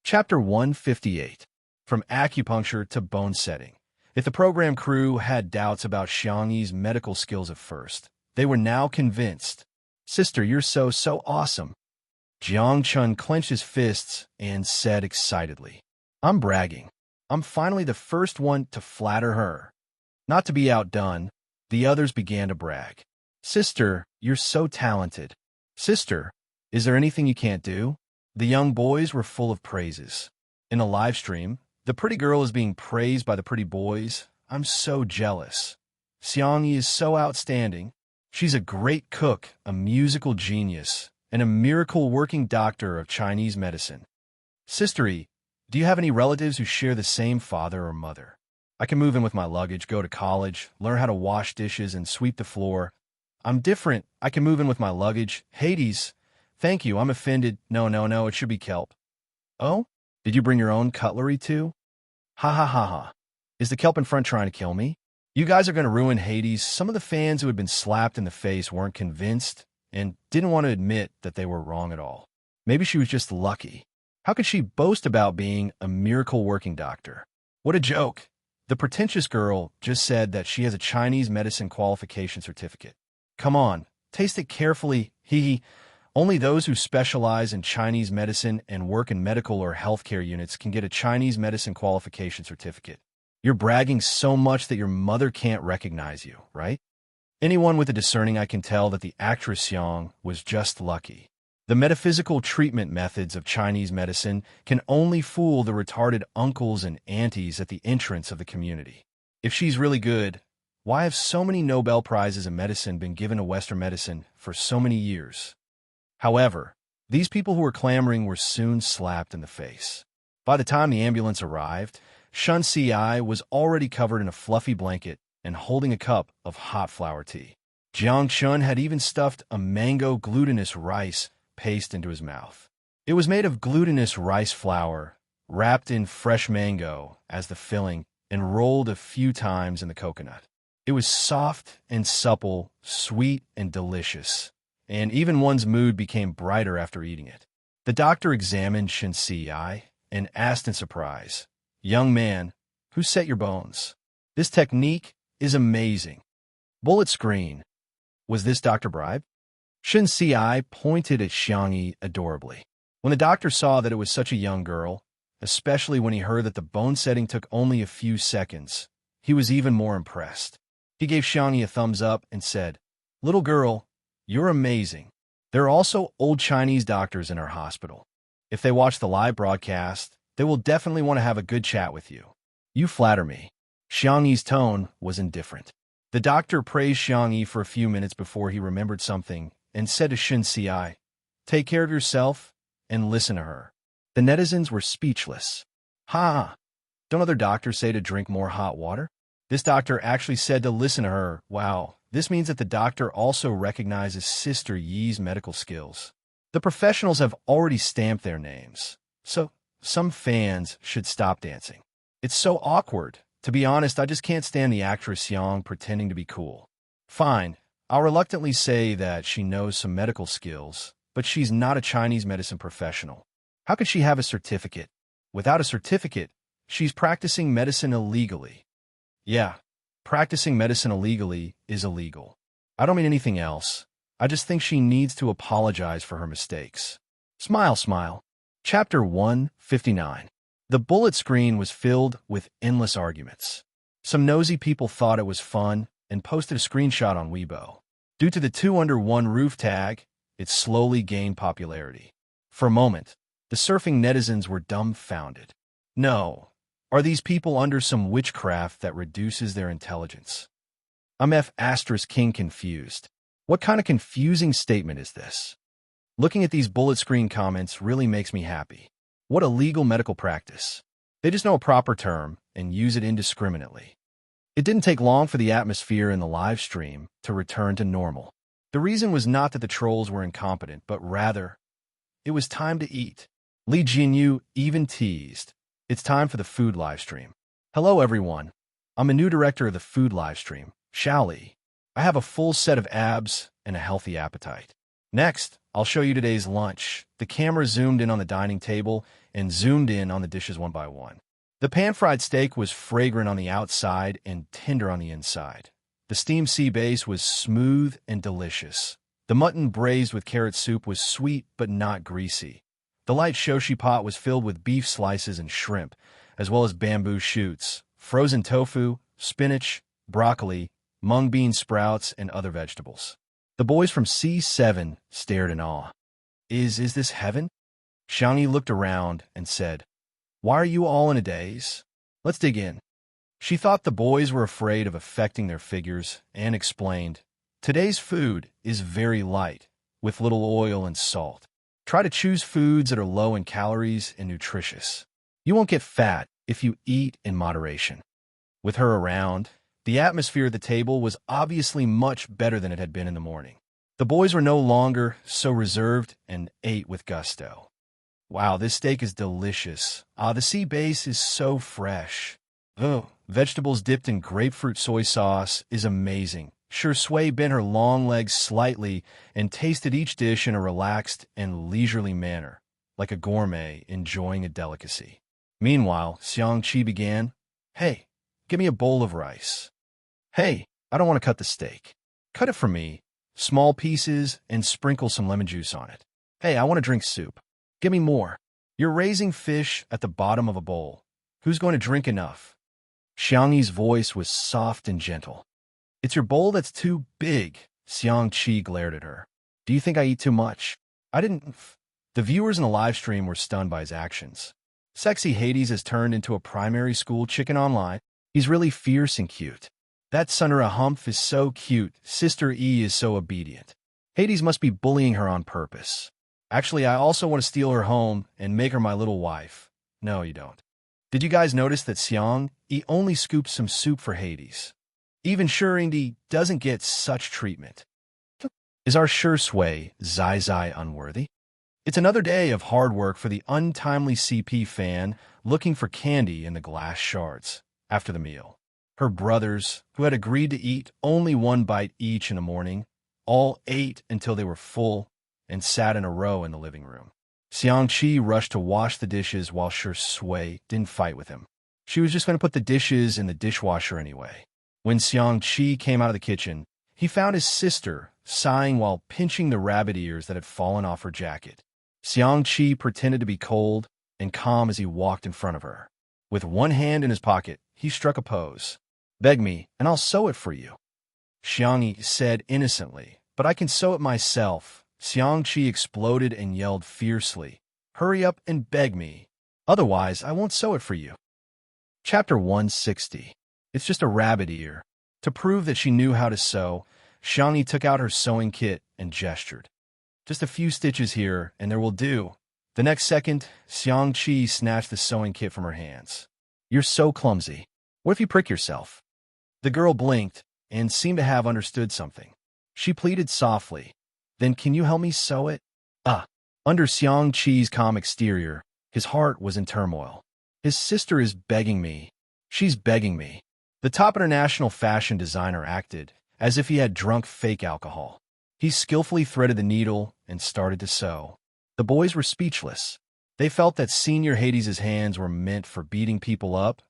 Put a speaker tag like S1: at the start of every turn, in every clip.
S1: Chapter 158. From Acupuncture to Bone Setting. If the program crew had doubts about Xiangyi's medical skills at first, they were now convinced. "Sister, you're so awesome." Jiang Chun clenched his fists and said excitedly, "I'm bragging. I'm finally the first one to flatter her." Not to be outdone, the others began to brag. "Sister, you're so talented. Sister, is there anything you can't do?" The young boys were full of praises. In a live stream, the pretty girl is being praised by the pretty boys. "I'm so jealous. Xiangyi is so outstanding. She's a great cook, a musical genius, and a miracle working doctor of Chinese medicine. Sistery, do you have any relatives who share the same father or mother? I can move in with my luggage, go to college, learn how to wash dishes and sweep the floor. I'm different. I can move in with my luggage. Hades. Thank you, I'm offended. No, it should be kelp. Oh? Did you bring your own cutlery too? Ha ha ha ha. Is the kelp in front trying to kill me? You guys are going to ruin Hades. Some of the fans who had been slapped in the face weren't convinced and didn't want to admit that they were wrong at all. Maybe she was just lucky. How could she boast about being a miracle-working doctor? What a joke. The pretentious girl just said that she has a Chinese medicine qualification certificate. Come on, taste it carefully, hee. Only those who specialize in Chinese medicine and work in medical or healthcare units can get a Chinese medicine qualification certificate. You're bragging so much that your mother can't recognize you, right? Anyone with a discerning eye can tell that the actress Xiang was just lucky. The metaphysical treatment methods of Chinese medicine can only fool the retarded uncles and aunties at the entrance of the community. If she's really good, why have so many Nobel Prizes in medicine been given to Western medicine for so many years? However, these people who were clamoring were soon slapped in the face. By the time the ambulance arrived, Shun Si was already covered in a fluffy blanket and holding a cup of hot flower tea. Jiang Chun had even stuffed a mango glutinous rice paste into his mouth. It was made of glutinous rice flour, wrapped in fresh mango as the filling, and rolled a few times in the coconut. It was soft and supple, sweet and delicious, and even one's mood became brighter after eating it. The doctor examined Shin Si and asked in surprise, "Young man, who set your bones? This technique is amazing." Bullet screen. Was this Dr. Bribe? Shin Si pointed at Xiangyi adorably. When the doctor saw that it was such a young girl, especially when he heard that the bone setting took only a few seconds, he was even more impressed. He gave Xiangyi a thumbs up and said, "Little girl, you're amazing. There are also old Chinese doctors in our hospital. If they watch the live broadcast, they will definitely want to have a good chat with you. You flatter me." Xiangyi's tone was indifferent. The doctor praised Xiangyi for a few minutes before he remembered something and said to Shin Si, "Take care of yourself and listen to her." The netizens were speechless. Ha! Don't other doctors say to drink more hot water? This doctor actually said to listen to her. Wow. This means that the doctor also recognizes Sister Yi's medical skills. The professionals have already stamped their names, so some fans should stop dancing. It's so awkward. To be honest, I just can't stand the actress Yang pretending to be cool. Fine, I'll reluctantly say that she knows some medical skills, but she's not a Chinese medicine professional. How could she have a certificate? Without a certificate, she's practicing medicine illegally. Yeah. Practicing medicine illegally is illegal. I don't mean anything else. I just think she needs to apologize for her mistakes. Smile, smile. Chapter 159. The bullet screen was filled with endless arguments. Some nosy people thought it was fun and posted a screenshot on Weibo. Due to the 2 under 1 roof tag, it slowly gained popularity. For a moment, the surfing netizens were dumbfounded. No. Are these people under some witchcraft that reduces their intelligence? I'm F***king confused. What kind of confusing statement is this? Looking at these bullet screen comments really makes me happy. What a legal medical practice. They just know a proper term and use it indiscriminately. It didn't take long for the atmosphere in the live stream to return to normal. The reason was not that the trolls were incompetent, but rather, it was time to eat. Li Jinyu even teased, "It's time for the food livestream." Hello everyone. I'm a new director of the food livestream, Xiaoli. I have a full set of abs and a healthy appetite. Next, I'll show you today's lunch. The camera zoomed in on the dining table, and zoomed in on the dishes one by one. The pan-fried steak was fragrant on the outside and tender on the inside. The steamed sea bass was smooth and delicious. The mutton braised with carrot soup was sweet but not greasy. The light shoshi pot was filled with beef slices and shrimp, as well as bamboo shoots, frozen tofu, spinach, broccoli, mung bean sprouts, and other vegetables. The boys from C7 stared in awe. Is this heaven? Xiangyi looked around and said, "Why are you all in a daze? Let's dig in." She thought the boys were afraid of affecting their figures and explained, "Today's food is very light, with little oil and salt. Try to choose foods that are low in calories and nutritious. You won't get fat if you eat in moderation." With her around, the atmosphere at the table was obviously much better than it had been in the morning. The boys were no longer so reserved and ate with gusto. "Wow, this steak is delicious. The sea bass is so fresh. Oh, vegetables dipped in grapefruit soy sauce is amazing." Shui bent her long legs slightly and tasted each dish in a relaxed and leisurely manner, like a gourmet enjoying a delicacy. Meanwhile, Xiangqi began, "Hey, give me a bowl of rice." "Hey, I don't want to cut the steak. Cut it for me, small pieces, and sprinkle some lemon juice on it. Hey, I want to drink soup. Give me more. You're raising fish at the bottom of a bowl. Who's going to drink enough?" Xiangyi's voice was soft and gentle. "It's your bowl that's too big." Xiangqi glared at her. "Do you think I eat too much? I didn't." The viewers in the live stream were stunned by his actions. Sexy Hades has turned into a primary school chicken online. He's really fierce and cute. That Sunra Humph is so cute. Sister E is so obedient. Hades must be bullying her on purpose. Actually, I also want to steal her home and make her my little wife. No, you don't. Did you guys notice that Xiang Yi only scooped some soup for Hades? Even Shurindi doesn't get such treatment. Is our Shui Zai Zai unworthy? It's another day of hard work for the untimely CP fan looking for candy in the glass shards after the meal. Her brothers, who had agreed to eat only one bite each in the morning, all ate until they were full and sat in a row in the living room. Xiangqi rushed to wash the dishes while Shui didn't fight with him. She was just going to put the dishes in the dishwasher anyway. When Xiangqi came out of the kitchen, he found his sister sighing while pinching the rabbit ears that had fallen off her jacket. Xiangqi pretended to be cold and calm as he walked in front of her. With one hand in his pocket, he struck a pose. "Beg me, and I'll sew it for you." Xiangyi said innocently, "But I can sew it myself." Xiangqi exploded and yelled fiercely, "Hurry up and beg me. Otherwise, I won't sew it for you." Chapter 160. It's just a rabbit ear. To prove that she knew how to sew, Xiangyi took out her sewing kit and gestured. "Just a few stitches here, and there will do." The next second, Xiangqi snatched the sewing kit from her hands. "You're so clumsy. What if you prick yourself?" The girl blinked and seemed to have understood something. She pleaded softly, "Then can you help me sew it?" Under Xiangqi's calm exterior, his heart was in turmoil. His sister is begging me. She's begging me. The top international fashion designer acted as if he had drunk fake alcohol. He skillfully threaded the needle and started to sew. The boys were speechless. They felt that Senior Hades' hands were meant for beating people up,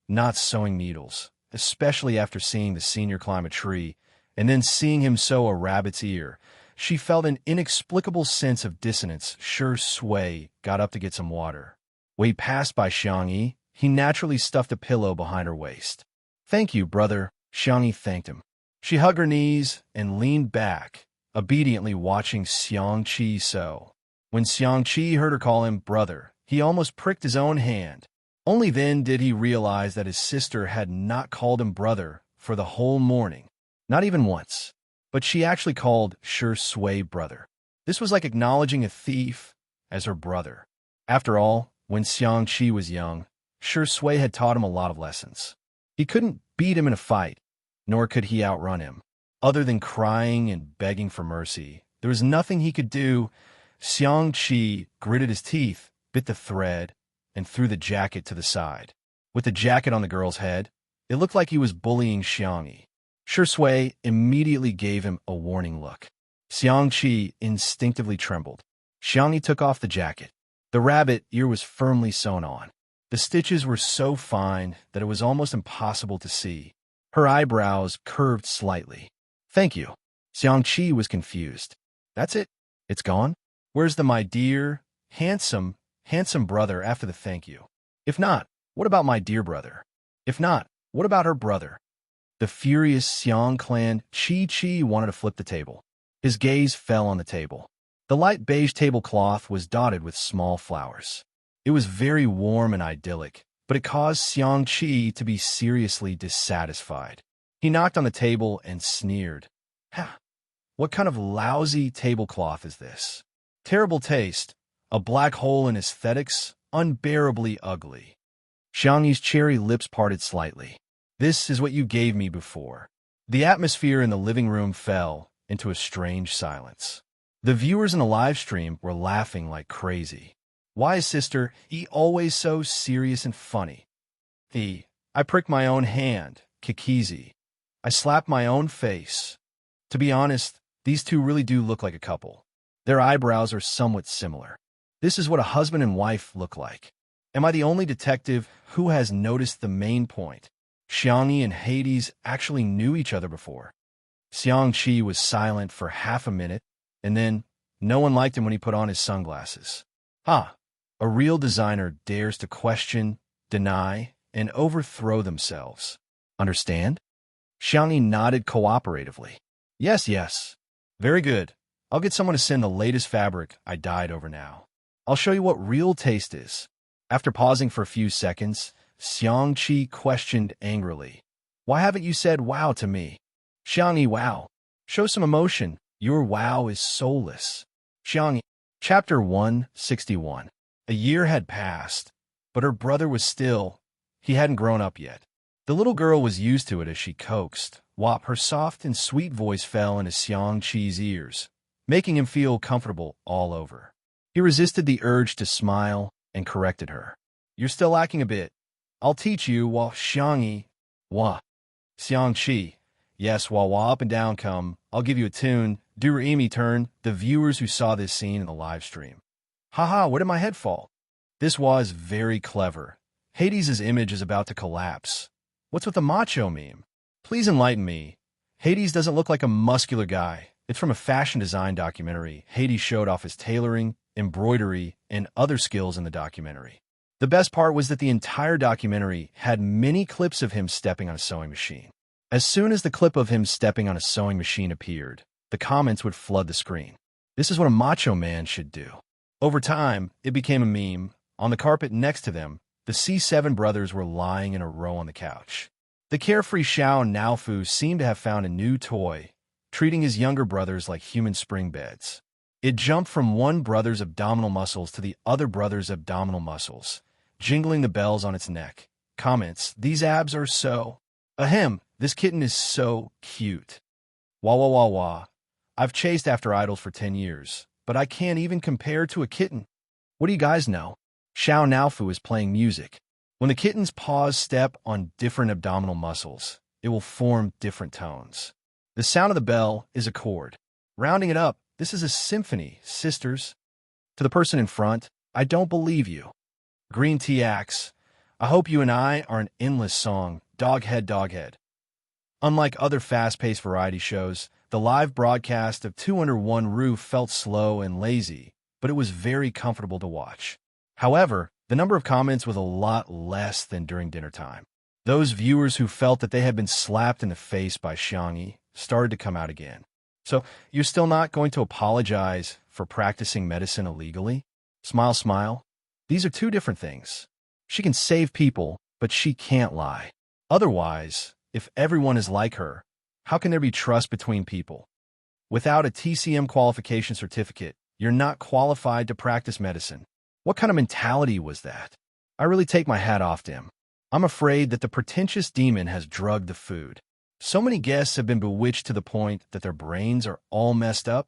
S1: not sewing needles, especially after seeing the senior climb a tree and then seeing him sew a rabbit's ear. She felt an inexplicable sense of dissonance. Shui got up to get some water. When he passed by Xiangyi, he naturally stuffed a pillow behind her waist. "Thank you, brother." Xiangyi thanked him. She hugged her knees and leaned back, obediently watching Xiangqi sew. When Xiangqi heard her call him brother, he almost pricked his own hand. Only then did he realize that his sister had not called him brother for the whole morning, not even once. But she actually called Shui brother. This was like acknowledging a thief as her brother. After all, when Xiangqi was young, Shui had taught him a lot of lessons. He couldn't beat him in a fight, nor could he outrun him. Other than crying and begging for mercy, there was nothing he could do. Xiangqi gritted his teeth, bit the thread, and threw the jacket to the side. With the jacket on the girl's head, it looked like he was bullying Xiangyi. Shui immediately gave him a warning look. Xiangqi instinctively trembled. Xiangyi took off the jacket. The rabbit ear was firmly sewn on. The stitches were so fine that it was almost impossible to see. Her eyebrows curved slightly. Thank you. Xiangqi was confused. That's it? It's gone? Where's the my dear, handsome brother after the thank you? If not, what about my dear brother? If not, what about her brother? The furious Xiang clan Chi wanted to flip the table. His gaze fell on the table. The light beige tablecloth was dotted with small flowers. It was very warm and idyllic, but it caused Xiangqi to be seriously dissatisfied. He knocked on the table and sneered. Ha! What kind of lousy tablecloth is this? Terrible taste, a black hole in aesthetics, unbearably ugly. Xiangyi's cherry lips parted slightly. This is what you gave me before. The atmosphere in the living room fell into a strange silence. The viewers in the live stream were laughing like crazy. Why is Sister E always so serious and funny? I pricked my own hand, Kikizi. I slapped my own face. To be honest, these two really do look like a couple. Their eyebrows are somewhat similar. This is what a husband and wife look like. Am I the only detective who has noticed the main point? Xiangyi and Hades actually knew each other before. Xiangqi was silent for half a minute, and then no one liked him when he put on his sunglasses. A real designer dares to question, deny, and overthrow themselves. Understand? Xiangyi nodded cooperatively. Yes. Very good. I'll get someone to send the latest fabric I dyed over now. I'll show you what real taste is. After pausing for a few seconds, Xiangqi questioned angrily. Why haven't you said wow to me? Xiangyi, wow. Show some emotion. Your wow is soulless. Xiangyi. Chapter 161. A year had passed, but her brother was still, he hadn't grown up yet. The little girl was used to it as she coaxed, while her soft and sweet voice fell into Xiangqi's ears, making him feel comfortable all over. He resisted the urge to smile and corrected her. You're still lacking a bit. I'll teach you while Xiangyi, wah. Xiangqi, yes, while up and down come, I'll give you a tune. Do Emi turn, the viewers who saw this scene in the live stream. Haha, where did my head fall? This was very clever. Hades' image is about to collapse. What's with the macho meme? Please enlighten me. Hades doesn't look like a muscular guy. It's from a fashion design documentary. Hades showed off his tailoring, embroidery, and other skills in the documentary. The best part was that the entire documentary had many clips of him stepping on a sewing machine. As soon as the clip of him stepping on a sewing machine appeared, the comments would flood the screen. This is what a macho man should do. Over time, it became a meme. On the carpet next to them, the C7 brothers were lying in a row on the couch. The carefree Xiao Naofu seemed to have found a new toy, treating his younger brothers like human spring beds. It jumped from one brother's abdominal muscles to the other brother's abdominal muscles, jingling the bells on its neck. Comments, these abs are so... Ahem, this kitten is so cute. Wah wah wah wah. I've chased after idols for 10 years, but I can't even compare to a kitten. What do you guys know? Xiao Naofu is playing music. When the kitten's paws step on different abdominal muscles, it will form different tones. The sound of the bell is a chord. Rounding it up, this is a symphony, sisters. To the person in front, I don't believe you. Green Tea Axe, I hope you and I are an endless song, doghead doghead. Unlike other fast-paced variety shows, the live broadcast of Two Under One Roof felt slow and lazy, but it was very comfortable to watch. However, the number of comments was a lot less than during dinner time. Those viewers who felt that they had been slapped in the face by Xiangyi started to come out again. So, you're still not going to apologize for practicing medicine illegally? Smile, smile. These are two different things. She can save people, but she can't lie. Otherwise, if everyone is like her, how can there be trust between people? Without a TCM qualification certificate, you're not qualified to practice medicine. What kind of mentality was that? I really take my hat off to him. I'm afraid that the pretentious demon has drugged the food. So many guests have been bewitched to the point that their brains are all messed up.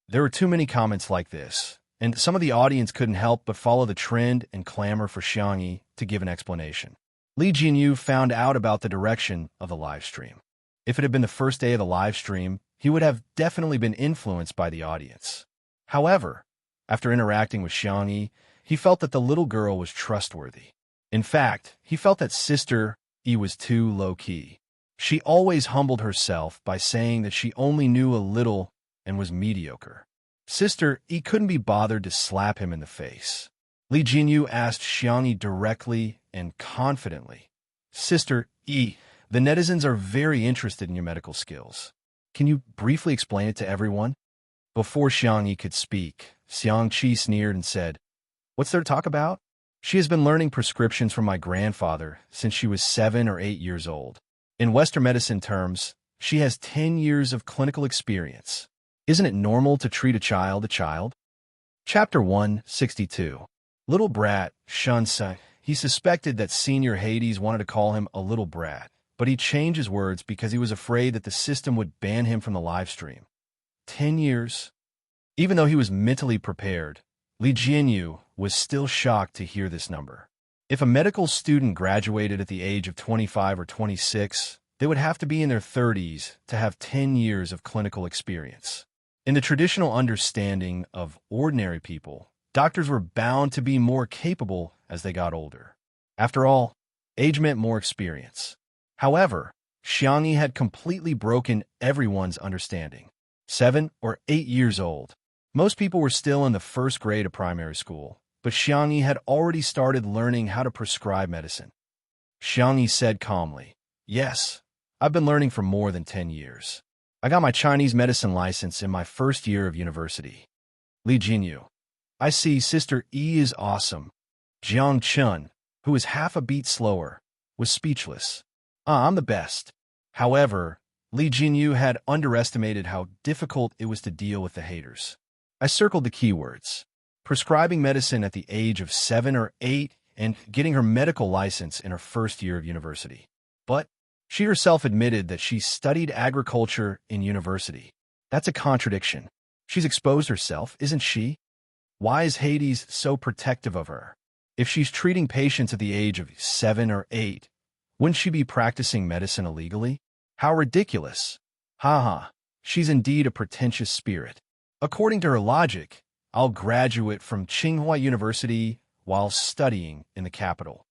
S1: There were too many comments like this, and some of the audience couldn't help but follow the trend and clamor for Xiangyi to give an explanation. Li Jinyu found out about the direction of the live stream. If it had been the first day of the live stream, he would have definitely been influenced by the audience. However, after interacting with Xiangyi, he felt that the little girl was trustworthy. In fact, he felt that Sister E was too low-key. She always humbled herself by saying that she only knew a little and was mediocre. Sister E couldn't be bothered to slap him in the face. Li Jinyu asked Xiangyi directly and confidently, "Sister E, the netizens are very interested in your medical skills. Can you briefly explain it to everyone?" Before Xiangyi could speak, Xiangqi sneered and said, "What's there to talk about? She has been learning prescriptions from my grandfather since she was 7 or 8 years old. In Western medicine terms, she has 10 years of clinical experience. Isn't it normal to treat a child a child?" Chapter 162. Little brat, Shunsa. He suspected that Senior Hades wanted to call him a little brat, but he changed his words because he was afraid that the system would ban him from the live stream. 10 years? Even though he was mentally prepared, Li Jinyu was still shocked to hear this number. If a medical student graduated at the age of 25 or 26, they would have to be in their 30s to have 10 years of clinical experience. In the traditional understanding of ordinary people, doctors were bound to be more capable as they got older. After all, age meant more experience. However, Xiangyi had completely broken everyone's understanding. 7 or 8 years old. Most people were still in the first grade of primary school, but Xiangyi had already started learning how to prescribe medicine. Xiangyi said calmly, "Yes, I've been learning for more than 10 years. I got my Chinese medicine license in my first year of university." Li Jinyu, "I see Sister E is awesome." Jiang Chun, who was half a beat slower, was speechless. "I'm the best." However, Li Jinyu had underestimated how difficult it was to deal with the haters. I circled the keywords. Prescribing medicine at the age of 7 or 8 and getting her medical license in her first year of university. But she herself admitted that she studied agriculture in university. That's a contradiction. She's exposed herself, isn't she? Why is Hades so protective of her? If she's treating patients at the age of 7 or 8, wouldn't she be practicing medicine illegally? How ridiculous. Haha, she's indeed a pretentious spirit. According to her logic, I'll graduate from Tsinghua University while studying in the capital.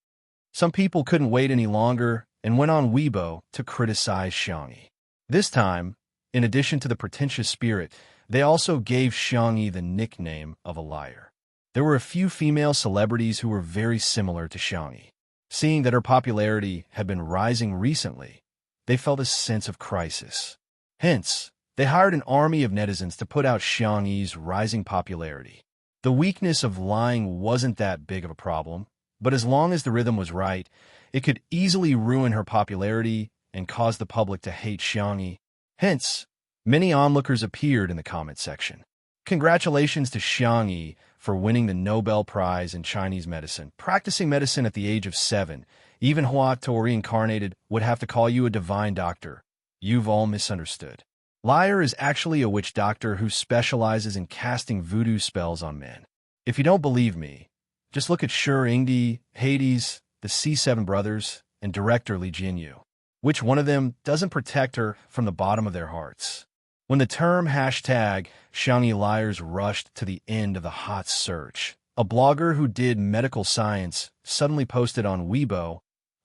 S1: Some people couldn't wait any longer and went on Weibo to criticize Xiangyi. This time, in addition to the pretentious spirit, they also gave Xiangyi the nickname of a liar. There were a few female celebrities who were very similar to Xiangyi. Seeing that her popularity had been rising recently, they felt a sense of crisis. Hence, they hired an army of netizens to put out Xiangyi's rising popularity. The weakness of lying wasn't that big of a problem, but as long as the rhythm was right, it could easily ruin her popularity and cause the public to hate Xiangyi. Hence, many onlookers appeared in the comment section. Congratulations to Xiangyi for winning the Nobel Prize in Chinese medicine. Practicing medicine at the age of 7, even Huato reincarnated would have to call you a divine doctor. You've all misunderstood. Liar is actually a witch doctor who specializes in casting voodoo spells on men. If you don't believe me, just look at Shi Yingdi, Hades, the C7 brothers, and director Li Jinyu. Which one of them doesn't protect her from the bottom of their hearts? When the term #Xiangyi liars rushed to the end of the hot search, a blogger who did medical science suddenly posted on Weibo,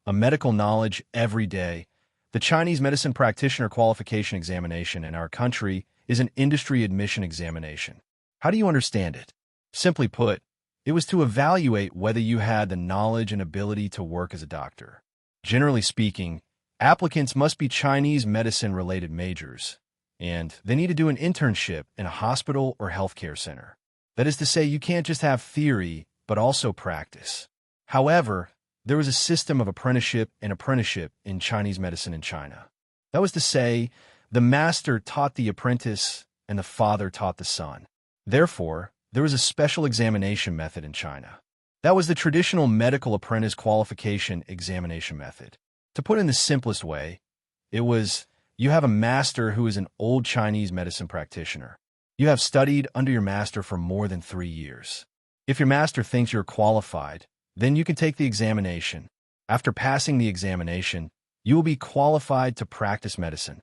S1: "A medical knowledge every day. The Chinese medicine practitioner qualification examination in our country is an industry admission examination. How do you understand it?" Simply put, it was to evaluate whether you had the knowledge and ability to work as a doctor. Generally speaking, applicants must be Chinese medicine-related majors, and they need to do an internship in a hospital or healthcare center. That is to say, you can't just have theory, but also practice. However, there was a system of apprenticeship in Chinese medicine in China. That was to say, the master taught the apprentice and the father taught the son. Therefore, there was a special examination method in China. That was the traditional medical apprentice qualification examination method. To put it in the simplest way, it was, you have a master who is an old Chinese medicine practitioner. You have studied under your master for more than 3 years. If your master thinks you're qualified, then you can take the examination. After passing the examination, you will be qualified to practice medicine.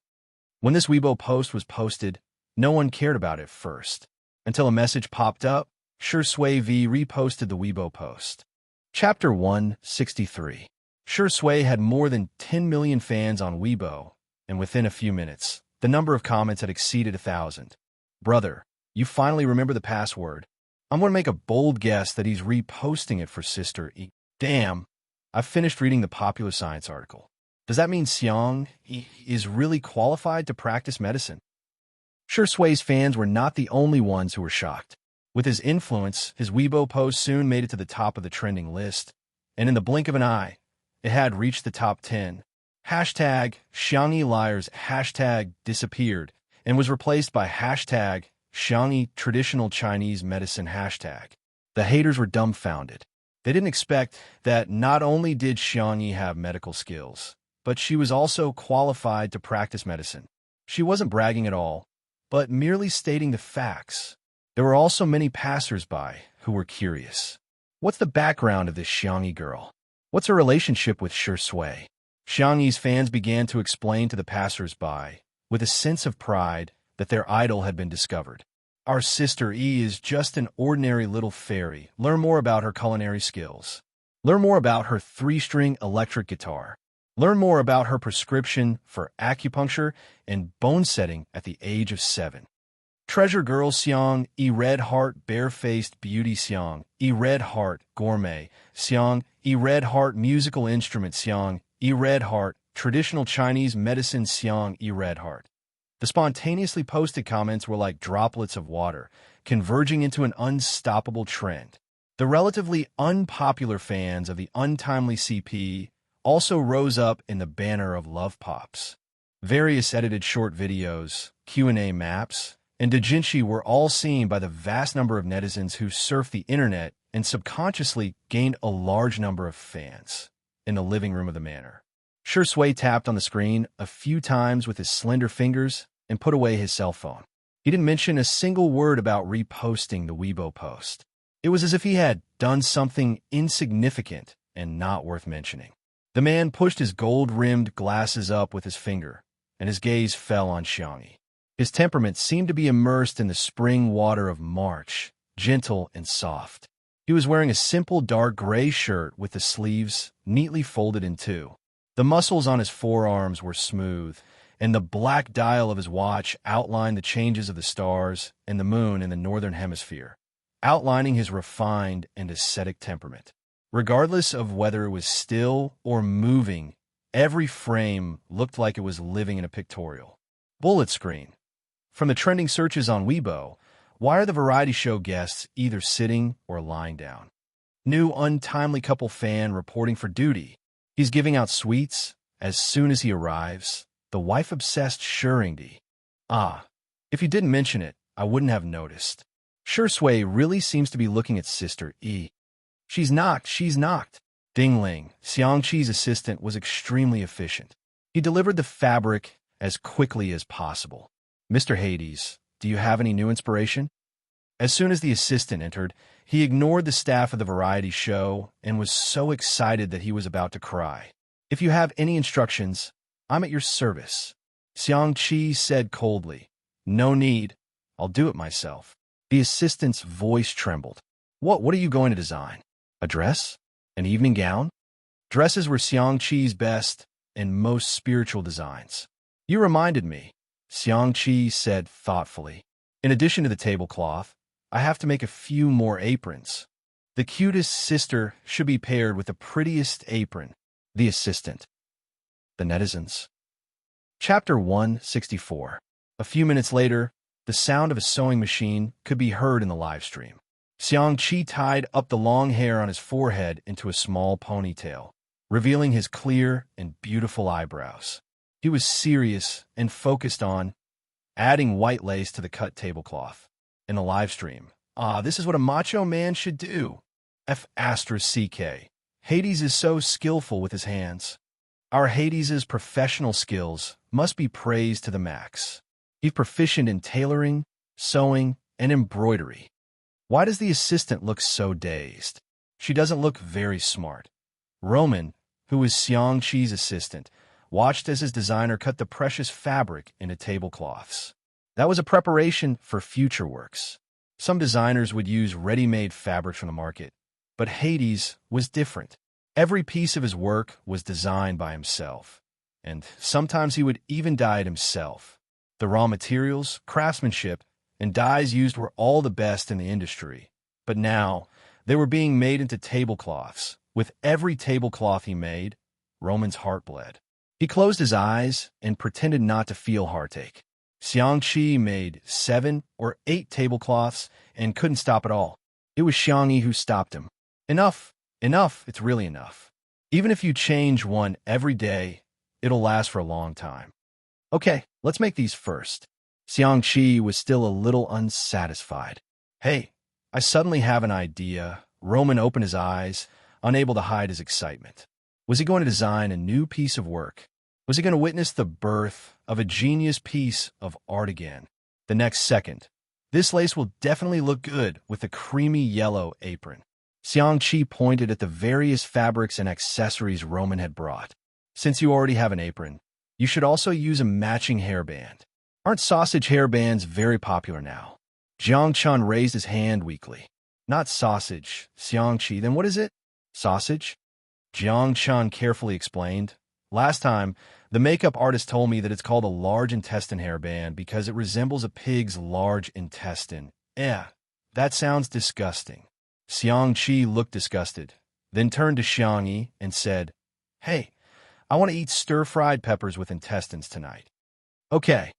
S1: When this Weibo post was posted, no one cared about it first, until a message popped up Shui V reposted the Weibo post. Chapter 163. Shui had more than 10 million fans on Weibo, and within a few minutes, the number of comments had exceeded 1,000. Brother, you finally remember the password. I'm going to make a bold guess that he's reposting it for Sister E. Damn, I've finished reading the Popular Science article. Does that mean Xiang is really qualified to practice medicine? Shui's fans were not the only ones who were shocked. With his influence, his Weibo post soon made it to the top of the trending list, and in the blink of an eye, it had reached the top 10. Hashtag Xiangyi liars hashtag disappeared and was replaced by hashtag Xiangyi traditional Chinese medicine hashtag. The haters were dumbfounded. They didn't expect that not only did Xiangyi have medical skills, but she was also qualified to practice medicine. She wasn't bragging at all, but merely stating the facts. There were also many passers-by who were curious. What's the background of this Xiangyi girl? What's her relationship with Shui? Xiangyi's fans began to explain to the passers-by, with a sense of pride, that their idol had been discovered. Our Sister E is just an ordinary little fairy. Learn more about her culinary skills. Learn more about her 3-string electric guitar. Learn more about her prescription for acupuncture and bone setting at the age of 7. Treasure Girl Xiang, E Red Heart Barefaced Beauty Xiang, E Red Heart Gourmet Xiang, E Red Heart Musical Instrument Xiang, E Red Heart Traditional Chinese Medicine Xiang, E Red Heart. The spontaneously posted comments were like droplets of water, converging into an unstoppable trend. The relatively unpopular fans of the untimely CP also rose up in the banner of love pops. Various edited short videos, Q&A maps, and doujinshi were all seen by the vast number of netizens who surfed the internet and subconsciously gained a large number of fans in the living room of the manor. Shui tapped on the screen a few times with his slender fingers and put away his cell phone. He didn't mention a single word about reposting the Weibo post. It was as if he had done something insignificant and not worth mentioning. The man pushed his gold-rimmed glasses up with his finger, and his gaze fell on Xiangyi. His temperament seemed to be immersed in the spring water of March, gentle and soft. He was wearing a simple dark gray shirt with the sleeves neatly folded in two. The muscles on his forearms were smooth, and the black dial of his watch outlined the changes of the stars and the moon in the northern hemisphere, outlining his refined and ascetic temperament. Regardless of whether it was still or moving, every frame looked like it was living in a pictorial. Bullet screen. From the trending searches on Weibo, why are the variety show guests either sitting or lying down? New untimely couple fan reporting for duty. He's giving out sweets as soon as he arrives. The wife-obsessed Shuringdi. Ah, if you didn't mention it, I wouldn't have noticed. Shui really seems to be looking at Sister E. She's knocked. Ding-ling, Xiangqi's assistant, was extremely efficient. He delivered the fabric as quickly as possible. Mr. Hades, do you have any new inspiration? As soon as the assistant entered, he ignored the staff of the variety show and was so excited that he was about to cry. If you have any instructions, I'm at your service. Xiangqi said coldly. No need. I'll do it myself. The assistant's voice trembled. What are you going to design? A dress? An evening gown? Dresses were Xiangqi's best and most spiritual designs. You reminded me, Xiangqi said thoughtfully. In addition to the tablecloth, I have to make a few more aprons. The cutest sister should be paired with the prettiest apron. The assistant. The netizens. Chapter 164. A few minutes later, the sound of a sewing machine could be heard in the live stream. Xiangqi tied up the long hair on his forehead into a small ponytail, revealing his clear and beautiful eyebrows. He was serious and focused on adding white lace to the cut tablecloth. In the live stream, this is what a macho man should do. F***CK. Hades is so skillful with his hands. Our Hades' professional skills must be praised to the max. He's proficient in tailoring, sewing, and embroidery. Why does the assistant look so dazed? She doesn't look very smart. Roman, who was Xiangqi's assistant, watched as his designer cut the precious fabric into tablecloths. That was a preparation for future works. Some designers would use ready-made fabrics from the market, but Hades was different. Every piece of his work was designed by himself, and sometimes he would even dye it himself. The raw materials, craftsmanship, and dyes used were all the best in the industry. But now, they were being made into tablecloths. With every tablecloth he made, Roman's heart bled. He closed his eyes and pretended not to feel heartache. Xiangqi made 7 or 8 tablecloths and couldn't stop at all. It was Xiangyi who stopped him. Enough, enough, it's really enough. Even if you change one every day, it'll last for a long time. Okay, let's make these first. Xiangqi was still a little unsatisfied. Hey, I suddenly have an idea. Roman opened his eyes, unable to hide his excitement. Was he going to design a new piece of work? Was he going to witness the birth of a genius piece of art again? The next second, this lace will definitely look good with a creamy yellow apron. Xiangqi pointed at the various fabrics and accessories Roman had brought. Since you already have an apron, you should also use a matching hairband. Aren't sausage hairbands very popular now? Jiangchan raised his hand weakly. Not sausage, Xiangqi, then what is it? Sausage? Jiangchan carefully explained. Last time, the makeup artist told me that it's called a large intestine hairband because it resembles a pig's large intestine. That sounds disgusting. Xiangqi looked disgusted, then turned to Xiangyi and said, Hey, I want to eat stir-fried peppers with intestines tonight. Okay.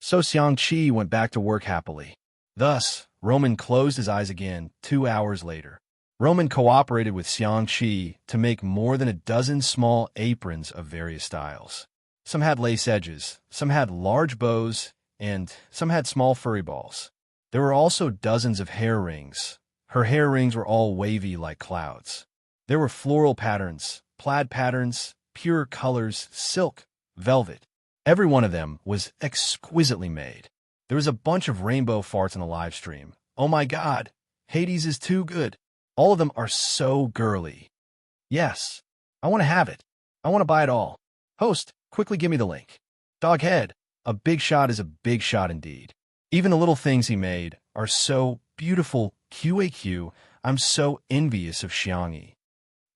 S1: So Xiangqi went back to work happily. Thus, Roman closed his eyes again 2 hours later. Roman cooperated with Xiangqi to make more than a dozen small aprons of various styles. Some had lace edges, some had large bows, and some had small furry balls. There were also dozens of hair rings. Her hair rings were all wavy like clouds. There were floral patterns, plaid patterns, pure colors, silk, velvet. Every one of them was exquisitely made. There was a bunch of rainbow farts in the live stream. Oh my god, Hades is too good. All of them are so girly. Yes, I want to have it. I want to buy it all. Host, quickly give me the link. Doghead, a big shot is a big shot indeed. Even the little things he made are so beautiful. QAQ, I'm so envious of Xiangyi.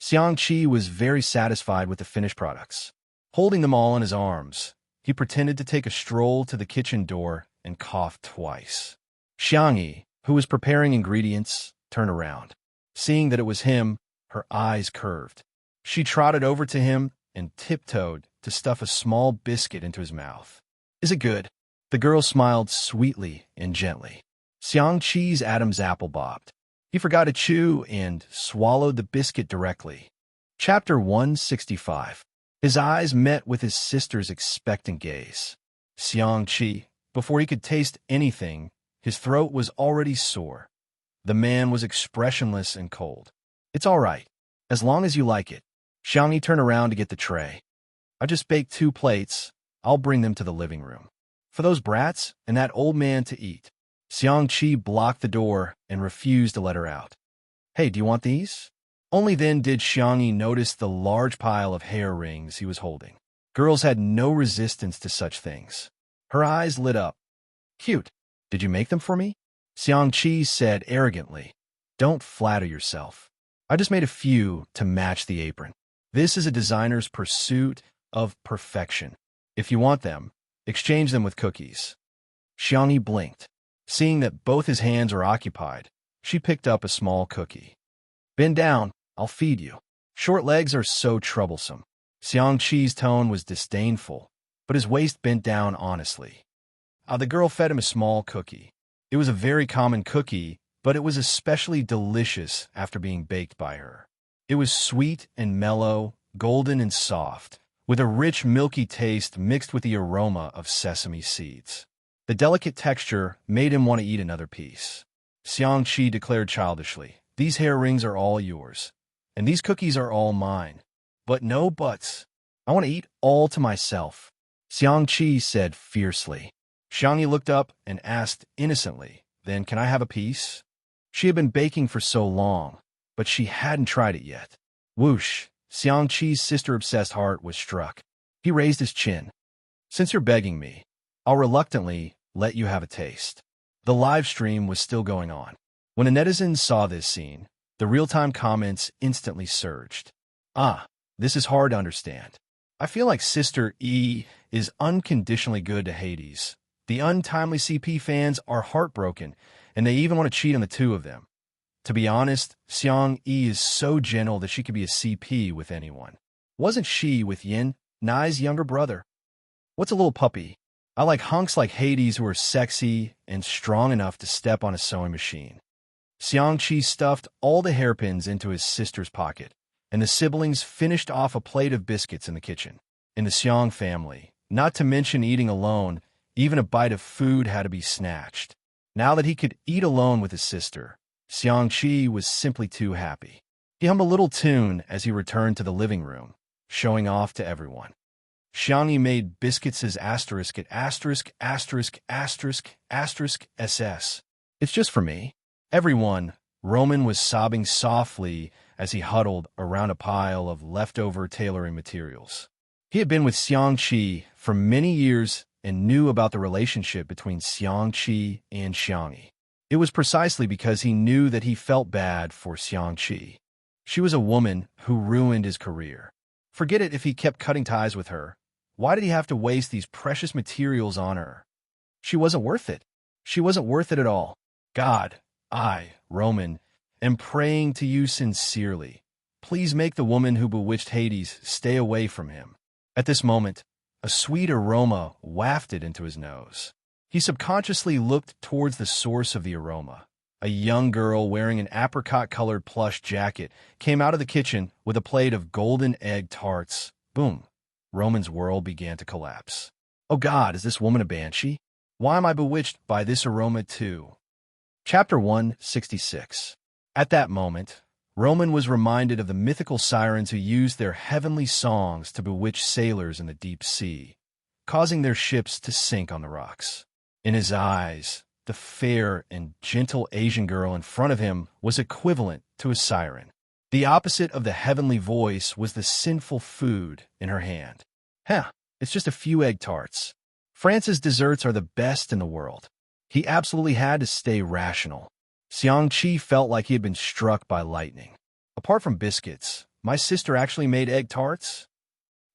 S1: Xiangqi was very satisfied with the finished products. Holding them all in his arms, he pretended to take a stroll to the kitchen door and coughed twice. Xiangyi, who was preparing ingredients, turned around. Seeing that it was him, her eyes curved. She trotted over to him and tiptoed to stuff a small biscuit into his mouth. Is it good? The girl smiled sweetly and gently. Xiangqi's Adam's apple bobbed. He forgot to chew and swallowed the biscuit directly. Chapter 165. His eyes met with his sister's expectant gaze. Xiangqi, before he could taste anything, his throat was already sore. The man was expressionless and cold. It's all right, as long as you like it. Xiangyi turned around to get the tray. I just baked 2 plates. I'll bring them to the living room. For those brats and that old man to eat. Xiangqi blocked the door and refused to let her out. Hey, do you want these? Only then did Xiangyi notice the large pile of hair rings he was holding. Girls had no resistance to such things. Her eyes lit up. Cute. Did you make them for me? Xiangqi said arrogantly. Don't flatter yourself. I just made a few to match the apron. This is a designer's pursuit of perfection. If you want them, exchange them with cookies. Xiangyi blinked. Seeing that both his hands were occupied, she picked up a small cookie. Bend down, I'll feed you. Short legs are so troublesome. Xiangqi's tone was disdainful, but his waist bent down honestly. The girl fed him a small cookie. It was a very common cookie, but it was especially delicious after being baked by her. It was sweet and mellow, golden and soft, with a rich milky taste mixed with the aroma of sesame seeds. The delicate texture made him want to eat another piece. Xiangqi declared childishly, These hair rings are all yours, and these cookies are all mine. But no buts. I want to eat all to myself. Xiangqi said fiercely. Xiangyi looked up and asked innocently, Then can I have a piece? She had been baking for so long, but she hadn't tried it yet. Whoosh! Xiangqi's sister-obsessed heart was struck. He raised his chin. Since you're begging me, I'll reluctantly let you have a taste. The live stream was still going on. When a netizen saw this scene, the real-time comments instantly surged. Ah, this is hard to understand. I feel like Sister E is unconditionally good to Hades. The untimely CP fans are heartbroken, and they even want to cheat on the two of them. To be honest, Xiang E is so gentle that she could be a CP with anyone. Wasn't she with Yin, Nai's younger brother? What's a little puppy? I like hunks like Hades who are sexy and strong enough to step on a sewing machine. Xiangqi stuffed all the hairpins into his sister's pocket, and the siblings finished off a plate of biscuits in the kitchen. In the Xiang family, not to mention eating alone, even a bite of food had to be snatched. Now that he could eat alone with his sister, Xiangqi was simply too happy. He hummed a little tune as he returned to the living room, showing off to everyone. Xiangyi made biscuits as asterisk at asterisk asterisk asterisk asterisk SS. It's just for me. Everyone, Roman was sobbing softly as he huddled around a pile of leftover tailoring materials. He had been with Xiangqi for many years and knew about the relationship between Xiangqi and Xiangyi. It was precisely because he knew that he felt bad for Xiangqi. She was a woman who ruined his career. Forget it if he kept cutting ties with her. Why did he have to waste these precious materials on her? She wasn't worth it. She wasn't worth it at all. God, I, Roman, am praying to you sincerely. Please make the woman who bewitched Hades stay away from him. At this moment, a sweet aroma wafted into his nose. He subconsciously looked towards the source of the aroma. A young girl wearing an apricot-colored plush jacket came out of the kitchen with a plate of golden egg tarts. Boom. Roman's world began to collapse. Oh God, is this woman a banshee? Why am I bewitched by this aroma too? Chapter 166. At that moment, Roman was reminded of the mythical sirens who used their heavenly songs to bewitch sailors in the deep sea, causing their ships to sink on the rocks. In his eyes, the fair and gentle Asian girl in front of him was equivalent to a siren. The opposite of the heavenly voice was the sinful food in her hand. It's just a few egg tarts. France's desserts are the best in the world. He absolutely had to stay rational. Xiangqi felt like he had been struck by lightning. Apart from biscuits, my sister actually made egg tarts?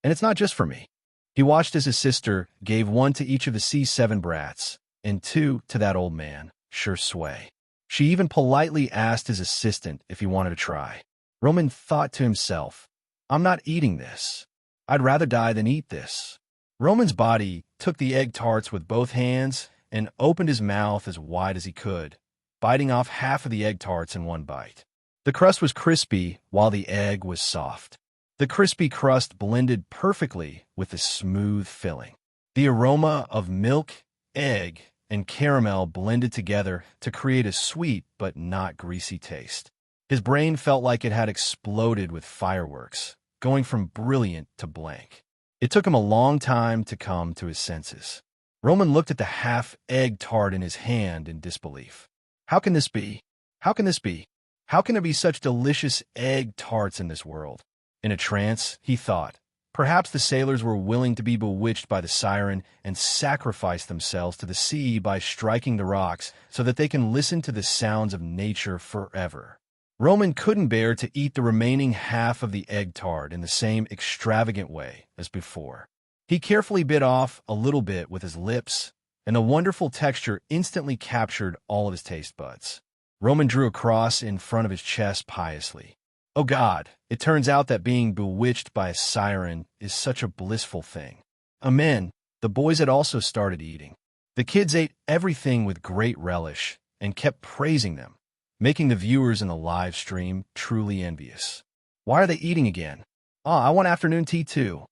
S1: And it's not just for me. He watched as his sister gave one to each of the C7 brats, and two to that old man, Sure Sway. She even politely asked his assistant if he wanted to try. Roman thought to himself, I'm not eating this. I'd rather die than eat this. Roman's body took the egg tarts with both hands and opened his mouth as wide as he could, biting off half of the egg tarts in one bite. The crust was crispy while the egg was soft. The crispy crust blended perfectly with the smooth filling. The aroma of milk, egg, and caramel blended together to create a sweet but not greasy taste. His brain felt like it had exploded with fireworks, going from brilliant to blank. It took him a long time to come to his senses. Roman looked at the half-egg tart in his hand in disbelief. How can this be? How can this be? How can there be such delicious egg tarts in this world? In a trance, he thought, perhaps the sailors were willing to be bewitched by the siren and sacrifice themselves to the sea by striking the rocks so that they can listen to the sounds of nature forever. Roman couldn't bear to eat the remaining half of the egg tart in the same extravagant way as before. He carefully bit off a little bit with his lips, and the wonderful texture instantly captured all of his taste buds. Roman drew a cross in front of his chest piously. Oh God, it turns out that being bewitched by a siren is such a blissful thing. Amen. The boys had also started eating. The kids ate everything with great relish and kept praising them, making the viewers in the live stream truly envious. Why are they eating again? I want afternoon tea too.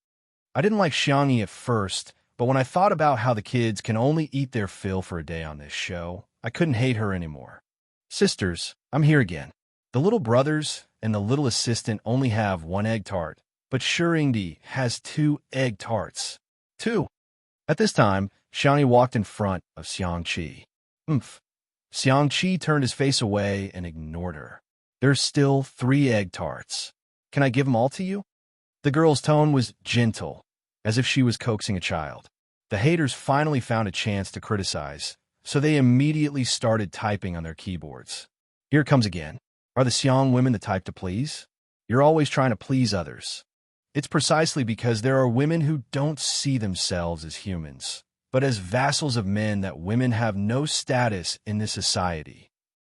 S1: I didn't like Xiangyi at first, but when I thought about how the kids can only eat their fill for a day on this show, I couldn't hate her anymore. Sisters, I'm here again. The little brothers and the little assistant only have one egg tart, but Shurindi has 2 egg tarts. 2. At this time, Xiangyi walked in front of Xiangqi. Xiangqi turned his face away and ignored her. There's still 3 egg tarts. Can I give them all to you? The girl's tone was gentle, as if she was coaxing a child. The haters finally found a chance to criticize, so they immediately started typing on their keyboards. Here it comes again. Are the Xiang women the type to please? You're always trying to please others. It's precisely because there are women who don't see themselves as humans, but as vassals of men that women have no status in this society.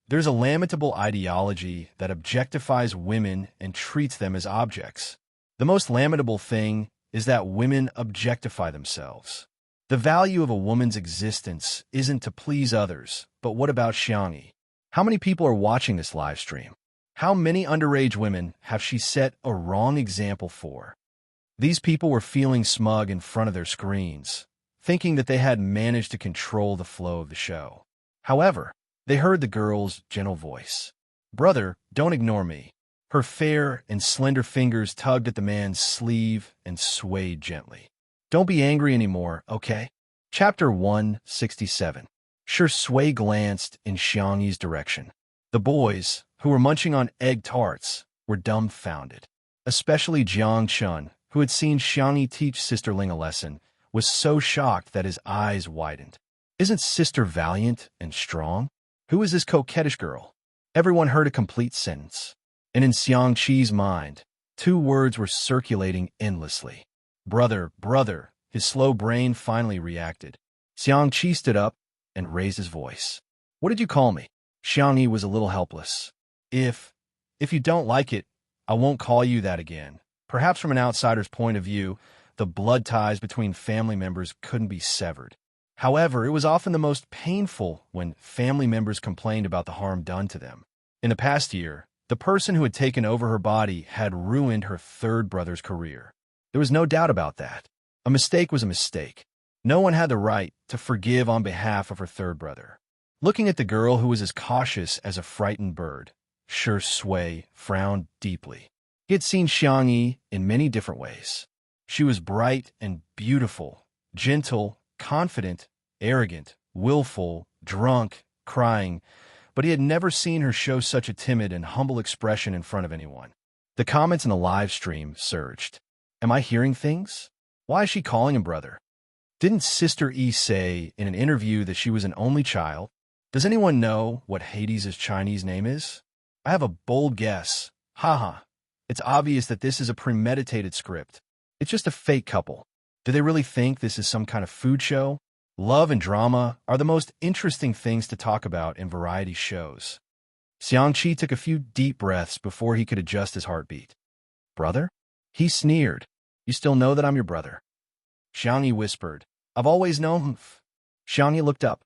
S1: There's a lamentable ideology that objectifies women and treats them as objects. The most lamentable thing is that women objectify themselves. The value of a woman's existence isn't to please others, but what about Xiangyi? How many people are watching this live stream? How many underage women have she set a wrong example for? These people were feeling smug in front of their screens, thinking that they had managed to control the flow of the show. However, they heard the girl's gentle voice. "Brother, don't ignore me." Her fair and slender fingers tugged at the man's sleeve and swayed gently. "Don't be angry anymore, okay?" Chapter 167. Shui glanced in Xiangyi's direction. The boys, who were munching on egg tarts, were dumbfounded. Especially Jiang Chun, who had seen Xiangyi teach Sister Ling a lesson, was so shocked that his eyes widened. Isn't Sister valiant and strong? Who is this coquettish girl? Everyone heard a complete sentence. And in Xiang Qi's mind, two words were circulating endlessly. Brother, brother. His slow brain finally reacted. Xiang Qi stood up and raised his voice. "What did you call me?" Xiangyi was a little helpless. If you don't like it, I won't call you that again." Perhaps from an outsider's point of view, the blood ties between family members couldn't be severed. However, it was often the most painful when family members complained about the harm done to them. In the past year, the person who had taken over her body had ruined her third brother's career. There was no doubt about that. A mistake was a mistake. No one had the right to forgive on behalf of her third brother. Looking at the girl who was as cautious as a frightened bird, Shui frowned deeply. He had seen Xiangyi in many different ways. She was bright and beautiful, gentle, confident, arrogant, willful, drunk, crying, but he had never seen her show such a timid and humble expression in front of anyone. The comments in the live stream surged. Am I hearing things? Why is she calling him brother? Didn't Sister E say in an interview that she was an only child? Does anyone know what Hades' Chinese name is? I have a bold guess. Haha. It's obvious that this is a premeditated script. It's just a fake couple. Do they really think this is some kind of food show? Love and drama are the most interesting things to talk about in variety shows. Xiang Qi took a few deep breaths before he could adjust his heartbeat. Brother? He sneered. You still know that I'm your brother? Xiangyi whispered. I've always known. Xiangyi looked up.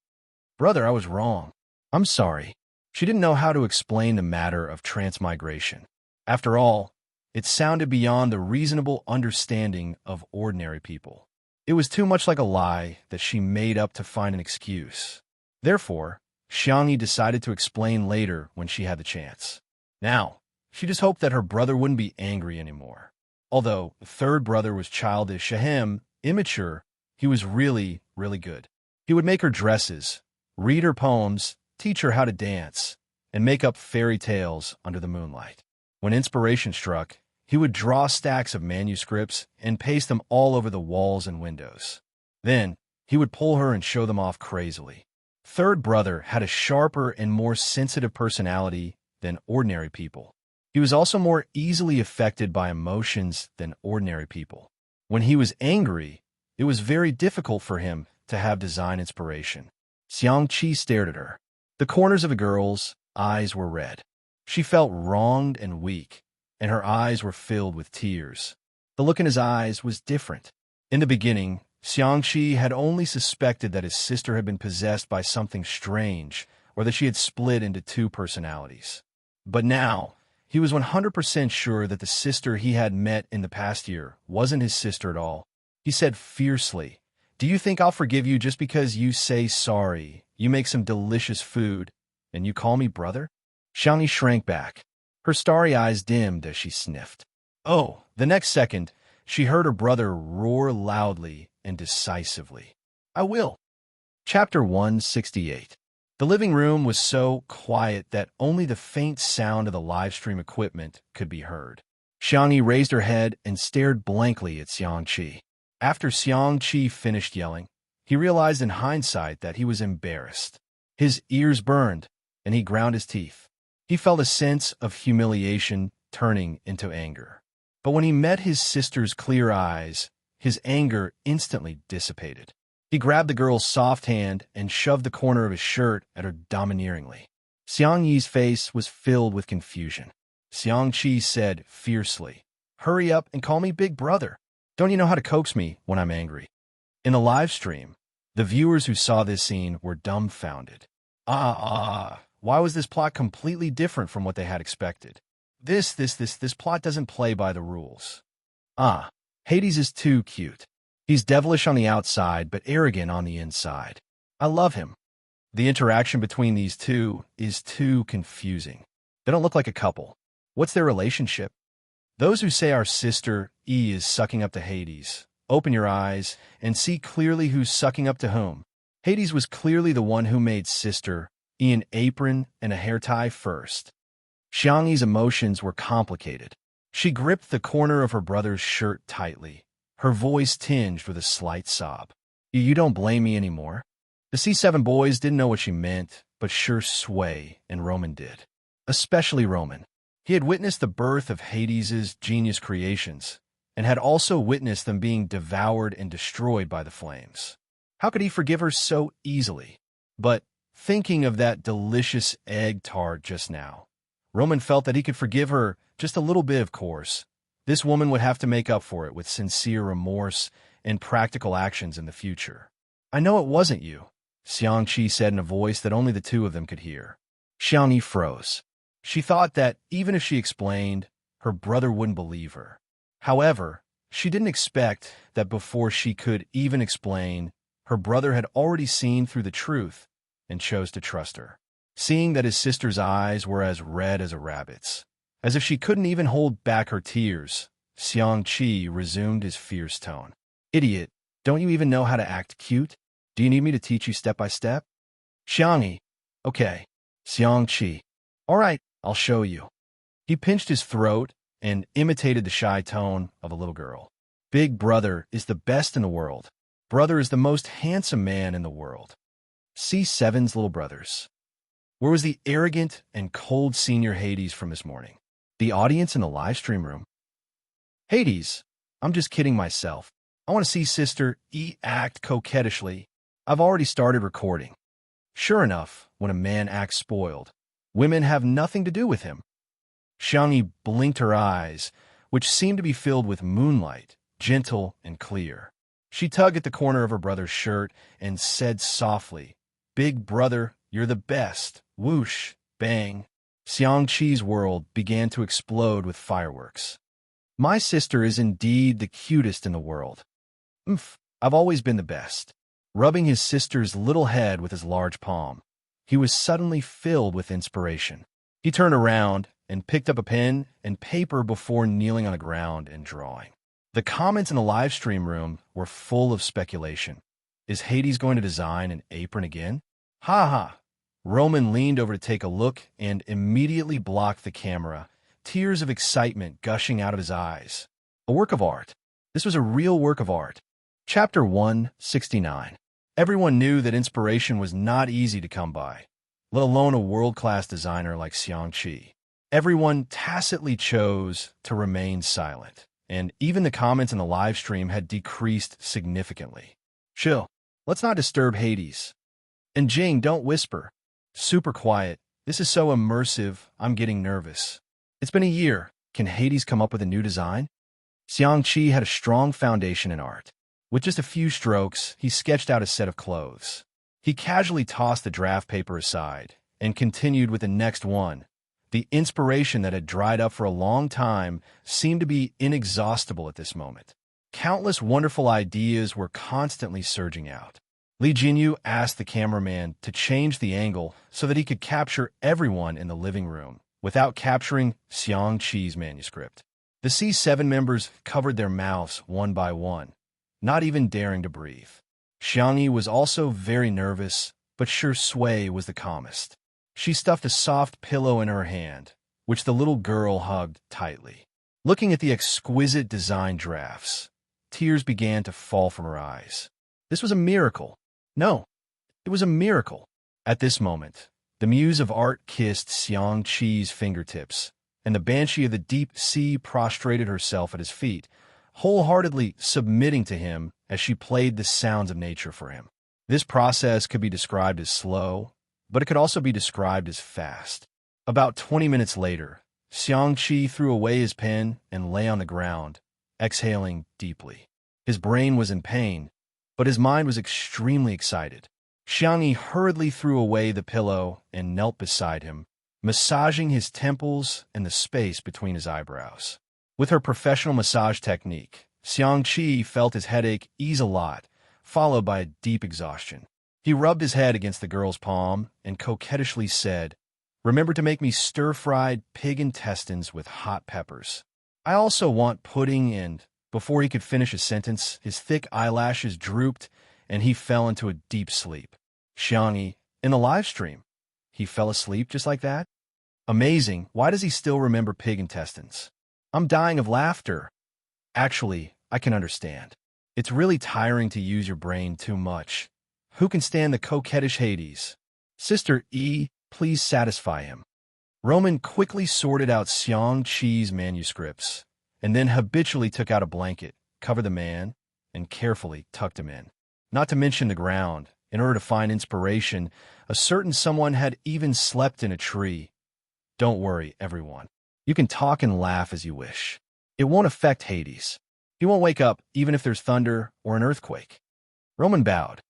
S1: Brother, I was wrong. I'm sorry. She didn't know how to explain the matter of transmigration. After all, it sounded beyond the reasonable understanding of ordinary people. It was too much like a lie that she made up to find an excuse. Therefore, Xiangyi decided to explain later when she had the chance. Now, she just hoped that her brother wouldn't be angry anymore. Although the third brother was childish, immature, he was really, really good. He would make her dresses, read her poems, teach her how to dance, and make up fairy tales under the moonlight. When inspiration struck, he would draw stacks of manuscripts and paste them all over the walls and windows. Then, he would pull her and show them off crazily. Third brother had a sharper and more sensitive personality than ordinary people. He was also more easily affected by emotions than ordinary people. When he was angry, it was very difficult for him to have design inspiration. Xiang Qi stared at her. The corners of the girl's eyes were red. She felt wronged and weak, and her eyes were filled with tears. The look in his eyes was different. In the beginning, Xiang Qi had only suspected that his sister had been possessed by something strange, or that she had split into two personalities. But now, he was 100% sure that the sister he had met in the past year wasn't his sister at all. He said fiercely, Do you think I'll forgive you just because you say sorry, you make some delicious food, and you call me brother? Xiangyi shrank back. Her starry eyes dimmed as she sniffed. Oh, the next second, she heard her brother roar loudly and decisively. I will. Chapter 168. The living room was so quiet that only the faint sound of the live stream equipment could be heard. Xiangyi raised her head and stared blankly at Xiang Qi. After Xiang Qi finished yelling, He realized in hindsight that he was embarrassed. His ears burned, and he ground his teeth. He felt a sense of humiliation turning into anger. But when he met his sister's clear eyes, his anger instantly dissipated. He grabbed the girl's soft hand and shoved the corner of his shirt at her domineeringly. Xiang Yi's face was filled with confusion. Xiang Qi said fiercely, "Hurry up and call me Big Brother. Don't you know how to coax me when I'm angry?" In the live stream, the viewers who saw this scene were dumbfounded. Why was this plot completely different from what they had expected? This plot doesn't play by the rules. Hades is too cute. He's devilish on the outside, but arrogant on the inside. I love him. The interaction between these two is too confusing. They don't look like a couple. What's their relationship? Those who say our sister E is sucking up to Hades, open your eyes and see clearly who's sucking up to whom. Hades was clearly the one who made sister E an apron and a hair tie first. Xiang Yi's emotions were complicated. She gripped the corner of her brother's shirt tightly, her voice tinged with a slight sob. You don't blame me anymore? The C7 boys didn't know what she meant, but sure Sway and Roman did. Especially Roman. He had witnessed the birth of Hades's genius creations, and had also witnessed them being devoured and destroyed by the flames. How could he forgive her so easily? But, thinking of that delicious egg tart just now, Roman felt that he could forgive her just a little bit, of course. This woman would have to make up for it with sincere remorse and practical actions in the future. I know it wasn't you, Xiang Qi said in a voice that only the two of them could hear. Xiang Yi froze. She thought that even if she explained, her brother wouldn't believe her. However, she didn't expect that before she could even explain, her brother had already seen through the truth and chose to trust her. Seeing that his sister's eyes were as red as a rabbit's, as if she couldn't even hold back her tears, Xiang Qi resumed his fierce tone. Idiot, don't you even know how to act cute? Do you need me to teach you step by step? Xiang Yi. Okay. Xiang Qi. All right, I'll show you. He pinched his throat and imitated the shy tone of a little girl. Big Brother is the best in the world. Brother is the most handsome man in the world. C7's little brothers. Where was the arrogant and cold senior Hades from this morning? The audience in the live stream room. Hades, I'm just kidding myself. I want to see Sister E act coquettishly. I've already started recording. Sure enough, when a man acts spoiled, women have nothing to do with him. Xiang Yi blinked her eyes, which seemed to be filled with moonlight, gentle and clear. She tugged at the corner of her brother's shirt and said softly, Big Brother, you're the best. Whoosh, bang. Xiang Qi's world began to explode with fireworks. My sister is indeed the cutest in the world. I've always been the best. Rubbing his sister's little head with his large palm, he was suddenly filled with inspiration. He turned around and picked up a pen and paper before kneeling on the ground and drawing. The comments in the live stream room were full of speculation. Is Hades going to design an apron again? Ha ha! Roman leaned over to take a look and immediately blocked the camera, tears of excitement gushing out of his eyes. A work of art. This was a real work of art. Chapter 169. Everyone knew that inspiration was not easy to come by, let alone a world-class designer like Xiang Qi. Everyone tacitly chose to remain silent, and even the comments in the live stream had decreased significantly. Chill. Let's not disturb Hades. And Jing, don't whisper. Super quiet. This is so immersive, I'm getting nervous. It's been a year. Can Hades come up with a new design? Xiang Qi had a strong foundation in art. With just a few strokes, he sketched out a set of clothes. He casually tossed the draft paper aside and continued with the next one. The inspiration that had dried up for a long time seemed to be inexhaustible at this moment. Countless wonderful ideas were constantly surging out. Li Jinyu asked the cameraman to change the angle so that he could capture everyone in the living room without capturing Xiang Qi's manuscript. The C7 members covered their mouths one by one, not even daring to breathe. Xiang Yi was also very nervous, but sure Sui was the calmest. She stuffed a soft pillow in her hand, which the little girl hugged tightly. Looking at the exquisite design drafts, tears began to fall from her eyes. This was a miracle. No, it was a miracle. At this moment, the muse of art kissed Xiang Qi's fingertips, and the banshee of the deep sea prostrated herself at his feet, wholeheartedly submitting to him as she played the sounds of nature for him. This process could be described as slow, but it could also be described as fast. About 20 minutes later, Xiang Qi threw away his pen and lay on the ground, exhaling deeply. His brain was in pain, but his mind was extremely excited. Xiangyi hurriedly threw away the pillow and knelt beside him, massaging his temples and the space between his eyebrows. With her professional massage technique, Xiang Qi felt his headache ease a lot, followed by a deep exhaustion. He rubbed his head against the girl's palm and coquettishly said, "Remember to make me stir-fried pig intestines with hot peppers. I also want pudding," and before he could finish his sentence, his thick eyelashes drooped and he fell into a deep sleep. Xiangyi, in the live stream, he fell asleep just like that? Amazing. Why does he still remember pig intestines? I'm dying of laughter. Actually, I can understand. It's really tiring to use your brain too much. Who can stand the coquettish Hades? Sister E, please satisfy him. Roman quickly sorted out Xiang Qi's manuscripts, and then habitually took out a blanket, covered the man, and carefully tucked him in. Not to mention the ground. In order to find inspiration, a certain someone had even slept in a tree. Don't worry, everyone. You can talk and laugh as you wish. It won't affect Hades. He won't wake up even if there's thunder or an earthquake. Roman bowed.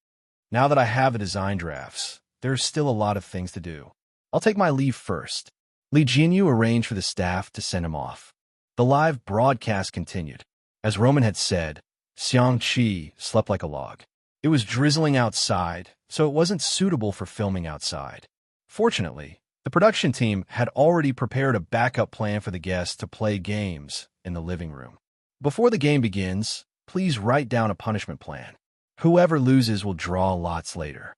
S1: Now that I have the design drafts, there's still a lot of things to do. I'll take my leave first. Li Jinyu arranged for the staff to send him off. The live broadcast continued. As Roman had said, Xiang Qi slept like a log. It was drizzling outside, so it wasn't suitable for filming outside. Fortunately, the production team had already prepared a backup plan for the guests to play games in the living room. Before the game begins, please write down a punishment plan. Whoever loses will draw lots later.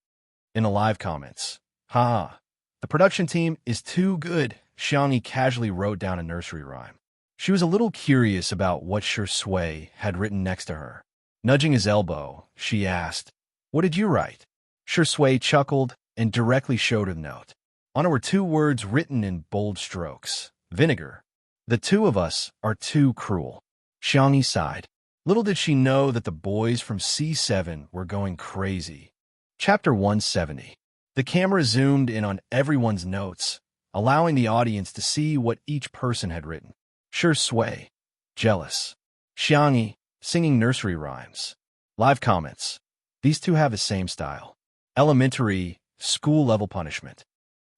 S1: In the live comments, haha, the production team is too good. Xiangyi casually wrote down a nursery rhyme. She was a little curious about what Shui had written next to her. Nudging his elbow, she asked, "What did you write?" Shui chuckled and directly showed her the note. On it were 2 words written in bold strokes. Vinegar. The 2 of us are too cruel. Xiangyi sighed. Little did she know that the boys from C7 were going crazy. Chapter 170. The camera zoomed in on everyone's notes, allowing the audience to see what each person had written. Shui, jealous. Xiangyi, singing nursery rhymes. Live comments. These 2 have the same style. Elementary, school-level punishment.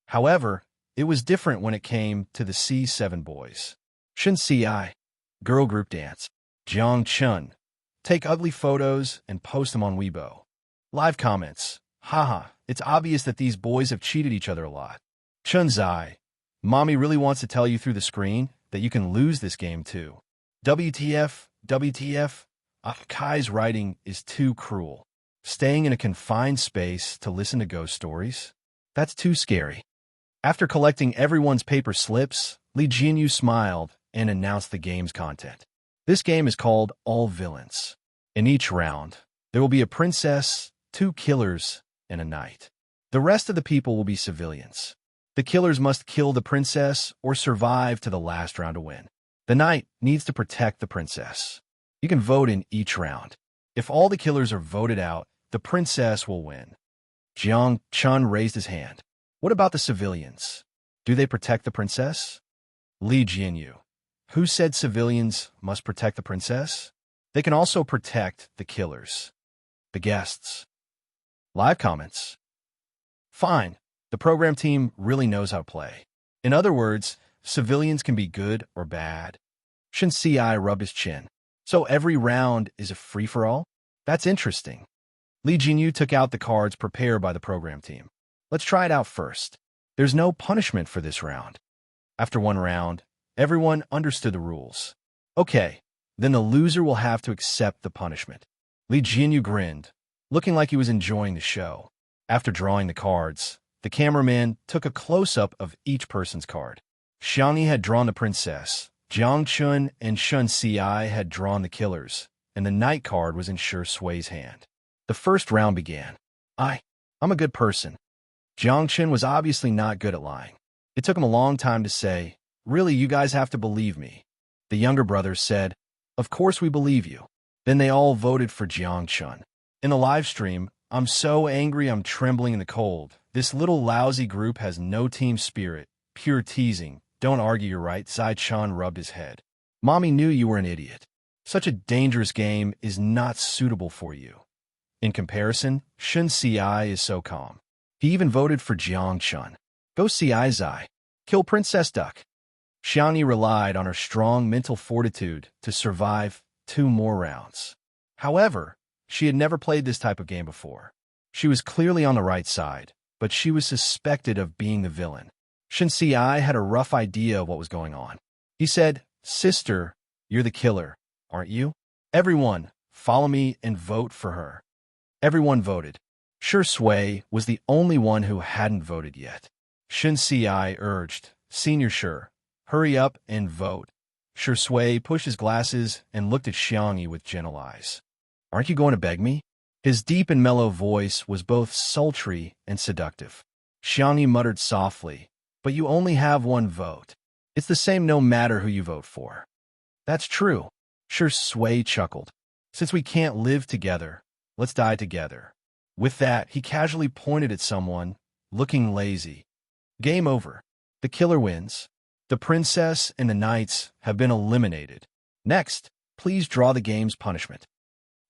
S1: However, it was different when it came to the C7 boys. Shenci, girl group dance. Jiang Chun, take ugly photos and post them on Weibo. Live comments. Haha, it's obvious that these boys have cheated each other a lot. Chun Zai, mommy really wants to tell you through the screen that you can lose this game too. WTF, WTF, Kai's writing is too cruel. Staying in a confined space to listen to ghost stories? That's too scary. After collecting everyone's paper slips, Li Jinyu smiled and announced the game's content. This game is called All Villains. In each round, there will be a princess, 2 killers, and a knight. The rest of the people will be civilians. The killers must kill the princess or survive to the last round to win. The knight needs to protect the princess. You can vote in each round. If all the killers are voted out, the princess will win. Jiang Chun raised his hand. What about the civilians? Do they protect the princess? Li Jinyu. Who said civilians must protect the princess? They can also protect the killers. The guests. Live comments. Fine. The program team really knows how to play. In other words, civilians can be good or bad. Shenci rubbed his chin. So every round is a free-for-all? That's interesting. Li Jinyu took out the cards prepared by the program team. Let's try it out first. There's no punishment for this round. After 1 round, everyone understood the rules. Okay, then the loser will have to accept the punishment. Li Jinyu grinned, looking like he was enjoying the show. After drawing the cards, the cameraman took a close-up of each person's card. Xiangyi had drawn the princess, Jiang Chun and Shenci had drawn the killers, and the knight card was in Shui's hand. The first round began. I'm a good person. Jiangchen was obviously not good at lying. It took him a long time to say, "Really, you guys have to believe me." The younger brothers said, "Of course we believe you." Then they all voted for Jiangchen. In the live stream, "I'm so angry I'm trembling in the cold. This little lousy group has no team spirit. Pure teasing. Don't argue, you're right." Zai-chan rubbed his head. "Mommy knew you were an idiot. Such a dangerous game is not suitable for you." In comparison, Shun Si is so calm. He even voted for Jiangchen. Go Si Zai. Kill Princess Duck. Xiangyi relied on her strong mental fortitude to survive 2 more rounds. However, she had never played this type of game before. She was clearly on the right side, but she was suspected of being the villain. Shun Si had a rough idea of what was going on. He said, "Sister, you're the killer, aren't you? Everyone, follow me and vote for her." Everyone voted. Shi Sui was the only one who hadn't voted yet. Shun Si urged, "Senior Shi, hurry up and vote." Shi Sui pushed his glasses and looked at Xiangyi with gentle eyes. "Aren't you going to beg me?" His deep and mellow voice was both sultry and seductive. Xiangyi muttered softly, "But you only have 1 vote. It's the same no matter who you vote for." "That's true." Shi Sui chuckled. "Since we can't live together, let's die together." With that, he casually pointed at someone, looking lazy. Game over. The killer wins. The princess and the knights have been eliminated. Next, please draw the game's punishment.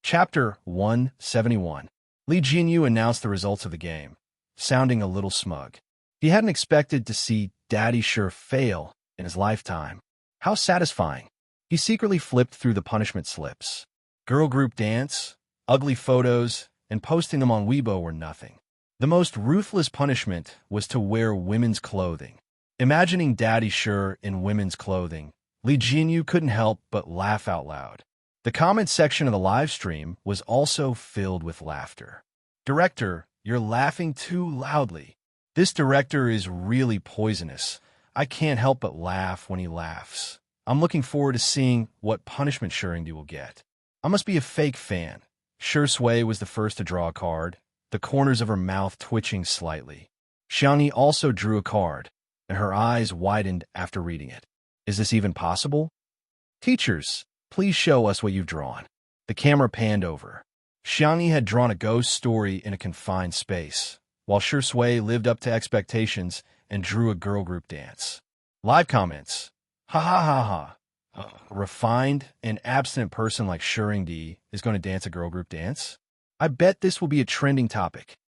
S1: Chapter 171. Li Jinyu announced the results of the game, sounding a little smug. He hadn't expected to see Daddy Shi fail in his lifetime. How satisfying. He secretly flipped through the punishment slips. Girl group dance, ugly photos, and posting them on Weibo were nothing. The most ruthless punishment was to wear women's clothing. Imagining Daddy Shi in women's clothing, Li Jinyu couldn't help but laugh out loud. The comment section of the live stream was also filled with laughter. "Director, you're laughing too loudly. This director is really poisonous. I can't help but laugh when he laughs. I'm looking forward to seeing what punishment Shurindi will get. I must be a fake fan." Shi Sui was the first to draw a card, the corners of her mouth twitching slightly. Xiangyi also drew a card, and her eyes widened after reading it. "Is this even possible? Teachers, please show us what you've drawn." The camera panned over. Xiangyi had drawn a ghost story in a confined space, while Shi Sui lived up to expectations and drew a girl group dance. Live comments. "Ha ha ha ha. A refined and abstinent person like Shurindi is going to dance a girl group dance? I bet this will be a trending topic.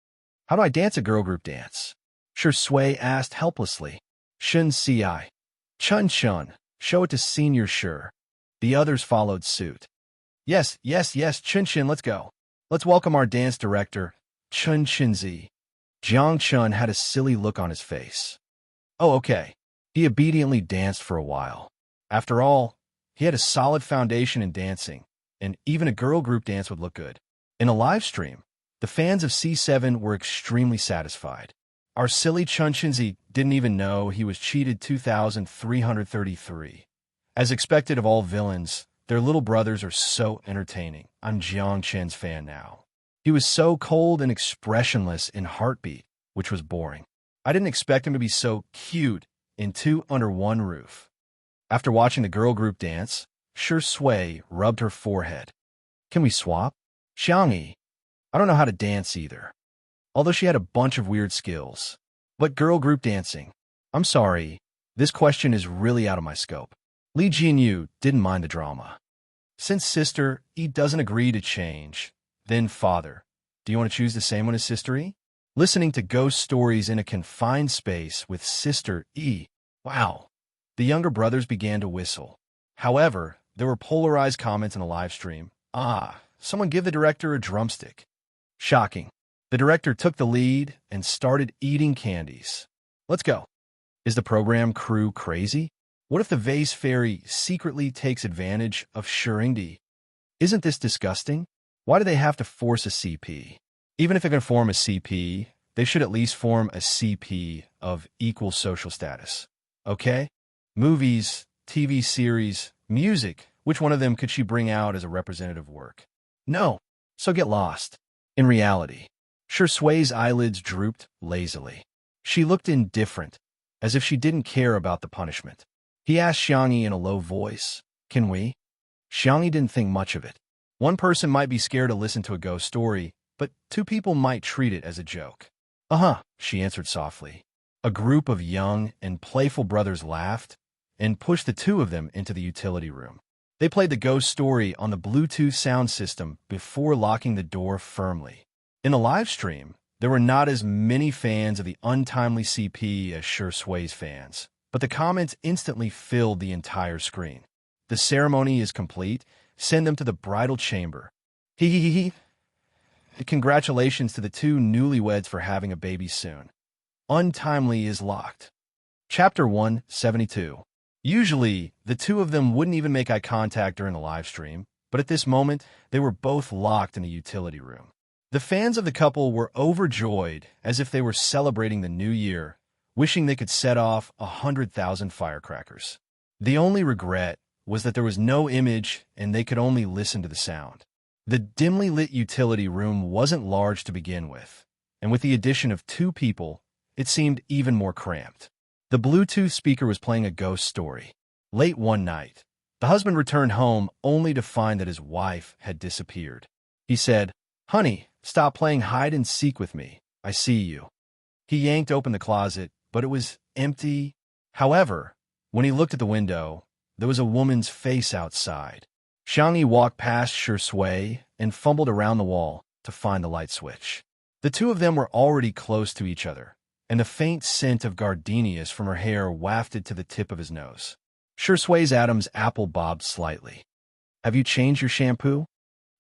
S1: How do I dance a girl group dance?" Shi Sui asked helplessly. Shun Si. "Chun Chun, show it to Senior Shi." The others followed suit. Yes, Chun Chun, let's go. Let's welcome our dance director, Chun Chinzi." Jiangchen had a silly look on his face. Oh, okay. He obediently danced for a while. After all, he had a solid foundation in dancing, and even a girl group dance would look good. In a live stream, the fans of C7 were extremely satisfied. Our silly Chun Chinzi didn't even know he was cheated 2,333. As expected of all villains, their little brothers are so entertaining. I'm Jiangchen's fan now. He was so cold and expressionless in Heartbeat, which was boring. I didn't expect him to be so cute in 2 Under One Roof. After watching the girl group dance, Shi Sui rubbed her forehead. "Can we swap?" "Xiangyi, I don't know how to dance either." Although she had a bunch of weird skills. But girl group dancing. I'm sorry, this question is really out of my scope. Li Jinyu didn't mind the drama. Since Sister E doesn't agree to change, then Father, do you want to choose the same one as Sister E? Listening to ghost stories in a confined space with Sister E. Wow. The younger brothers began to whistle. However, there were polarized comments in the live stream. Someone give the director a drumstick. Shocking. The director took the lead and started eating candies. Let's go. Is the program crew crazy? What if the vase fairy secretly takes advantage of Shurindi? Isn't this disgusting? Why do they have to force a CP? Even if they can form a CP, they should at least form a CP of equal social status. Okay? Movies, TV series, music, which one of them could she bring out as a representative work? No, so get lost. In reality, Sui's eyelids drooped lazily. She looked indifferent, as if she didn't care about the punishment. He asked Xiangyi in a low voice, "Can we?" Xiangyi didn't think much of it. One person might be scared to listen to a ghost story, but two people might treat it as a joke. "Uh-huh," she answered softly. A group of young and playful brothers laughed and pushed the two of them into the utility room. They played the ghost story on the Bluetooth sound system before locking the door firmly. In the live stream, there were not as many fans of the untimely CP as Sui's fans, but the comments instantly filled the entire screen. "The ceremony is complete. Send them to the bridal chamber. Hee hee hee hee. Congratulations to the two newlyweds for having a baby soon. Untimely is locked." Chapter 172. Usually, the two of them wouldn't even make eye contact during the live stream, but at this moment, they were both locked in the utility room. The fans of the couple were overjoyed, as if they were celebrating the new year, wishing they could set off 100,000 firecrackers. The only regret was that there was no image and they could only listen to the sound. The dimly lit utility room wasn't large to begin with, and with the addition of two people, it seemed even more cramped. The Bluetooth speaker was playing a ghost story. Late one night, the husband returned home only to find that his wife had disappeared. He said, "Honey, stop playing hide-and-seek with me. I see you." He yanked open the closet, but it was empty. However, when he looked at the window, there was a woman's face outside. Xiangyi walked past Shui and fumbled around the wall to find the light switch. The two of them were already close to each other, and the faint scent of gardenias from her hair wafted to the tip of his nose. Sui's Adam's apple bobbed slightly. "Have you changed your shampoo?"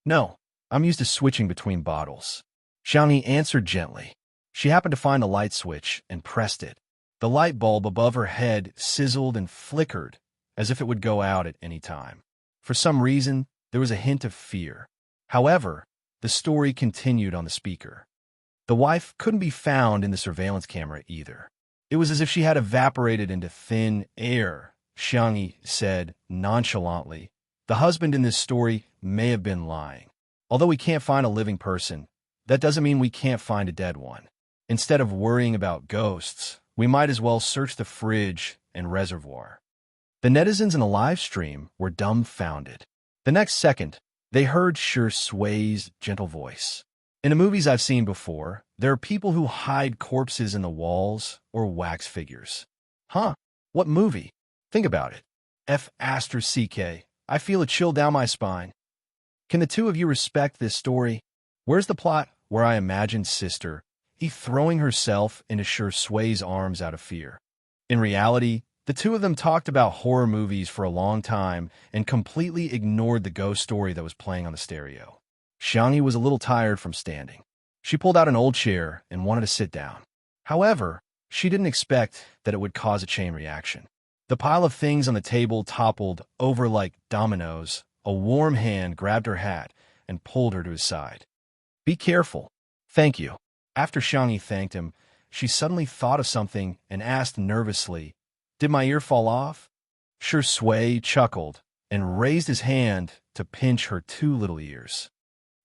S1: "No, I'm used to switching between bottles." Xiangyi answered gently. She happened to find the light switch and pressed it. The light bulb above her head sizzled and flickered as if it would go out at any time. For some reason, there was a hint of fear. However, the story continued on the speaker. The wife couldn't be found in the surveillance camera either. It was as if she had evaporated into thin air. Xiangyi said nonchalantly, "The husband in this story may have been lying. Although we can't find a living person, that doesn't mean we can't find a dead one. Instead of worrying about ghosts, we might as well search the fridge and reservoir." The netizens in the live stream were dumbfounded. The next second, they heard Sui's gentle voice. "In the movies I've seen before, there are people who hide corpses in the walls or wax figures." "Huh? What movie? Think about it. F***, I feel a chill down my spine. Can the two of you respect this story? Where's the plot where I imagined sister throwing herself into Sui's arms out of fear?" In reality, the two of them talked about horror movies for a long time and completely ignored the ghost story that was playing on the stereo. Xiangyi was a little tired from standing. She pulled out an old chair and wanted to sit down. However, she didn't expect that it would cause a chain reaction. The pile of things on the table toppled over like dominoes. A warm hand grabbed her hat and pulled her to his side. "Be careful." "Thank you." After Xiangyi thanked him, she suddenly thought of something and asked nervously, "Did my ear fall off?" Shui chuckled and raised his hand to pinch her two little ears.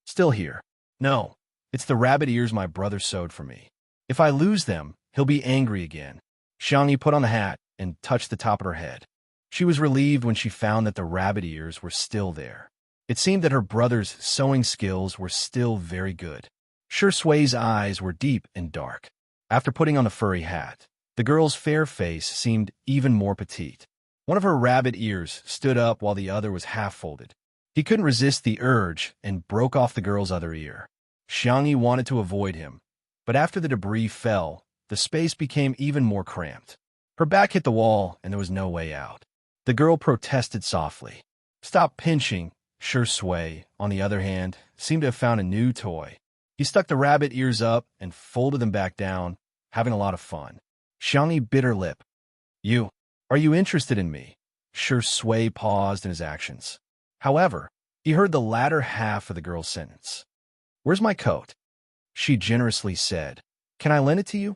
S1: "Still here." "No, it's the rabbit ears my brother sewed for me. If I lose them, he'll be angry again." Xiangyi put on the hat and touched the top of her head. She was relieved when she found that the rabbit ears were still there. It seemed that her brother's sewing skills were still very good. Sui's eyes were deep and dark. After putting on the furry hat, the girl's fair face seemed even more petite. One of her rabbit ears stood up while the other was half-folded. He couldn't resist the urge and broke off the girl's other ear. Xiangyi wanted to avoid him, but after the debris fell, the space became even more cramped. Her back hit the wall and there was no way out. The girl protested softly. "Stop pinching." Shui, on the other hand, seemed to have found a new toy. He stuck the rabbit ears up and folded them back down, having a lot of fun. Xiangyi bit her lip. Are you interested in me?" Shui paused in his actions. However, he heard the latter half of the girl's sentence. "Where's my coat?" She generously said, "Can I lend it to you?"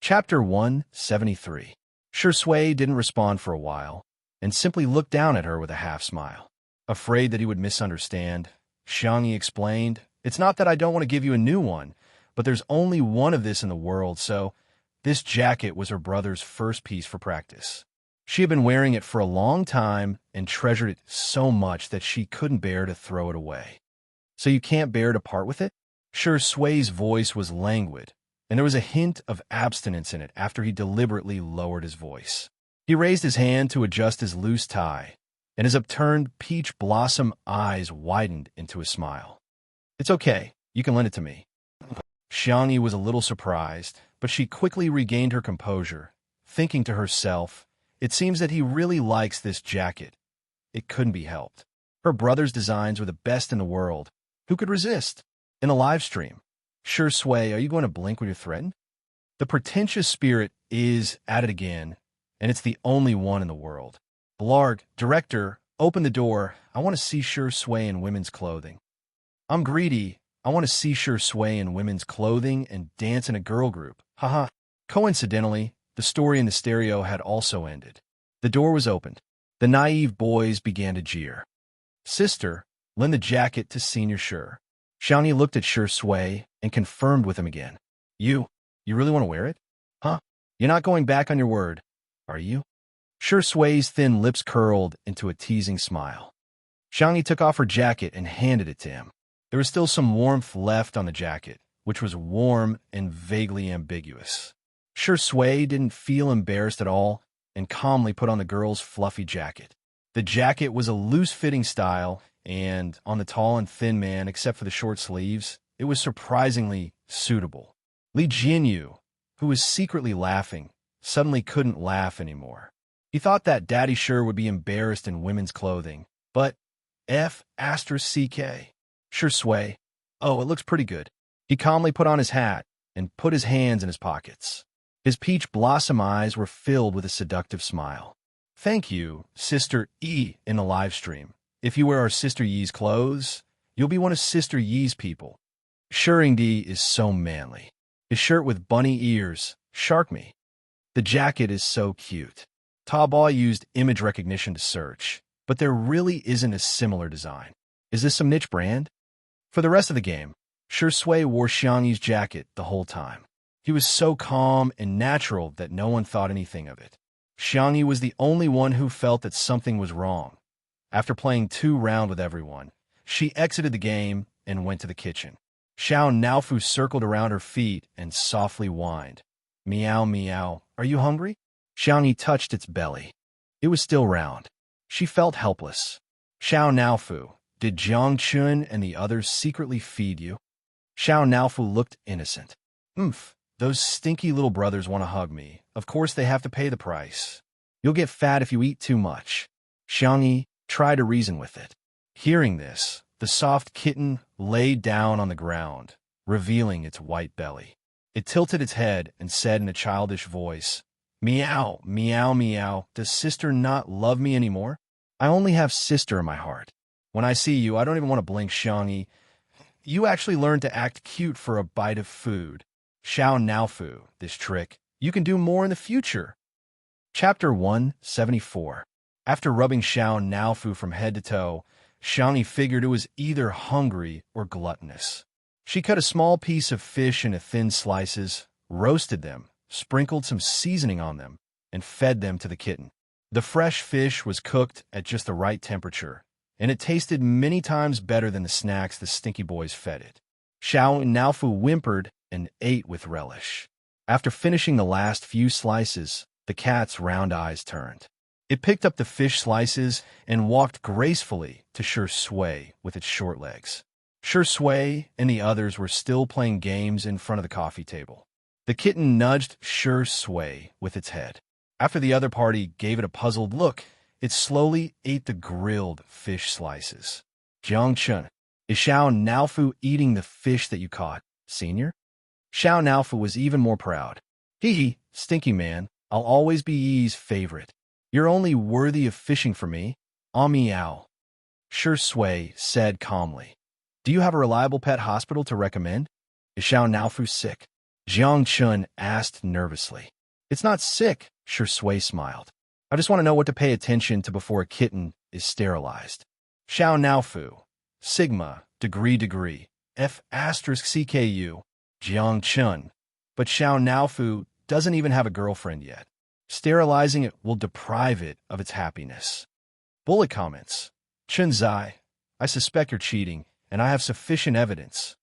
S1: Chapter 173. Shui didn't respond for a while, and simply looked down at her with a half-smile. Afraid that he would misunderstand, Xiangyi explained, It's not that I don't want to give you a new one, but there's only one of this in the world, so this jacket was her brother's first piece for practice. She had been wearing it for a long time and treasured it so much that she couldn't bear to throw it away. So you can't bear to part with it? Sure Sway's voice was languid, and there was a hint of abstinence in it after he deliberately lowered his voice. He raised his hand to adjust his loose tie, and his upturned peach blossom eyes widened into a smile. It's okay, you can lend it to me. Xiangyi was a little surprised, but she quickly regained her composure, thinking to herself, it seems that he really likes this jacket. It couldn't be helped. Her brother's designs were the best in the world. Who could resist? In a live stream. Sure Sway, are you going to blink when you're threatened? The pretentious spirit is at it again, and it's the only one in the world. Blarg, director, open the door. I want to see Sure Sway in women's clothing. I'm greedy. I want to see Sure Sway in women's clothing and dance in a girl group. Haha. Coincidentally, the story in the stereo had also ended. The door was opened. The naive boys began to jeer. Sister, lend the jacket to Senior Sure. Xiangyi looked at Sure Sway and confirmed with him again. You really want to wear it? Huh? You're not going back on your word, are you? Sure Sway's thin lips curled into a teasing smile. Xiangyi took off her jacket and handed it to him. There was still some warmth left on the jacket, which was warm and vaguely ambiguous. Sure Sway didn't feel embarrassed at all and calmly put on the girl's fluffy jacket. The jacket was a loose-fitting style, and on the tall and thin man, except for the short sleeves, it was surprisingly suitable. Li Jinyu, who was secretly laughing, suddenly couldn't laugh anymore. He thought that Daddy Sure would be embarrassed in women's clothing, but F***CK. Sure Sway. Oh, it looks pretty good. He calmly put on his hat and put his hands in his pockets. His peach blossom eyes were filled with a seductive smile. Thank you, Sister E, in the live stream. If you wear our Sister Yi's clothes, you'll be one of Sister Yi's people. Shuringdi is so manly. His shirt with bunny ears, shark me. The jacket is so cute. Taobao used image recognition to search, but there really isn't a similar design. Is this some niche brand? For the rest of the game, Sure Sway wore Xiangyi's jacket the whole time. He was so calm and natural that no one thought anything of it. Xiangyi was the only one who felt that something was wrong. After playing 2 rounds with everyone, she exited the game and went to the kitchen. Xiao Naofu circled around her feet and softly whined. Meow, meow. Are you hungry? Xiangyi touched its belly. It was still round. She felt helpless. Xiao Naofu, did Jiang Chun and the others secretly feed you? Xiao Naofu looked innocent. Those stinky little brothers want to hug me. Of course they have to pay the price. You'll get fat if you eat too much. Xiangyi tried to reason with it. Hearing this, the soft kitten lay down on the ground, revealing its white belly. It tilted its head and said in a childish voice, Meow, meow, meow. Does Sister not love me anymore? I only have Sister in my heart. When I see you, I don't even want to blink, Xiangyi. You actually learned to act cute for a bite of food. Xiao Naofu, this trick. You can do more in the future. Chapter 174. After rubbing Xiao Naofu from head to toe, Xiangyi figured it was either hungry or gluttonous. She cut a small piece of fish into thin slices, roasted them, sprinkled some seasoning on them, and fed them to the kitten. The fresh fish was cooked at just the right temperature, and it tasted many times better than the snacks the stinky boys fed it. Xiao Naofu whimpered and ate with relish. After finishing the last few slices, the cat's round eyes turned. It picked up the fish slices and walked gracefully to Sure Sway with its short legs. Sure Sway and the others were still playing games in front of the coffee table. The kitten nudged Sure Sway with its head. After the other party gave it a puzzled look, it slowly ate the grilled fish slices. Jiang Chun, is Xiao Naofu eating the fish that you caught, Senior? Xiao Naofu was even more proud. Hee, stinky man, I'll always be Yi's favorite. You're only worthy of fishing for me. Meow. Sure Sway said calmly. Do you have a reliable pet hospital to recommend? Is Xiao Naofu sick? Jiang Chun asked nervously. It's not sick, Sure Sway smiled. I just want to know what to pay attention to before a kitten is sterilized. Xiao Naofu, Sigma, degree, F***CKU, Jiang Chun. But Xiao Naofu doesn't even have a girlfriend yet. Sterilizing it will deprive it of its happiness. Bullet comments. Chun Zai, I suspect you're cheating, and I have sufficient evidence.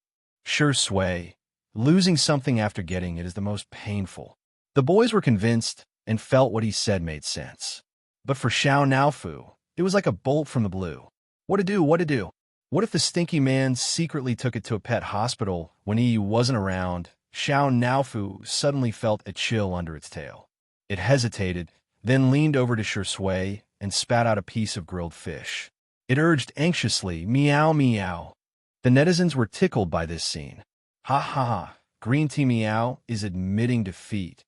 S1: Sure Sui, losing something after getting it is the most painful. The boys were convinced and felt what he said made sense. But for Xiao Naofu, it was like a bolt from the blue. What to do? What to do? What if the stinky man secretly took it to a pet hospital when he wasn't around? Xiao Naofu suddenly felt a chill under its tail. It hesitated, then leaned over to Sure Sui and spat out a piece of grilled fish. It urged anxiously, meow meow. The netizens were tickled by this scene. Ha ha ha, Green Tea Meow is admitting defeat.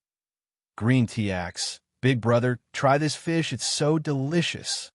S1: Green Tea acts, Big brother, try this fish, it's so delicious.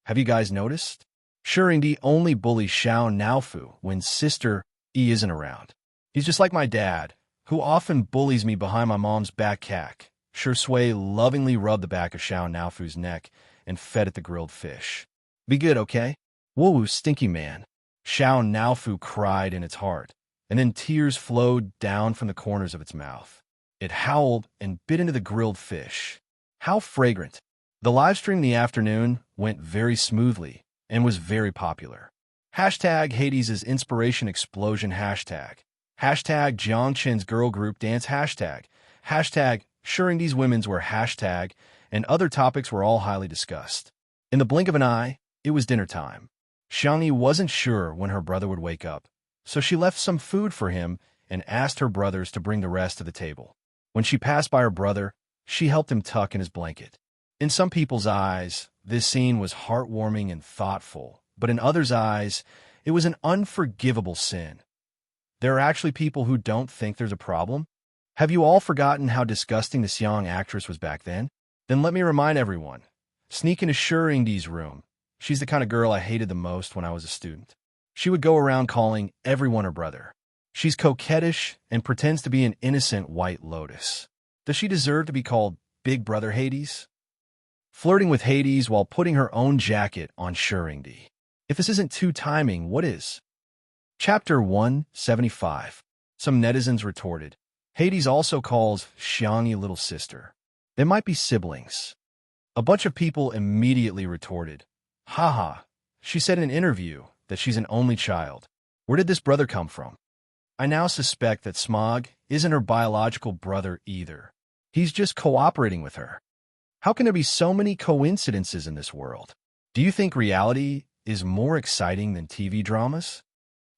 S1: Have you guys noticed? Shurindi only bullies Xiao Naofu when Sister E isn't around. He's just like my dad, who often bullies me behind my mom's back cack. Sure Sui lovingly rubbed the back of Xiao Naofu's neck and fed it the grilled fish. Be good, okay? Whoa, stinky man. Xiao Naofu cried in its heart, and then tears flowed down from the corners of its mouth. It howled and bit into the grilled fish. How fragrant. The live stream in the afternoon went very smoothly and was very popular. Hashtag Hades' inspiration explosion hashtag. Hashtag Jiangchen's girl group dance hashtag. Hashtag Shuringdi's women's wear hashtag, and other topics were all highly discussed. In the blink of an eye, it was dinner time. Xiangyi wasn't sure when her brother would wake up, so she left some food for him and asked her brothers to bring the rest to the table. When she passed by her brother, she helped him tuck in his blanket. In some people's eyes, this scene was heartwarming and thoughtful, but in others' eyes, it was an unforgivable sin. There are actually people who don't think there's a problem. Have you all forgotten how disgusting the Xiang actress was back then? Then let me remind everyone. Sneak into Shuringdi's room. She's the kind of girl I hated the most when I was a student. She would go around calling everyone her brother. She's coquettish and pretends to be an innocent white lotus. Does she deserve to be called Big Brother Hades? Flirting with Hades while putting her own jacket on Shuringdi. If this isn't two-timing, what is? Chapter 175. Some netizens retorted. Hades also calls Xiangyi little sister. They might be siblings. A bunch of people immediately retorted. Haha, she said in an interview that she's an only child. Where did this brother come from? I now suspect that Smog isn't her biological brother either. He's just cooperating with her. How can there be so many coincidences in this world? Do you think reality is more exciting than TV dramas?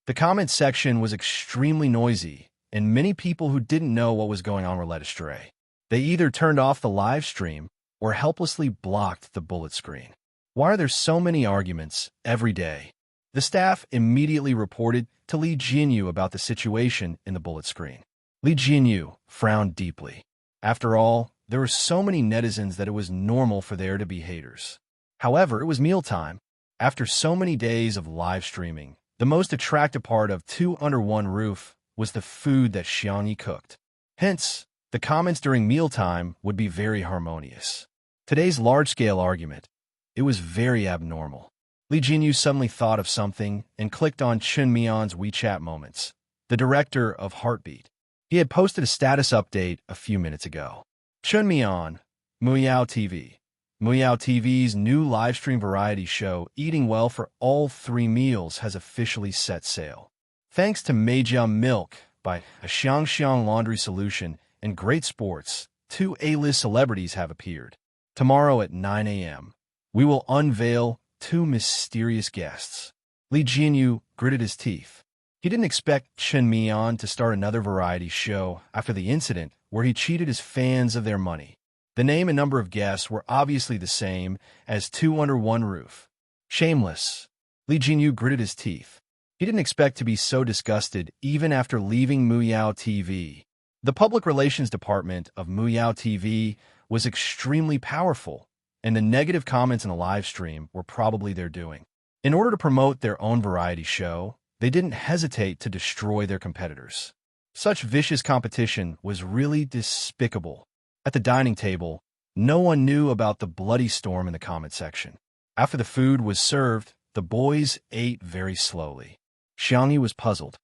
S1: The comment section was extremely noisy, and many people who didn't know what was going on were led astray. They either turned off the live stream or helplessly blocked the bullet screen. Why are there so many arguments every day? The staff immediately reported to Li Jinyu about the situation in the bullet screen. Li Jinyu frowned deeply. After all, there were so many netizens that it was normal for there to be haters. However, it was mealtime. After so many days of live streaming, the most attractive part of Two Under One Roof was the food that Xiangyi cooked. Hence, the comments during mealtime would be very harmonious. Today's large-scale argument, it was very abnormal. Li Jinyu suddenly thought of something and clicked on Chun Mion's WeChat Moments, the director of Heartbeat. He had posted a status update a few minutes ago. Chun Mion, Muyao TV. Muyao TV's new livestream variety show, Eating Well for All 3 Meals, has officially set sail. Thanks to Meijia Milk by a Xiang Laundry Solution and Great Sports, 2 A-list celebrities have appeared. Tomorrow at 9 a.m., we will unveil 2 mysterious guests. Li Jinyu gritted his teeth. He didn't expect Chen Mian to start another variety show after the incident where he cheated his fans of their money. The name and number of guests were obviously the same as Two Under One Roof. Shameless. Li Jinyu gritted his teeth. He didn't expect to be so disgusted even after leaving Muyao TV. The public relations department of Muyao TV was extremely powerful, and the negative comments in the live stream were probably their doing. In order to promote their own variety show, they didn't hesitate to destroy their competitors. Such vicious competition was really despicable. At the dining table, no one knew about the bloody storm in the comment section. After the food was served, the boys ate very slowly. Xiangyi was puzzled.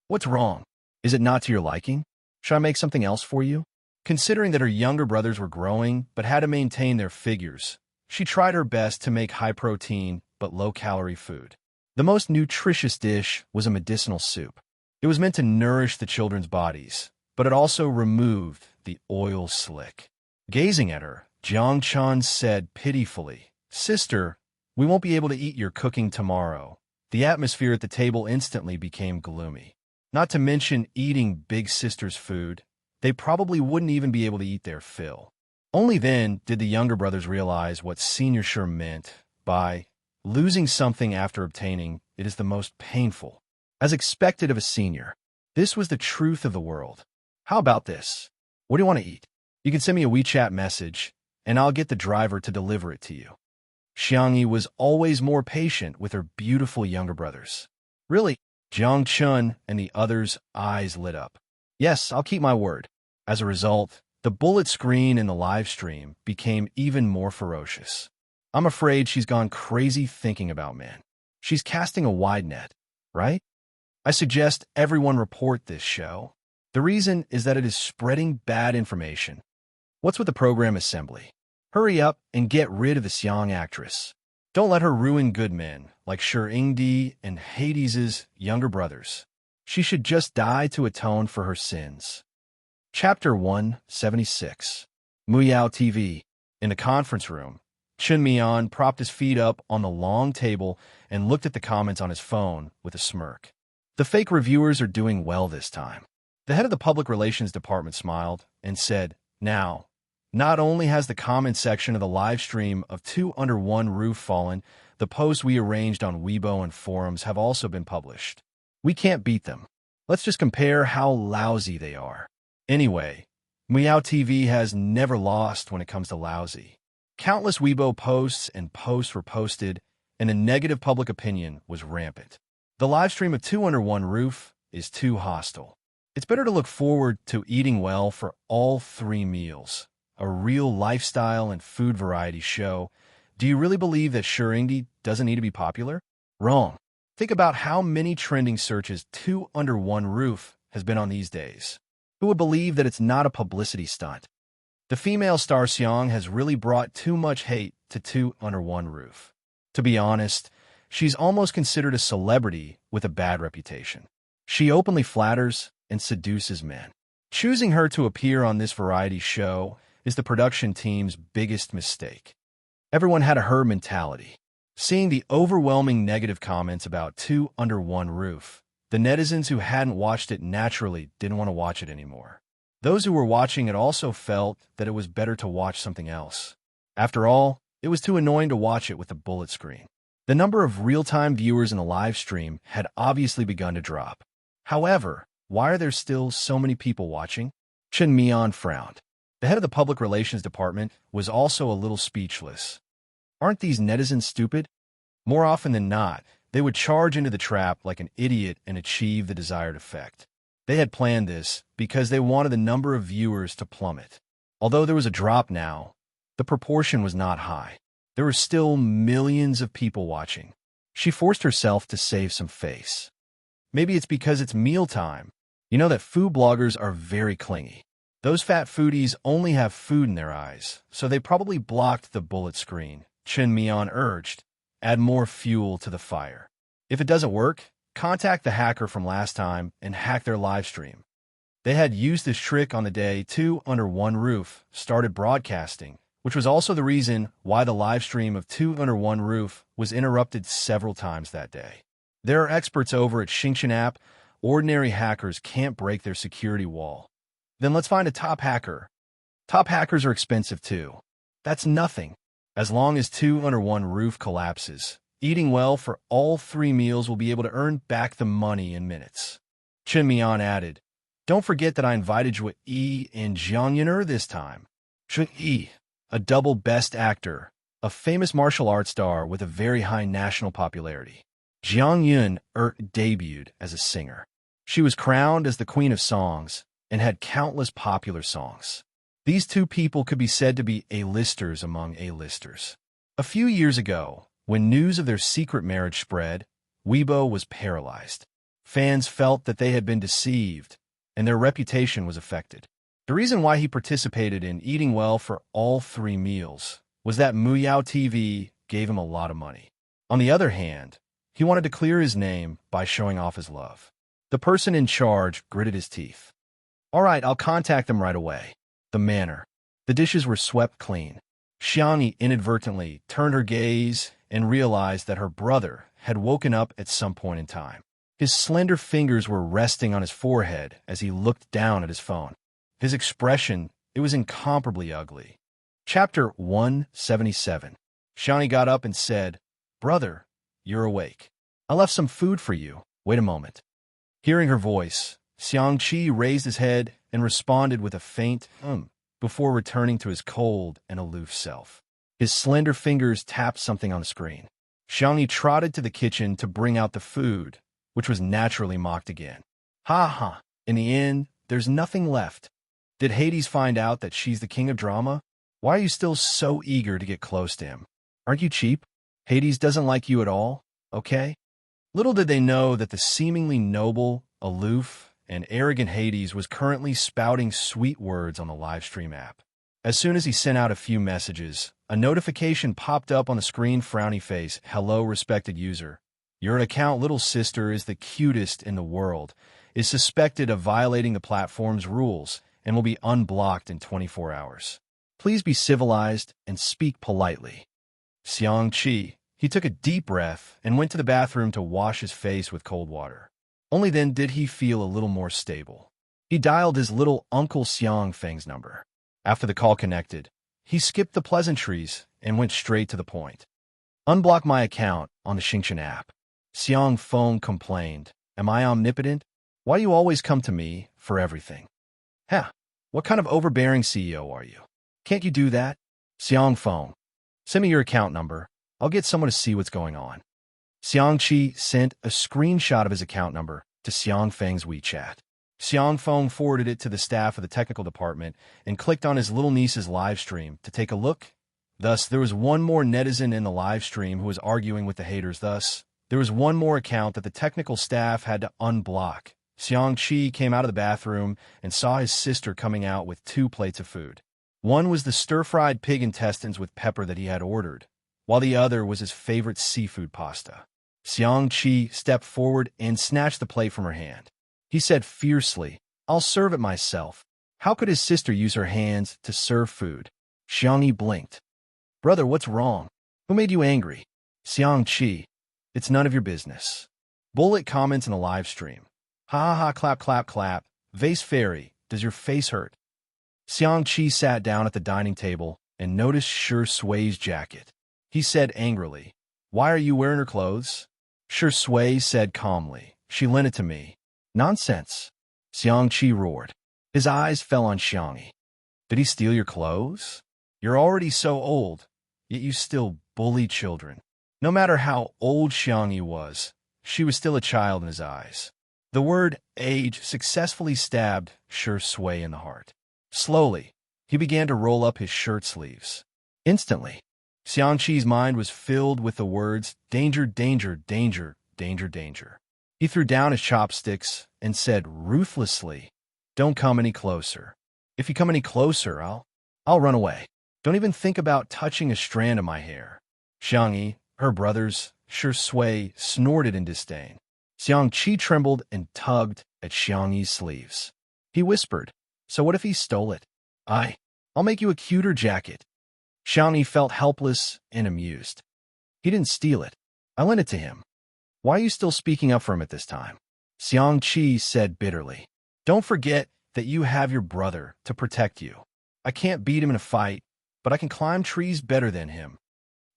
S1: What's wrong? Is it not to your liking? Should I make something else for you? Considering that her younger brothers were growing but had to maintain their figures, she tried her best to make high-protein but low-calorie food. The most nutritious dish was a medicinal soup. It was meant to nourish the children's bodies, but it also removed the oil slick. Gazing at her, Jiang Chun said pitifully, "Sister, we won't be able to eat your cooking tomorrow." The atmosphere at the table instantly became gloomy. Not to mention eating big sister's food, they probably wouldn't even be able to eat their fill. Only then did the younger brothers realize what Senior Sure meant by losing something after obtaining it is the most painful. As expected of a senior, this was the truth of the world. How about this? What do you want to eat? You can send me a WeChat message, and I'll get the driver to deliver it to you. Xiangyi was always more patient with her beautiful younger brothers. Really? Jiang Chun and the others' eyes lit up. Yes, I'll keep my word. As a result, the bullet screen in the live stream became even more ferocious. I'm afraid she's gone crazy thinking about men. She's casting a wide net, right? I suggest everyone report this show. The reason is that it is spreading bad information. What's with the program assembly? Hurry up and get rid of this young actress. Don't let her ruin good men like Shuringdi and Hades' younger brothers. She should just die to atone for her sins. Chapter 176. Muyao TV. In the conference room, Chen Mian propped his feet up on the long table and looked at the comments on his phone with a smirk. The fake reviewers are doing well this time. The head of the public relations department smiled and said, "Now, not only has the comment section of the live stream of Two Under One Roof fallen, the posts we arranged on Weibo and forums have also been published. We can't beat them. Let's just compare how lousy they are. Anyway, Meow TV has never lost when it comes to lousy. Countless Weibo posts and posts were posted, and the negative public opinion was rampant. The live stream of Two Under One Roof is too hostile. It's better to look forward to eating well for all 3 meals. A real lifestyle and food variety show. Do you really believe that Shuringdi doesn't need to be popular? Wrong. Think about how many trending searches Two Under One Roof has been on these days. Who would believe that it's not a publicity stunt? The female star Xiang has really brought too much hate to Two Under One Roof. To be honest, she's almost considered a celebrity with a bad reputation. She openly flatters and seduces men. Choosing her to appear on this variety show is the production team's biggest mistake. Everyone had a her mentality. Seeing the overwhelming negative comments about Two Under One Roof, the netizens who hadn't watched it naturally didn't want to watch it anymore. Those who were watching it also felt that it was better to watch something else. After all, it was too annoying to watch it with a bullet screen. The number of real-time viewers in the live stream had obviously begun to drop. However, why are there still so many people watching? Chen Mian frowned. The head of the public relations department was also a little speechless. Aren't these netizens stupid? More often than not, they would charge into the trap like an idiot and achieve the desired effect. They had planned this because they wanted the number of viewers to plummet. Although there was a drop now, the proportion was not high. There were still millions of people watching. She forced herself to save some face. Maybe it's because it's mealtime. You know that food bloggers are very clingy. Those fat foodies only have food in their eyes, so they probably blocked the bullet screen. Chen Mian urged, add more fuel to the fire. If it doesn't work, contact the hacker from last time and hack their live stream. They had used this trick on the day Two Under One Roof started broadcasting, which was also the reason why the live stream of Two Under One Roof was interrupted several times that day. There are experts over at Xingqian app. Ordinary hackers can't break their security wall. Then let's find a top hacker. Top hackers are expensive too. That's nothing. As long as Two Under One Roof collapses, eating well for all 3 meals will be able to earn back the money in minutes. Chen Mian added, don't forget that I invited Zhu Yi and Jiang Yun'er this time. Zhu Yi, a double best actor, a famous martial arts star with a very high national popularity. Jiang Yun'er debuted as a singer. She was crowned as the Queen of Songs and had countless popular songs. These 2 people could be said to be A-listers among A-listers. A few years ago, when news of their secret marriage spread, Weibo was paralyzed. Fans felt that they had been deceived, and their reputation was affected. The reason why he participated in eating well for all 3 meals was that Muyao TV gave him a lot of money. On the other hand, he wanted to clear his name by showing off his love. The person in charge gritted his teeth. All right, I'll contact them right away. The manner. The dishes were swept clean. Xiangyi inadvertently turned her gaze and realized that her brother had woken up at some point in time. His slender fingers were resting on his forehead as he looked down at his phone. His expression, it was incomparably ugly. Chapter 177. Xiangyi got up and said, "Brother, you're awake. I left some food for you. Wait a moment." Hearing her voice, Xiangqi raised his head and responded with a faint before returning to his cold and aloof self. His slender fingers tapped something on the screen. Xiangyi trotted to the kitchen to bring out the food, which was naturally mocked again. Ha ha, in the end, there's nothing left. Did Hades find out that she's the king of drama? Why are you still so eager to get close to him? Aren't you cheap? Hades doesn't like you at all, okay? Little did they know that the seemingly noble, aloof, and arrogant Hades was currently spouting sweet words on the livestream app. As soon as he sent out a few messages, a notification popped up on the screen. Frowny face. Hello, respected user. Your account, little sister, is the cutest in the world, is suspected of violating the platform's rules, and will be unblocked in 24 hours. Please be civilized and speak politely. Xiangqi. He took a deep breath and went to the bathroom to wash his face with cold water. Only then did he feel a little more stable. He dialed his little Uncle Xiang Feng's number. After the call connected, he skipped the pleasantries and went straight to the point. Unblock my account on the Xingchen app. Xiang Feng complained. Am I omnipotent? Why do you always come to me for everything? Heh, what kind of overbearing CEO are you? Can't you do that? Xiang Feng. Send me your account number. I'll get someone to see what's going on. Xiangqi sent a screenshot of his account number to Xiang Feng's WeChat. Xiang Feng forwarded it to the staff of the technical department and clicked on his little niece's live stream to take a look. Thus, there was one more netizen in the live stream who was arguing with the haters. Thus, there was one more account that the technical staff had to unblock. Xiangqi came out of the bathroom and saw his sister coming out with 2 plates of food. One was the stir-fried pig intestines with pepper that he had ordered, while the other was his favorite seafood pasta. Xiangqi stepped forward and snatched the plate from her hand. He said fiercely, I'll serve it myself. How could his sister use her hands to serve food? Xiangyi blinked. Brother, what's wrong? Who made you angry? Xiangqi, it's none of your business. Bullet comments in the live stream. Ha ha ha, clap, clap, clap. Vase fairy, does your face hurt? Xiangqi sat down at the dining table and noticed Shi Sui's jacket. He said angrily, Why are you wearing her clothes? Shi Sui said calmly, She lent it to me. Nonsense. Xiangqi roared. His eyes fell on Xiangyi. Did he steal your clothes? You're already so old, yet you still bully children. No matter how old Xiangyi was, she was still a child in his eyes. The word age successfully stabbed Shi Sui in the heart. Slowly, he began to roll up his shirt sleeves. Instantly, Xiangqi's mind was filled with the words, danger, danger, danger, danger, danger. He threw down his chopsticks and said ruthlessly, Don't come any closer. If you come any closer, I'll run away. Don't even think about touching a strand of my hair. Xiangyi, her brothers, Shi Sui, snorted in disdain. Xiangqi trembled and tugged at Xiangyi's sleeves. He whispered, So what if he stole it? I'll make you a cuter jacket. Xiangyi felt helpless and amused. He didn't steal it. I lent it to him. Why are you still speaking up for him at this time? Xiangqi said bitterly. Don't forget that you have your brother to protect you. I can't beat him in a fight, but I can climb trees better than him.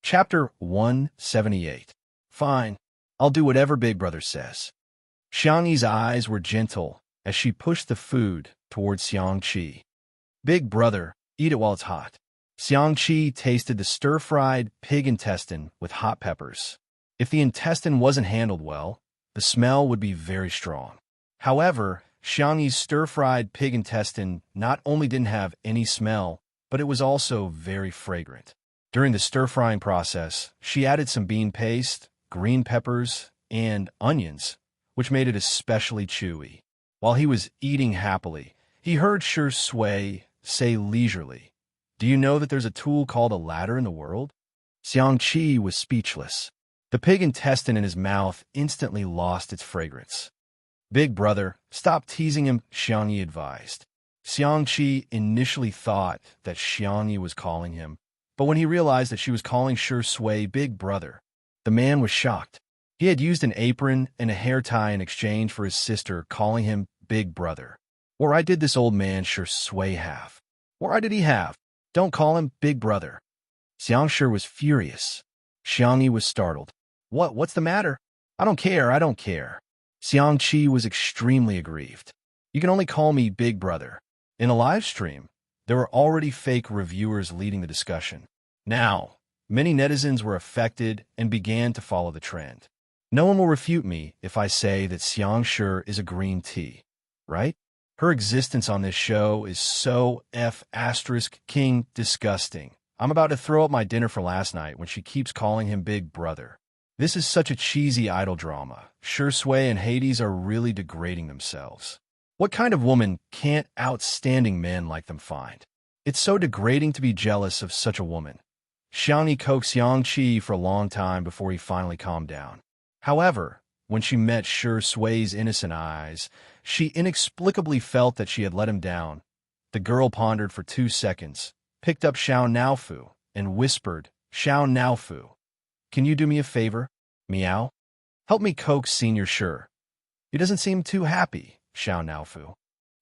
S1: Chapter 178. Fine, I'll do whatever Big Brother says. Xiangyi's eyes were gentle as she pushed the food towards Xiangqi. Big Brother, eat it while it's hot. Xiangqi tasted the stir-fried pig intestine with hot peppers. If the intestine wasn't handled well, the smell would be very strong. However, Xiangyi's stir-fried pig intestine not only didn't have any smell, but it was also very fragrant. During the stir-frying process, she added some bean paste, green peppers, and onions, which made it especially chewy. While he was eating happily, he heard Shui say leisurely, "Do you know that there's a tool called a ladder in the world?" Xiangqi was speechless. The pig intestine in his mouth instantly lost its fragrance. "Big brother, stop teasing him," Xiangyi advised. Xiangqi initially thought that Xiangyi was calling him, but when he realized that she was calling Shui big brother, the man was shocked. He had used an apron and a hair tie in exchange for his sister calling him big brother. "Why did this old man Shui have? Why did he have? Don't call him big brother." Xiangshi was furious. Xiangyi was startled. What's the matter? I don't care. Xiangqi was extremely aggrieved. "You can only call me big brother." In a live stream, there were already fake reviewers leading the discussion. Now, many netizens were affected and began to follow the trend. No one will refute me if I say that Xiangshi is a green tea, right? Her existence on this show is so F***king disgusting. I'm about to throw up my dinner for last night when she keeps calling him big brother. This is such a cheesy idol drama. Shui and Hades are really degrading themselves. What kind of woman can't outstanding men like them find? It's so degrading to be jealous of such a woman. Xiangyi coaxed Xiangqi for a long time before he finally calmed down. However, when she met Shui's innocent eyes, she inexplicably felt that she had let him down. The girl pondered for 2 seconds, picked up Xiao Naofu, and whispered, "Xiao Naofu, can you do me a favor? Meow? Help me coax Senior Sure." "He doesn't seem too happy, Xiao Naofu."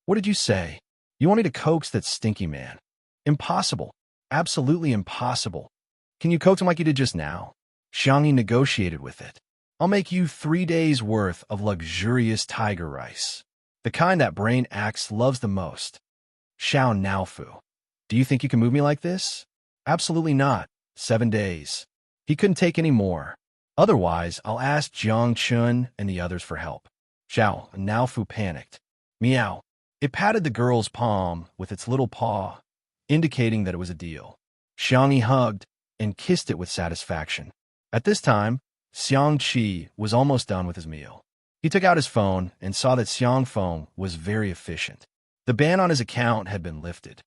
S1: "What did you say? You want me to coax that stinky man?" "Impossible. Absolutely impossible. Can you coax him like you did just now?" Xiangyi negotiated with it. "I'll make you 3 days' worth of luxurious tiger rice. The kind that Brain Axe loves the most." "Xiao Naofu, do you think you can move me like this?" "Absolutely not. 7 days." He couldn't take any more. "Otherwise, I'll ask Jiang Chun and the others for help." Xiao Naofu panicked. "Meow." It patted the girl's palm with its little paw, indicating that it was a deal. Xiangyi hugged and kissed it with satisfaction. At this time, Xiangqi was almost done with his meal. He took out his phone and saw that Xiang Phone was very efficient. The ban on his account had been lifted.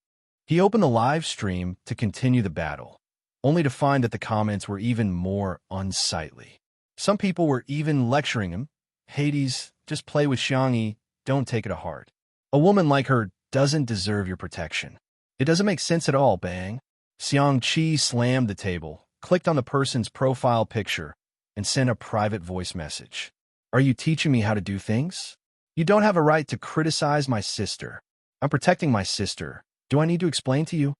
S1: He opened the live stream to continue the battle, only to find that the comments were even more unsightly. Some people were even lecturing him. "Hades, just play with Xiangyi, don't take it to heart. A woman like her doesn't deserve your protection. It doesn't make sense at all, bang." Xiangqi slammed the table, clicked on the person's profile picture, and sent a private voice message. "Are you teaching me how to do things? You don't have a right to criticize my sister. I'm protecting my sister. Do I need to explain to you?"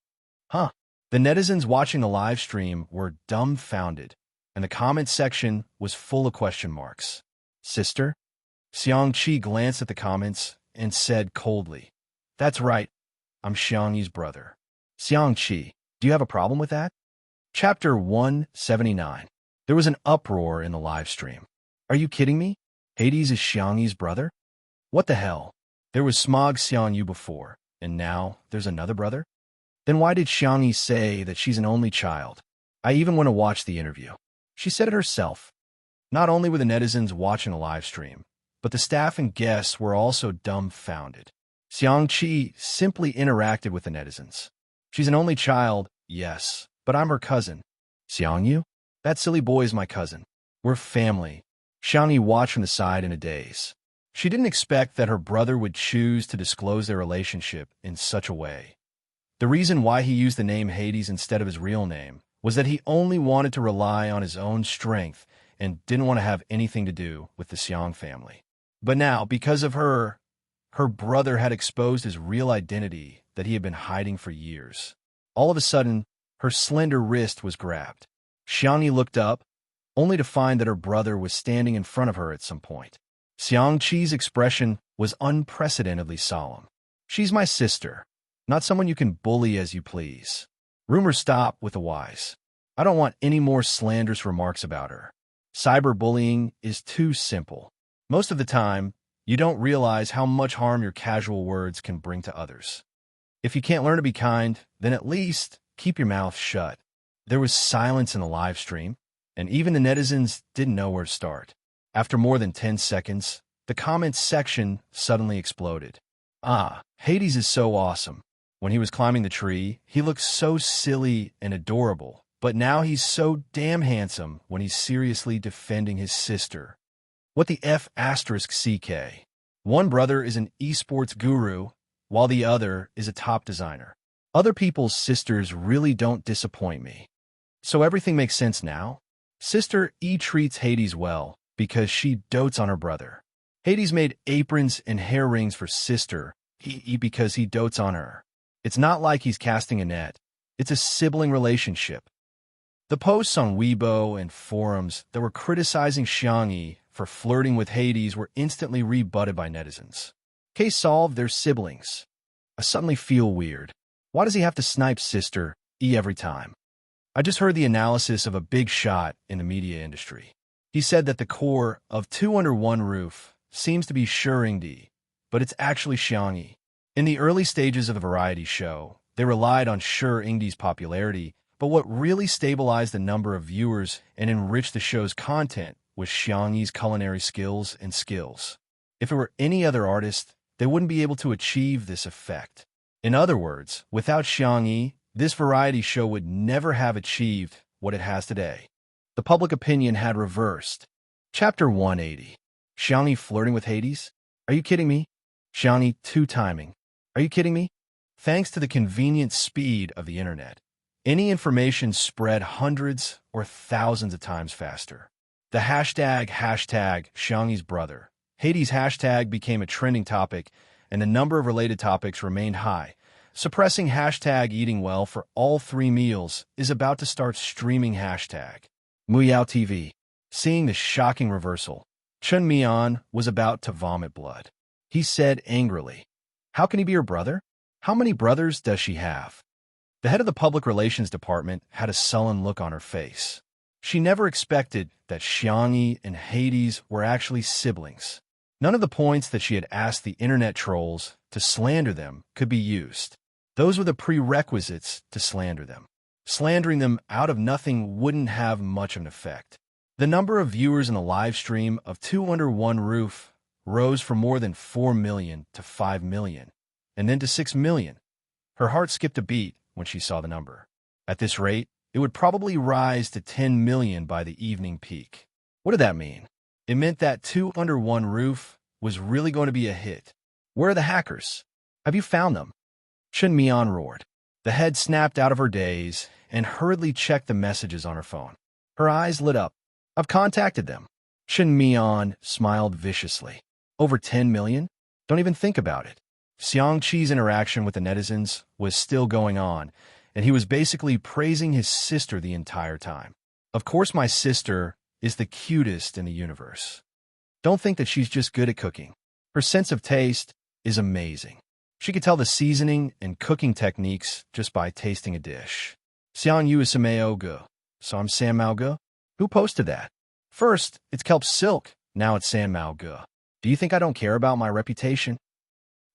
S1: Huh. The netizens watching the live stream were dumbfounded, and the comment section was full of question marks. "Sister?" Xiangqi glanced at the comments and said coldly, "That's right. I'm Xiangyi's brother." "Xiangqi, do you have a problem with that?" Chapter 179. There was an uproar in the live stream. "Are you kidding me? Hades is Xiangyi's brother? What the hell? There was Smog Xiangyu before, and now there's another brother? Then why did Xiangyi say that she's an only child? I even want to watch the interview. She said it herself." Not only were the netizens watching the live stream, but the staff and guests were also dumbfounded. Xiangqi simply interacted with the netizens. "She's an only child, yes, but I'm her cousin." "Xiangyu? That silly boy is my cousin. We're family." Xiangyi watched from the side in a daze. She didn't expect that her brother would choose to disclose their relationship in such a way. The reason why he used the name Hades instead of his real name was that he only wanted to rely on his own strength and didn't want to have anything to do with the Xiang family. But now, because of her brother had exposed his real identity that he had been hiding for years. All of a sudden, her slender wrist was grabbed. Xiangyi looked up, only to find that her brother was standing in front of her at some point. Xiangqi's expression was unprecedentedly solemn. "She's my sister, not someone you can bully as you please." Rumors stop with the wise. I don't want any more slanderous remarks about her. Cyberbullying is too simple. Most of the time, you don't realize how much harm your casual words can bring to others. If you can't learn to be kind, then at least keep your mouth shut. There was silence in the live stream, and even the netizens didn't know where to start. After more than 10 seconds, The comments section suddenly exploded. Ah, Hades is so awesome. When he was climbing the tree, he looked so silly and adorable, but now he's so damn handsome when he's seriously defending his sister. What the F asterisk CK? One brother is an esports guru, while the other is a top designer. Other people's sisters really don't disappoint me. So everything makes sense now? Sister E treats Hades well because she dotes on her brother. Hades made aprons and hair rings for sister E because he dotes on her. It's not like he's casting a net. It's a sibling relationship. The posts on Weibo and forums that were criticizing Xiangyi for flirting with Hades were instantly rebutted by netizens. Case solved, they're siblings. I suddenly feel weird. Why does he have to snipe sister E every time? I just heard the analysis of a big shot in the media industry. He said that the core of Two Under One Roof seems to be Shengdi, but it's actually Xiangyi. In the early stages of the variety show, they relied on Shengdi's popularity, but what really stabilized the number of viewers and enriched the show's content was Xiangyi's culinary skills and skills. If it were any other artist, they wouldn't be able to achieve this effect. In other words, without Xiangyi, this variety show would never have achieved what it has today. The public opinion had reversed. Chapter 180. Xiangyi flirting with Hades? Are you kidding me? Xiangyi two-timing. Are you kidding me? Thanks to the convenient speed of the internet, any information spread hundreds or thousands of times faster. The hashtag Xiangyi's brother, Hades hashtag became a trending topic, and the number of related topics remained high. Suppressing hashtag eating well for all 3 meals is about to start streaming hashtag Muyao TV. Seeing the shocking reversal, Chun Mian was about to vomit blood. He said angrily, "How can he be her brother? How many brothers does she have?" The head of the public relations department had a sullen look on her face. She never expected that Xiangyi and Hades were actually siblings. None of the points that she had asked the internet trolls to slander them could be used. Those were the prerequisites to slander them. Slandering them out of nothing wouldn't have much of an effect. The number of viewers in the live stream of Two Under One Roof rose from more than 4 million to 5 million, and then to 6 million. Her heart skipped a beat when she saw the number. At this rate, it would probably rise to 10 million by the evening peak. What did that mean? It meant that Two Under One Roof was really going to be a hit. Where are the hackers? Have you found them? Chun Mian roared. The head snapped out of her daze and hurriedly checked the messages on her phone. Her eyes lit up. I've contacted them. Chun Mian smiled viciously. Over 10 million? Don't even think about it. Xiangqi's interaction with the netizens was still going on, and he was basically praising his sister the entire time. Of course my sister is the cutest in the universe. Don't think that she's just good at cooking. Her sense of taste is amazing. She could tell the seasoning and cooking techniques just by tasting a dish. Xiang Yu is Sameo Gu, so I'm San Mao Gu? Who posted that? First, it's Kelp Silk, now it's San Mao Gu. Do you think I don't care about my reputation?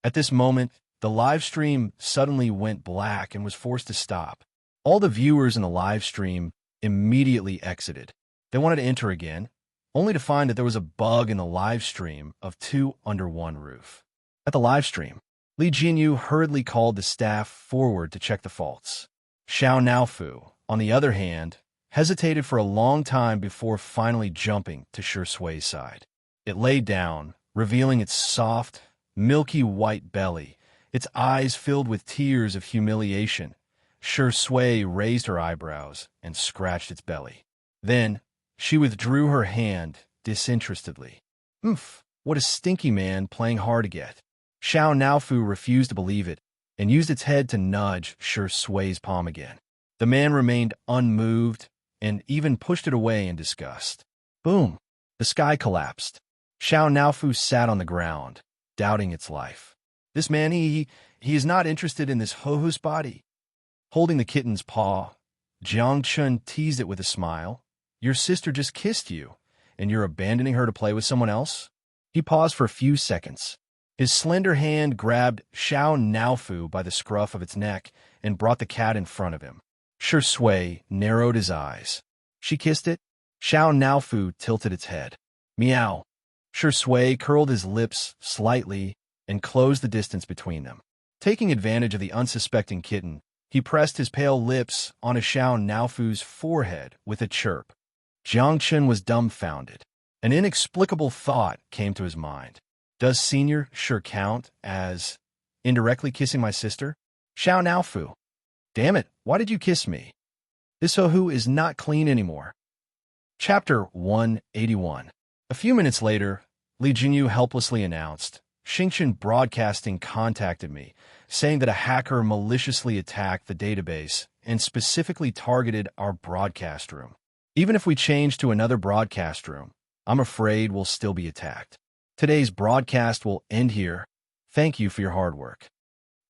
S1: At this moment, the live stream suddenly went black and was forced to stop. All the viewers in the live stream immediately exited. They wanted to enter again, only to find that there was a bug in the live stream of Two Under One Roof. At the live stream, Li Jinyu hurriedly called the staff forward to check the faults. Xiao Naofu, on the other hand, hesitated for a long time before finally jumping to Shi Sui's side. It lay down, revealing its soft, milky white belly, its eyes filled with tears of humiliation. Shi Sui raised her eyebrows and scratched its belly. Then, she withdrew her hand disinterestedly. What a stinky man playing hard to get. Xiao Naofu refused to believe it and used its head to nudge Shi Sui's palm again. The man remained unmoved and even pushed it away in disgust. Boom! The sky collapsed. Xiao Naofu sat on the ground, doubting its life. This man, he is not interested in this ho-ho's body. Holding the kitten's paw, Jiang Chun teased it with a smile. Your sister just kissed you, and you're abandoning her to play with someone else? He paused for a few seconds. His slender hand grabbed Xiao Naofu by the scruff of its neck and brought the cat in front of him. Shi Sui narrowed his eyes. She kissed it? Xiao Naofu tilted its head. Meow. Shui curled his lips slightly and closed the distance between them. Taking advantage of the unsuspecting kitten, he pressed his pale lips on Xiao Naofu's forehead with a chirp. Jiang Chen was dumbfounded. An inexplicable thought came to his mind. Does Senior sure count as indirectly kissing my sister? Xiao Naofu. Damn it, why did you kiss me? This Hohu is not clean anymore. Chapter 181. A few minutes later, Li Jinyu helplessly announced, Xingchen Broadcasting contacted me, saying that a hacker maliciously attacked the database and specifically targeted our broadcast room. Even if we change to another broadcast room, I'm afraid we'll still be attacked. Today's broadcast will end here. Thank you for your hard work.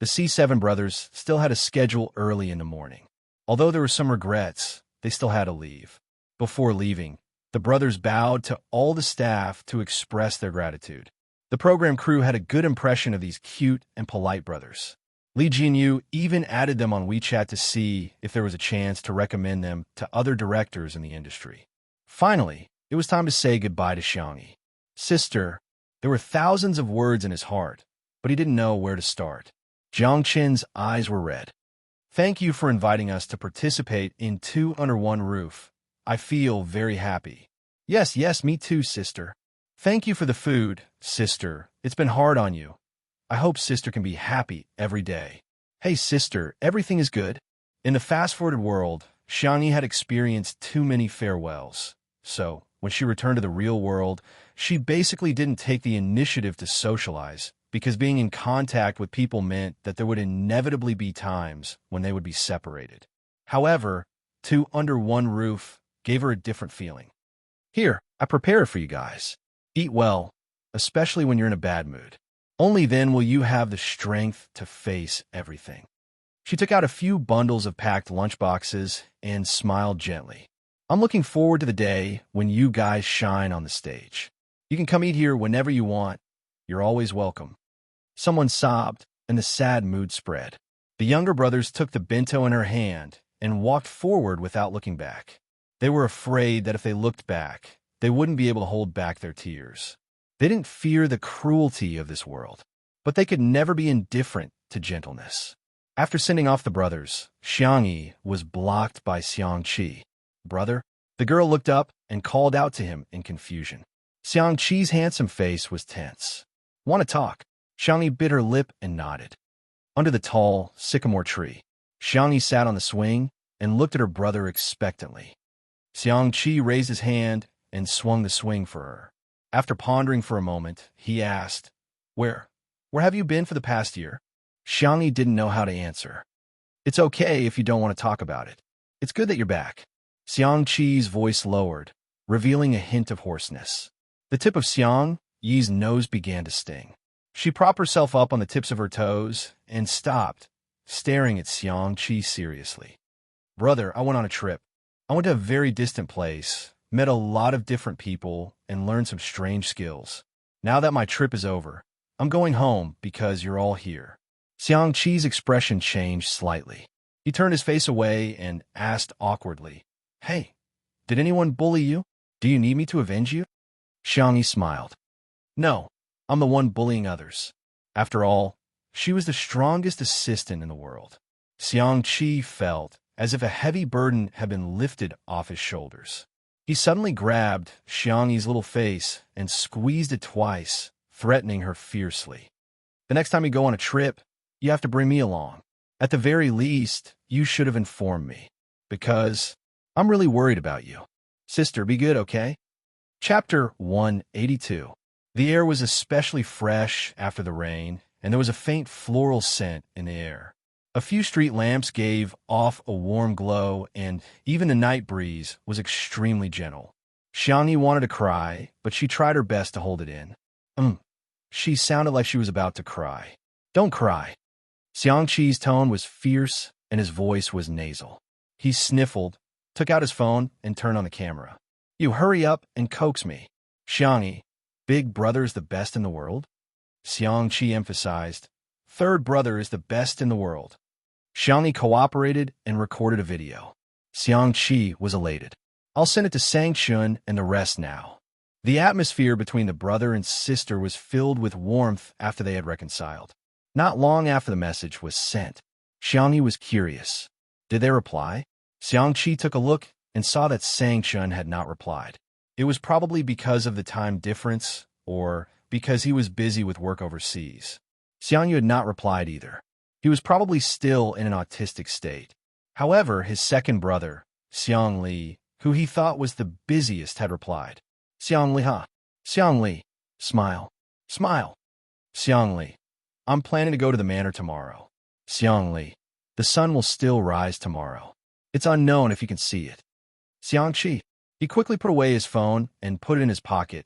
S1: The C7 brothers still had a schedule early in the morning. Although there were some regrets, they still had to leave. Before leaving, the brothers bowed to all the staff to express their gratitude. The program crew had a good impression of these cute and polite brothers. Li Jinyu even added them on WeChat to see if there was a chance to recommend them to other directors in the industry. Finally, it was time to say goodbye to Xiangyi. Sister, there were thousands of words in his heart, but he didn't know where to start. Jiang Chen's eyes were red. Thank you for inviting us to participate in Two Under One Roof. I feel very happy. Yes, me too, sister. Thank you for the food, sister. It's been hard on you. I hope sister can be happy every day. Hey, sister, everything is good. In the fast-forwarded world, Xiangyi had experienced too many farewells. So, when she returned to the real world, she basically didn't take the initiative to socialize, because being in contact with people meant that there would inevitably be times when they would be separated. However, Two Under One Roof gave her a different feeling. Here, I prepared it for you guys. Eat well, especially when you're in a bad mood. Only then will you have the strength to face everything. She took out a few bundles of packed lunchboxes and smiled gently. I'm looking forward to the day when you guys shine on the stage. You can come eat here whenever you want. You're always welcome. Someone sobbed, and the sad mood spread. The younger brothers took the bento in her hand and walked forward without looking back. They were afraid that if they looked back, they wouldn't be able to hold back their tears. They didn't fear the cruelty of this world, but they could never be indifferent to gentleness. After sending off the brothers, Xiangyi was blocked by Xiangqi. Brother? The girl looked up and called out to him in confusion. Xiangqi's handsome face was tense. Want to talk? Xiangyi bit her lip and nodded. Under the tall sycamore tree, Xiangyi sat on the swing and looked at her brother expectantly. Xiangqi raised his hand and swung the swing for her. After pondering for a moment, he asked, Where have you been for the past year? Xiangyi didn't know how to answer. It's okay if you don't want to talk about it. It's good that you're back. Xiangqi's voice lowered, revealing a hint of hoarseness. The tip of Xiangyi's nose began to sting. She propped herself up on the tips of her toes and stopped, staring at Xiangqi seriously. Brother, I went on a trip. I went to a very distant place, met a lot of different people, and learned some strange skills. Now that my trip is over, I'm going home because you're all here. Xiangqi's expression changed slightly. He turned his face away and asked awkwardly, Hey, did anyone bully you? Do you need me to avenge you? Xiangyi smiled. No, I'm the one bullying others. After all, she was the strongest assistant in the world. Xiangqi felt as if a heavy burden had been lifted off his shoulders. He suddenly grabbed Xiangyi's little face and squeezed it twice, threatening her fiercely. The next time you go on a trip, you have to bring me along. At the very least, you should have informed me, because I'm really worried about you. Sister, be good, okay? Chapter 182. The air was especially fresh after the rain, and there was a faint floral scent in the air. A few street lamps gave off a warm glow, and even the night breeze was extremely gentle. Xiangyi wanted to cry, but she tried her best to hold it in. She sounded like she was about to cry. Don't cry. Xiangqi's tone was fierce, and his voice was nasal. He sniffled, took out his phone, and turned on the camera. You hurry up and coax me. Xiangyi, big brother is the best in the world? Xiangqi emphasized, third brother is the best in the world. Xiangyi cooperated and recorded a video. Xiangqi was elated. I'll send it to Sangchun and the rest now. The atmosphere between the brother and sister was filled with warmth after they had reconciled. Not long after the message was sent, Xiangyi was curious. Did they reply? Xiangqi took a look and saw that Sangchun had not replied. It was probably because of the time difference or because he was busy with work overseas. Xiangyu had not replied either. He was probably still in an autistic state. However, his second brother, Xiang Li, who he thought was the busiest, had replied. Xiang Li, huh? Xiang Li, smile. Smile. Xiang Li, I'm planning to go to the manor tomorrow. Xiang Li, the sun will still rise tomorrow. It's unknown if you can see it. Xiangqi, he quickly put away his phone and put it in his pocket,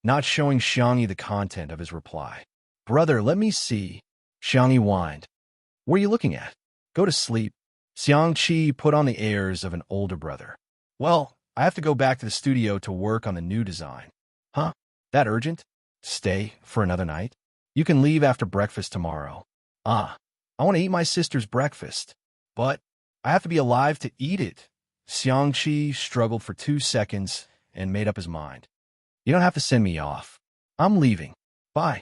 S1: not showing Xiangyi the content of his reply. Brother, let me see. Xiangyi whined. What are you looking at? Go to sleep. Xiangqi put on the airs of an older brother. Well, I have to go back to the studio to work on the new design. Huh? That urgent? Stay for another night? You can leave after breakfast tomorrow. I want to eat my sister's breakfast. But I have to be alive to eat it. Xiangqi struggled for 2 seconds and made up his mind. You don't have to send me off. I'm leaving. Bye.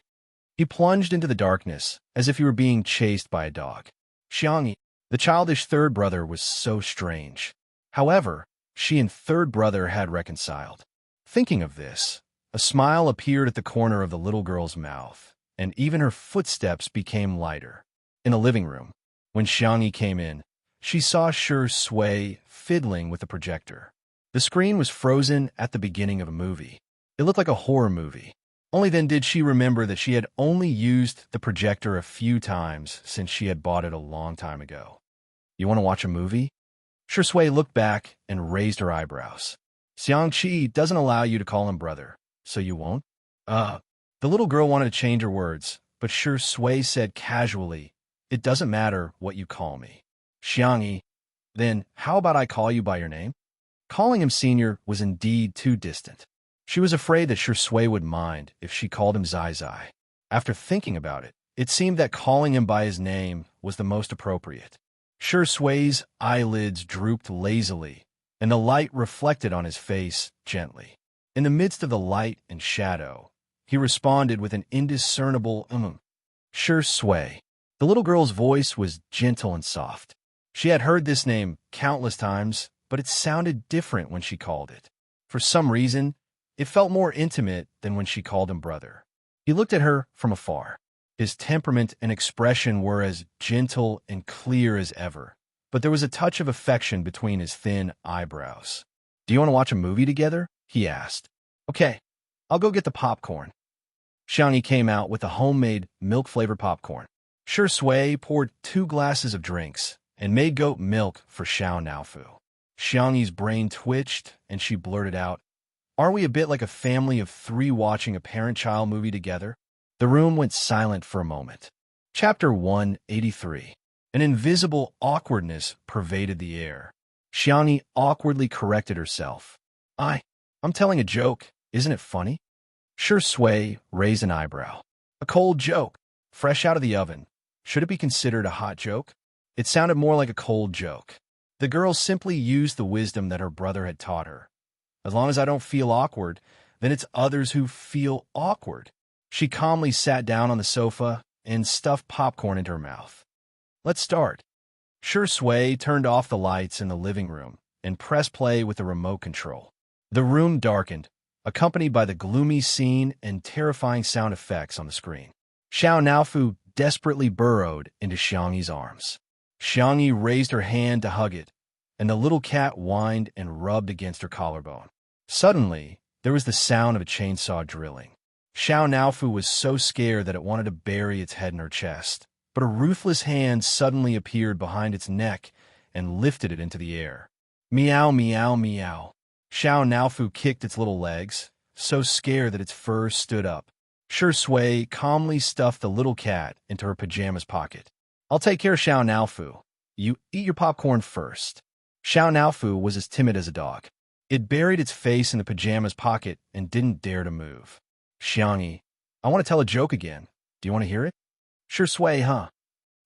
S1: He plunged into the darkness as if he were being chased by a dog. Xiangyi, the childish third brother, was so strange. However, she and third brother had reconciled. Thinking of this, a smile appeared at the corner of the little girl's mouth, and even her footsteps became lighter. In the living room, when Xiangyi came in, she saw Shi Sui fiddling with the projector. The screen was frozen at the beginning of a movie. It looked like a horror movie. Only then did she remember that she had only used the projector a few times since she had bought it a long time ago. You want to watch a movie? Shi Sui looked back and raised her eyebrows. Xiangqi doesn't allow you to call him brother, so you won't? The little girl wanted to change her words, but Shi Sui said casually, It doesn't matter what you call me. Xiangyi, then how about I call you by your name? Calling him senior was indeed too distant. She was afraid that Shi Sui would mind if she called him Zai Zai. After thinking about it, it seemed that calling him by his name was the most appropriate. Shi Sui's eyelids drooped lazily, and the light reflected on his face gently. In the midst of the light and shadow, he responded with an indiscernible Shi Sui. The little girl's voice was gentle and soft. She had heard this name countless times, but it sounded different when she called it. For some reason, it felt more intimate than when she called him brother. He looked at her from afar. His temperament and expression were as gentle and clear as ever, but there was a touch of affection between his thin eyebrows. Do you want to watch a movie together? He asked. Okay, I'll go get the popcorn. Xiangyi came out with a homemade milk-flavored popcorn. Shi Sui poured 2 glasses of drinks and made goat milk for Xiao Naofu. Xiangyi's brain twitched, and she blurted out, Aren't we a bit like a family of 3 watching a parent-child movie together? The room went silent for a moment. Chapter 183. An invisible awkwardness pervaded the air. Xiangyi awkwardly corrected herself. I'm telling a joke. Isn't it funny? Shi Sui raised an eyebrow. A cold joke, fresh out of the oven. Should it be considered a hot joke? It sounded more like a cold joke. The girl simply used the wisdom that her brother had taught her. As long as I don't feel awkward, then it's others who feel awkward. She calmly sat down on the sofa and stuffed popcorn into her mouth. Let's start. Shi Sui turned off the lights in the living room and pressed play with the remote control. The room darkened, accompanied by the gloomy scene and terrifying sound effects on the screen. Xiao Naofu desperately burrowed into Xiangyi's arms. Xiangyi raised her hand to hug it, and the little cat whined and rubbed against her collarbone. Suddenly, there was the sound of a chainsaw drilling. Xiao Naofu was so scared that it wanted to bury its head in her chest, but a ruthless hand suddenly appeared behind its neck and lifted it into the air. Meow, meow, meow. Xiao Naofu kicked its little legs, so scared that its fur stood up. Shi Sui calmly stuffed the little cat into her pajamas pocket. I'll take care of Xiao Naofu. You eat your popcorn first. Xiao Naofu was as timid as a dog. It buried its face in the pajamas pocket and didn't dare to move. Xiangyi, I want to tell a joke again. Do you want to hear it? Shi Sui, huh?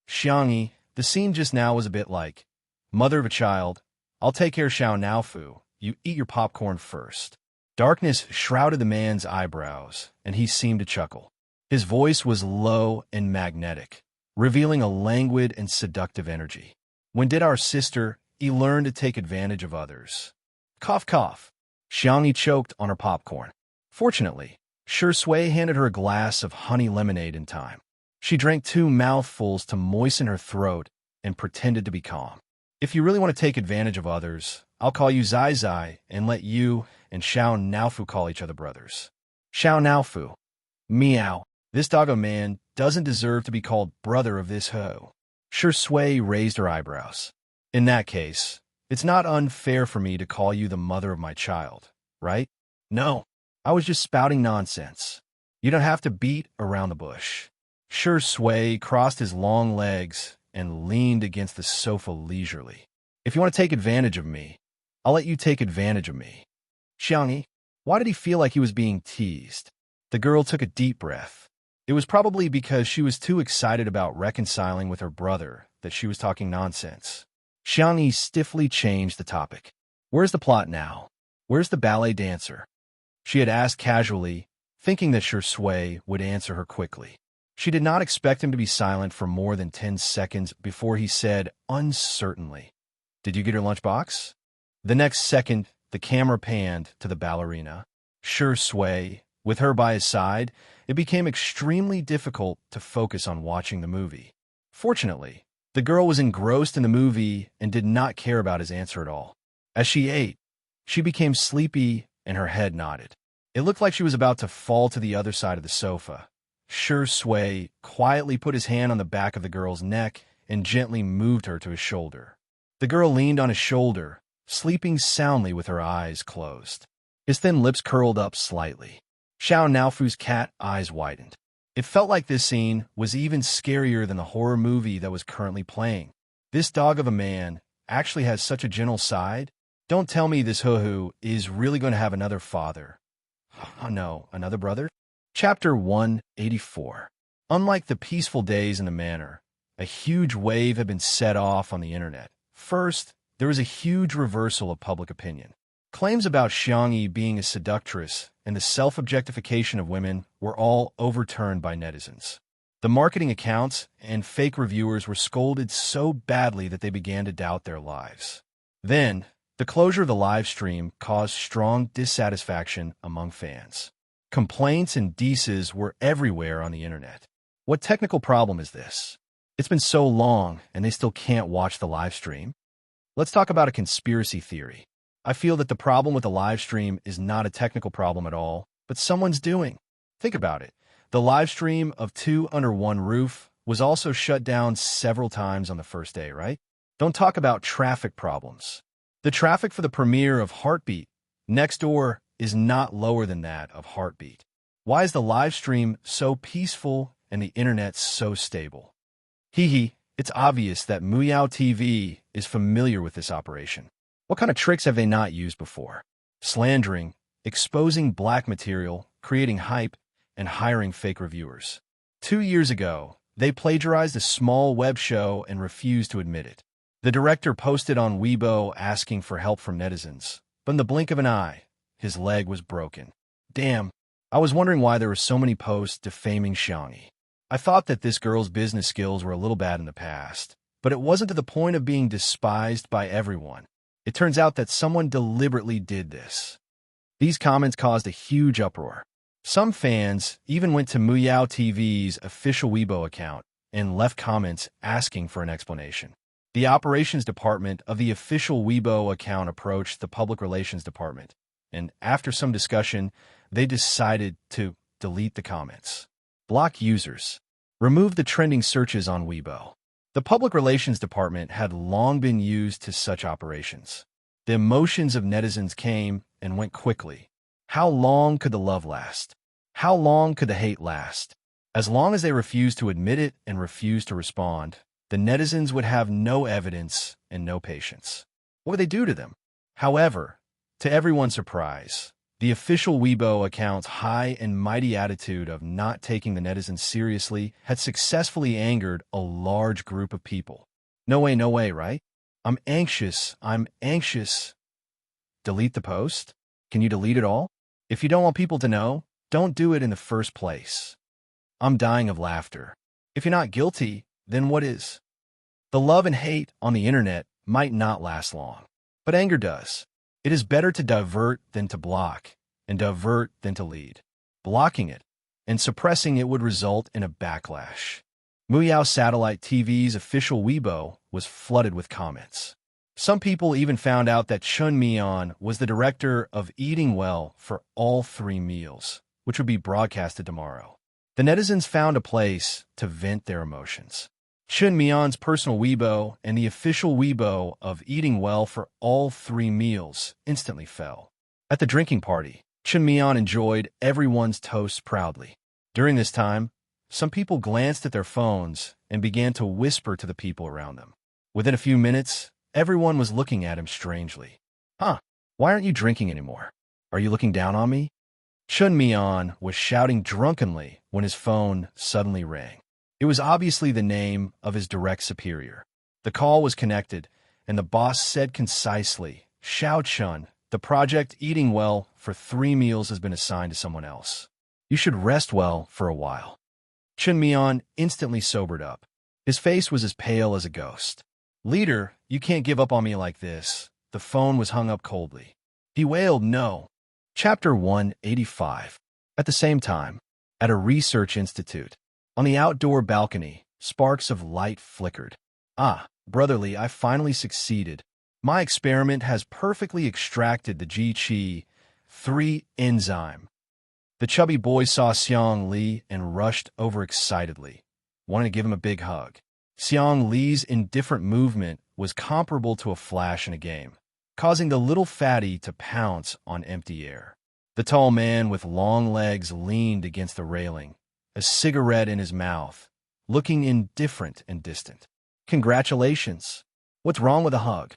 S1: Xiangyi, the scene just now was a bit like, Mother of a child, I'll take care of Xiao Naofu. You eat your popcorn first. Darkness shrouded the man's eyebrows, and he seemed to chuckle. His voice was low and magnetic, revealing a languid and seductive energy. When did our sister learn to take advantage of others? Cough, cough. Xiangyi choked on her popcorn. Fortunately, Shui handed her a glass of honey lemonade in time. She drank 2 mouthfuls to moisten her throat and pretended to be calm. If you really want to take advantage of others, I'll call you Zai Zai and let you and Xiao Naofu call each other brothers. Xiao Naofu. Meow. This doggo man doesn't deserve to be called brother of this hoe. Shui raised her eyebrows. In that case, it's not unfair for me to call you the mother of my child, right? No, I was just spouting nonsense. You don't have to beat around the bush. Shui crossed his long legs and leaned against the sofa leisurely. If you want to take advantage of me, I'll let you take advantage of me. Xiangyi, why did he feel like he was being teased? The girl took a deep breath. It was probably because she was too excited about reconciling with her brother that she was talking nonsense. Xiangyi stiffly changed the topic. Where's the plot now? Where's the ballet dancer? She had asked casually, thinking that Shui would answer her quickly. She did not expect him to be silent for more than 10 seconds before he said uncertainly, "Did you get her lunchbox?" The next second, the camera panned to the ballerina. Shui, with her by his side, it became extremely difficult to focus on watching the movie. Fortunately, the girl was engrossed in the movie and did not care about his answer at all. As she ate, she became sleepy and her head nodded. It looked like she was about to fall to the other side of the sofa. Shui quietly put his hand on the back of the girl's neck and gently moved her to his shoulder. The girl leaned on his shoulder, sleeping soundly with her eyes closed. His thin lips curled up slightly. Xiao Naofu's cat eyes widened. It felt like this scene was even scarier than the horror movie that was currently playing. This dog of a man actually has such a gentle side. Don't tell me this hoo-hoo is really going to have another father. Oh no, another brother? Chapter 184. Unlike the peaceful days in the manor, a huge wave had been set off on the internet. First, there was a huge reversal of public opinion. Claims about Xiangyi being a seductress and the self-objectification of women were all overturned by netizens. The marketing accounts and fake reviewers were scolded so badly that they began to doubt their lives. Then, the closure of the live stream caused strong dissatisfaction among fans. Complaints and dices were everywhere on the internet. What technical problem is this? It's been so long and they still can't watch the live stream? Let's talk about a conspiracy theory. I feel that the problem with the live stream is not a technical problem at all, but someone's doing. Think about it. The live stream of 2 Under One Roof was also shut down several times on the first day, right? Don't talk about traffic problems. The traffic for the premiere of Heartbeat next door is not lower than that of Heartbeat. Why is the live stream so peaceful and the internet so stable? It's obvious that Muyao TV is familiar with this operation. What kind of tricks have they not used before? Slandering, exposing black material, creating hype, and hiring fake reviewers. 2 years ago, they plagiarized a small web show and refused to admit it. The director posted on Weibo asking for help from netizens, but in the blink of an eye, his leg was broken. Damn, I was wondering why there were so many posts defaming Xiangyi. I thought that this girl's business skills were a little bad in the past, but it wasn't to the point of being despised by everyone. It turns out that someone deliberately did this. These comments caused a huge uproar. Some fans even went to Muyao TV's official Weibo account and left comments asking for an explanation. The operations department of the official Weibo account approached the public relations department, and after some discussion, they decided to delete the comments. Block users. Remove the trending searches on Weibo. The public relations department had long been used to such operations. The emotions of netizens came and went quickly. How long could the love last? How long could the hate last? As long as they refused to admit it and refused to respond, the netizens would have no evidence and no patience. What would they do to them? However, to everyone's surprise, the official Weibo account's high and mighty attitude of not taking the netizens seriously had successfully angered a large group of people. No way, right? I'm anxious. Delete the post? Can you delete it all? If you don't want people to know, don't do it in the first place. I'm dying of laughter. If you're not guilty, then what is? The love and hate on the internet might not last long, but anger does. It is better to divert than to block, and divert than to lead. Blocking it and suppressing it would result in a backlash. Muyao Satellite TV's official Weibo was flooded with comments. Some people even found out that Chun Mian was the director of Eating Well for All 3 Meals, which would be broadcasted tomorrow. The netizens found a place to vent their emotions. Chun Mian's personal Weibo and the official Weibo of Eating Well for All 3 Meals instantly fell. At the drinking party, Chun Mian enjoyed everyone's toasts proudly. During this time, some people glanced at their phones and began to whisper to the people around them. Within a few minutes, everyone was looking at him strangely. Huh, why aren't you drinking anymore? Are you looking down on me? Chun Mian was shouting drunkenly when his phone suddenly rang. It was obviously the name of his direct superior. The call was connected, and the boss said concisely, "Xiao Chun, the project Eating Well for 3 Meals has been assigned to someone else. You should rest well for a while." Chun Mian instantly sobered up. His face was as pale as a ghost. "Leader, you can't give up on me like this." The phone was hung up coldly. He wailed, "No." Chapter 185. At the same time, at a research institute, on the outdoor balcony, sparks of light flickered. "Ah, brotherly, I finally succeeded. My experiment has perfectly extracted the G3 enzyme." The chubby boy saw Xiang Li and rushed over excitedly, wanting to give him a big hug. Xiang Li's indifferent movement was comparable to a flash in a game, causing the little fatty to pounce on empty air. The tall man with long legs leaned against the railing, a cigarette in his mouth, looking indifferent and distant. "Congratulations. What's wrong with a hug?"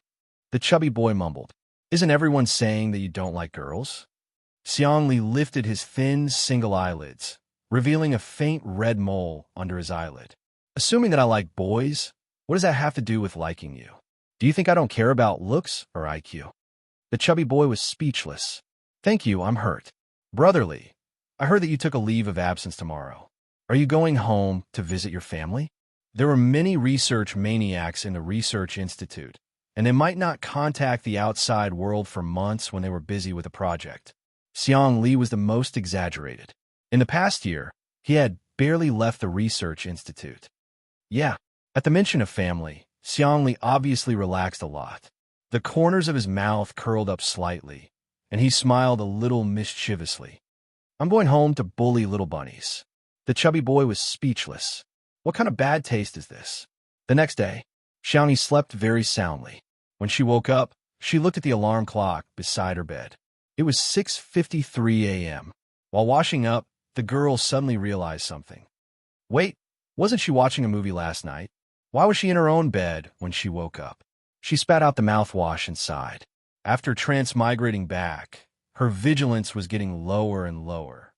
S1: The chubby boy mumbled. "Isn't everyone saying that you don't like girls?" Xiang Li lifted his thin, single eyelids, revealing a faint red mole under his eyelid. "Assuming that I like boys, what does that have to do with liking you? Do you think I don't care about looks or IQ?" The chubby boy was speechless. "Thank you, I'm hurt. Brotherly, I heard that you took a leave of absence tomorrow. Are you going home to visit your family?" There were many research maniacs in the research institute, and they might not contact the outside world for months when they were busy with a project. Xiang Li was the most exaggerated. In the past year, he had barely left the research institute. Yeah, at the mention of family, Xiang Li obviously relaxed a lot. The corners of his mouth curled up slightly, and he smiled a little mischievously. "I'm going home to bully little bunnies." The chubby boy was speechless. What kind of bad taste is this? The next day, Xiaomi slept very soundly. When she woke up, she looked at the alarm clock beside her bed. It was 6:53 a.m. While washing up, the girl suddenly realized something. Wait, wasn't she watching a movie last night? Why was she in her own bed when she woke up? She spat out the mouthwash and sighed. After transmigrating back, her vigilance was getting lower and lower.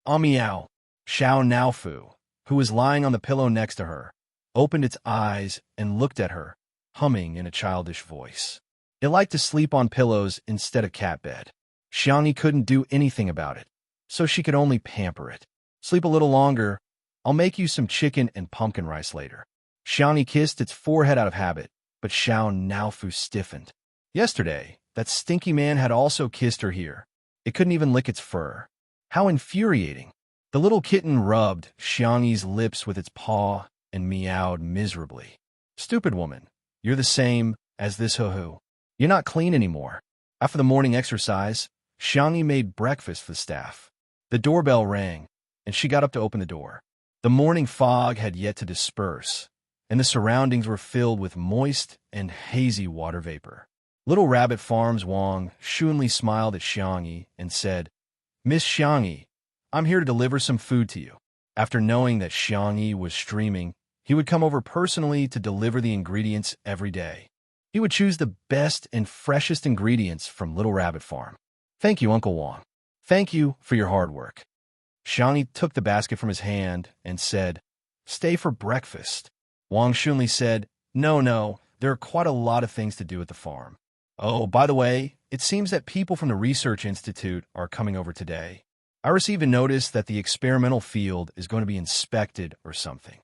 S1: Meow. Xiao Naofu, who was lying on the pillow next to her, opened its eyes and looked at her, humming in a childish voice. It liked to sleep on pillows instead of cat bed. Xiangyi couldn't do anything about it, so she could only pamper it. "Sleep a little longer. I'll make you some chicken and pumpkin rice later." Xiangyi kissed its forehead out of habit, but Xiao Naofu stiffened. Yesterday, that stinky man had also kissed her here. It couldn't even lick its fur. How infuriating. The little kitten rubbed Xiangyi's lips with its paw and meowed miserably. "Stupid woman, you're the same as this hoo-hoo. You're not clean anymore." After the morning exercise, Xiangyi made breakfast for the staff. The doorbell rang, and she got up to open the door. The morning fog had yet to disperse, and the surroundings were filled with moist and hazy water vapor. Little Rabbit Farm's Wang Shunli smiled at Xiangyi and said, "Miss Xiangyi, I'm here to deliver some food to you." After knowing that Xiangyi was streaming, he would come over personally to deliver the ingredients every day. He would choose the best and freshest ingredients from Little Rabbit Farm. "Thank you, Uncle Wang. Thank you for your hard work." Xiangyi took the basket from his hand and said, "Stay for breakfast." Wang Shunli said, No, there are quite a lot of things to do at the farm. Oh, by the way, It seems that people from the Research Institute are coming over today. I received a notice that the experimental field is going to be inspected or something.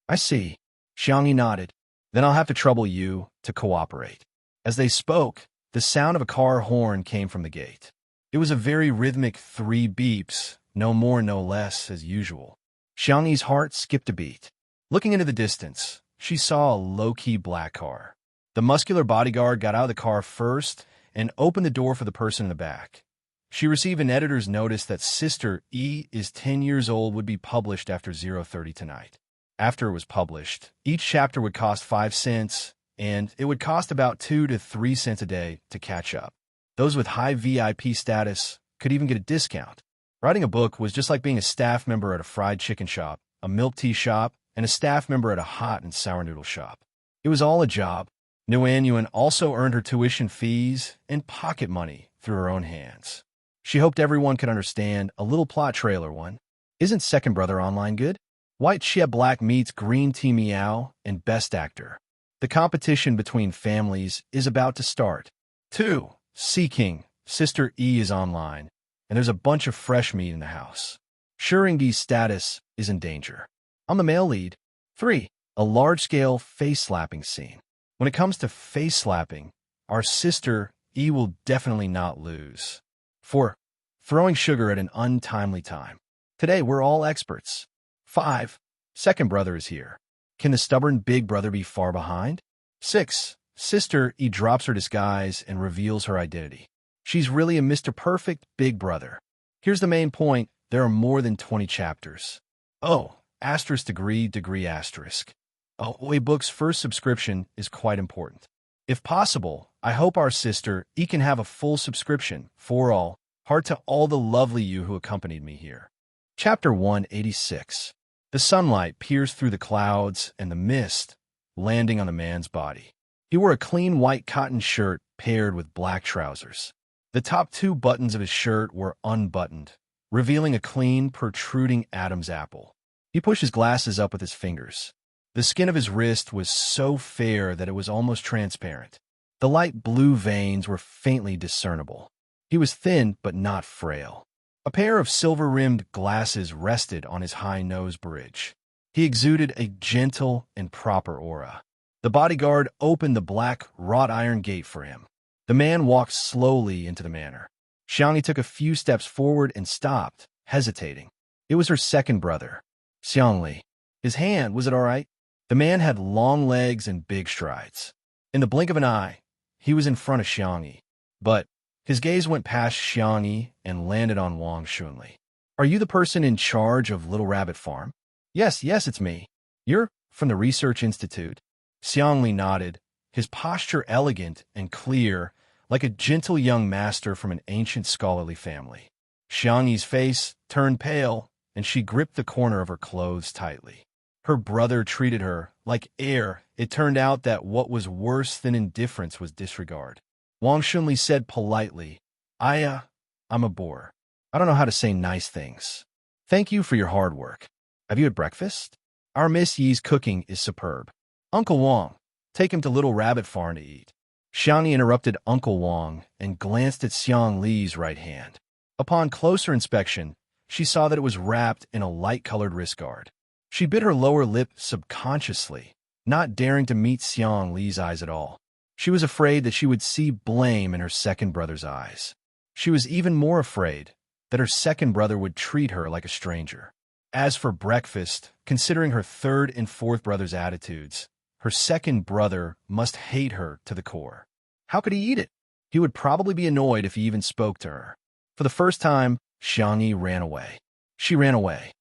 S1: I see. Xiangyi nodded. Then I'll have to trouble you to cooperate. As they spoke, the sound of a car horn came from the gate. It was a very rhythmic 3 beeps, no more no less, as usual. Xiangyi's heart skipped a beat. Looking into the distance, she saw a low-key black car. The muscular bodyguard got out of the car first and opened the door for the person in the back. She received an editor's notice that Sister E is 10 years old would be published after 0:30 tonight. After it was published, each chapter would cost 5 cents, and it would cost about 2 to 3 cents a day to catch up. Those with high VIP status could even get a discount. Writing a book was just like being a staff member at a fried chicken shop, a milk tea shop, and a staff member at a hot and sour noodle shop. It was all a job. Nguyen Yuan also earned her tuition fees and pocket money through her own hands. She hoped everyone could understand a little plot trailer one. Isn't Second Brother Online good? White Chia Black meets Green Tea Meow and Best Actor. The competition between families is about to start. 2. Sea King, Sister E is online, and there's a bunch of fresh meat in the house. Shuringi's status is in danger. I'm the male lead. 3. A large-scale face-slapping scene. When it comes to face-slapping, our Sister E will definitely not lose. 4. Throwing sugar at an untimely time. Today, we're all experts. 5. Second Brother is here. Can the stubborn big brother be far behind? 6. Sister E drops her disguise and reveals her identity. She's really a Mr. Perfect big brother. Here's the main point. There are more than 20 chapters. Oh, asterisk degree asterisk. A book's first subscription is quite important. If possible, I hope our Sister E can have a full subscription for all. Heart to all the lovely you who accompanied me here. Chapter 186. The sunlight pierced through the clouds and the mist, landing on the man's body. He wore a clean white cotton shirt paired with black trousers. The top 2 buttons of his shirt were unbuttoned, revealing a clean, protruding Adam's apple. He pushed his glasses up with his fingers. The skin of his wrist was so fair that it was almost transparent. The light blue veins were faintly discernible. He was thin but not frail. A pair of silver-rimmed glasses rested on his high nose bridge. He exuded a gentle and proper aura. The bodyguard opened the black wrought-iron gate for him. The man walked slowly into the manor. Xiangyi took a few steps forward and stopped, hesitating. It was her second brother, Xiangli. His hand, was it all right? The man had long legs and big strides. In the blink of an eye, he was in front of Xiangyi. But his gaze went past Xiangyi and landed on Wang Xunli. Are you the person in charge of Little Rabbit Farm? Yes, it's me. You're from the Research Institute. Xiangli nodded, his posture elegant and clear, like a gentle young master from an ancient scholarly family. Xiangyi's face turned pale, and she gripped the corner of her clothes tightly. Her brother treated her like air. It turned out that what was worse than indifference was disregard. Wang Xunli said politely, I'm a bore. I don't know how to say nice things. Thank you for your hard work. Have you had breakfast? Our Miss Yi's cooking is superb. Uncle Wang, take him to Little Rabbit Farm to eat. Xiangyi interrupted Uncle Wang and glanced at Xiang Li's right hand. Upon closer inspection, she saw that it was wrapped in a light-colored wrist guard. She bit her lower lip subconsciously, not daring to meet Xiang Li's eyes at all. She was afraid that she would see blame in her second brother's eyes. She was even more afraid that her second brother would treat her like a stranger. As for breakfast, considering her third and fourth brother's attitudes, her second brother must hate her to the core. How could he eat it? He would probably be annoyed if he even spoke to her. For the first time, Xiangyi ran away. She ran away.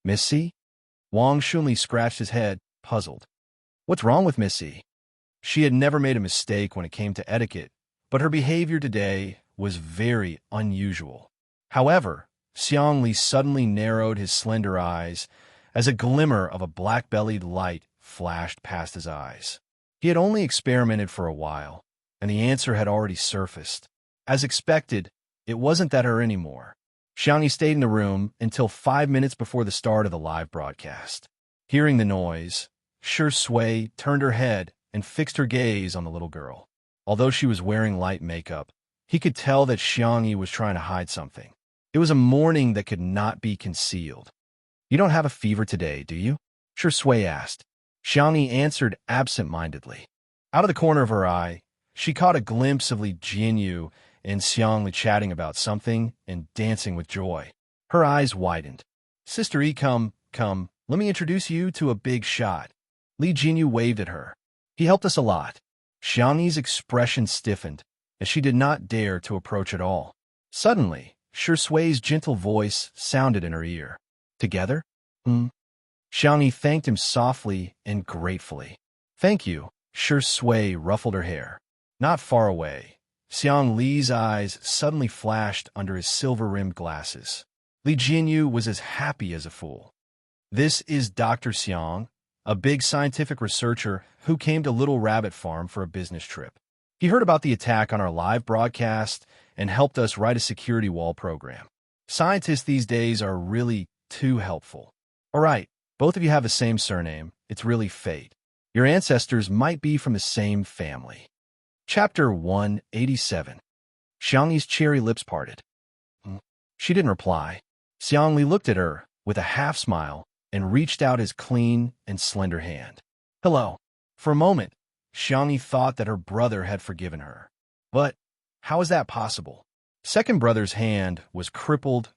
S1: Missy? Wang Xunli scratched his head, puzzled. What's wrong with Missy? She had never made a mistake when it came to etiquette, but her behavior today was very unusual. However, Xiang Li suddenly narrowed his slender eyes as a glimmer of a black-bellied light flashed past his eyes. He had only experimented for a while, and the answer had already surfaced. As expected, it wasn't that her anymore. Xiangyi stayed in the room until 5 minutes before the start of the live broadcast. Hearing the noise, Shui turned her head and fixed her gaze on the little girl. Although she was wearing light makeup, he could tell that Xiangyi was trying to hide something. It was a morning that could not be concealed. "You don't have a fever today, do you?" Shui asked. Xiangyi answered absent-mindedly. Out of the corner of her eye, she caught a glimpse of Li Jinyu and Xiangli chatting about something and dancing with joy. Her eyes widened. "Sister E, come, let me introduce you to a big shot." Li Jinyu waved at her. "He helped us a lot." Xiangyi's expression stiffened, as she did not dare to approach at all. Suddenly, Shui's gentle voice sounded in her ear. "Together?" Xiangyi thanked him softly and gratefully. "Thank you." Shui ruffled her hair. Not far away, Xiang Li's eyes suddenly flashed under his silver-rimmed glasses. Li Jinyu was as happy as a fool. "This is Dr. Xiang, a big scientific researcher who came to Little Rabbit Farm for a business trip. He heard about the attack on our live broadcast and helped us write a security wall program. Scientists these days are really too helpful. All right, both of you have the same surname. It's really fate. Your ancestors might be from the same family." Chapter 187. Xiangyi's cherry lips parted. She didn't reply. Xiangli looked at her with a half-smile and reached out his clean and slender hand. "Hello." For a moment, Xiangyi thought that her brother had forgiven her. But how is that possible? Second brother's hand was crippled.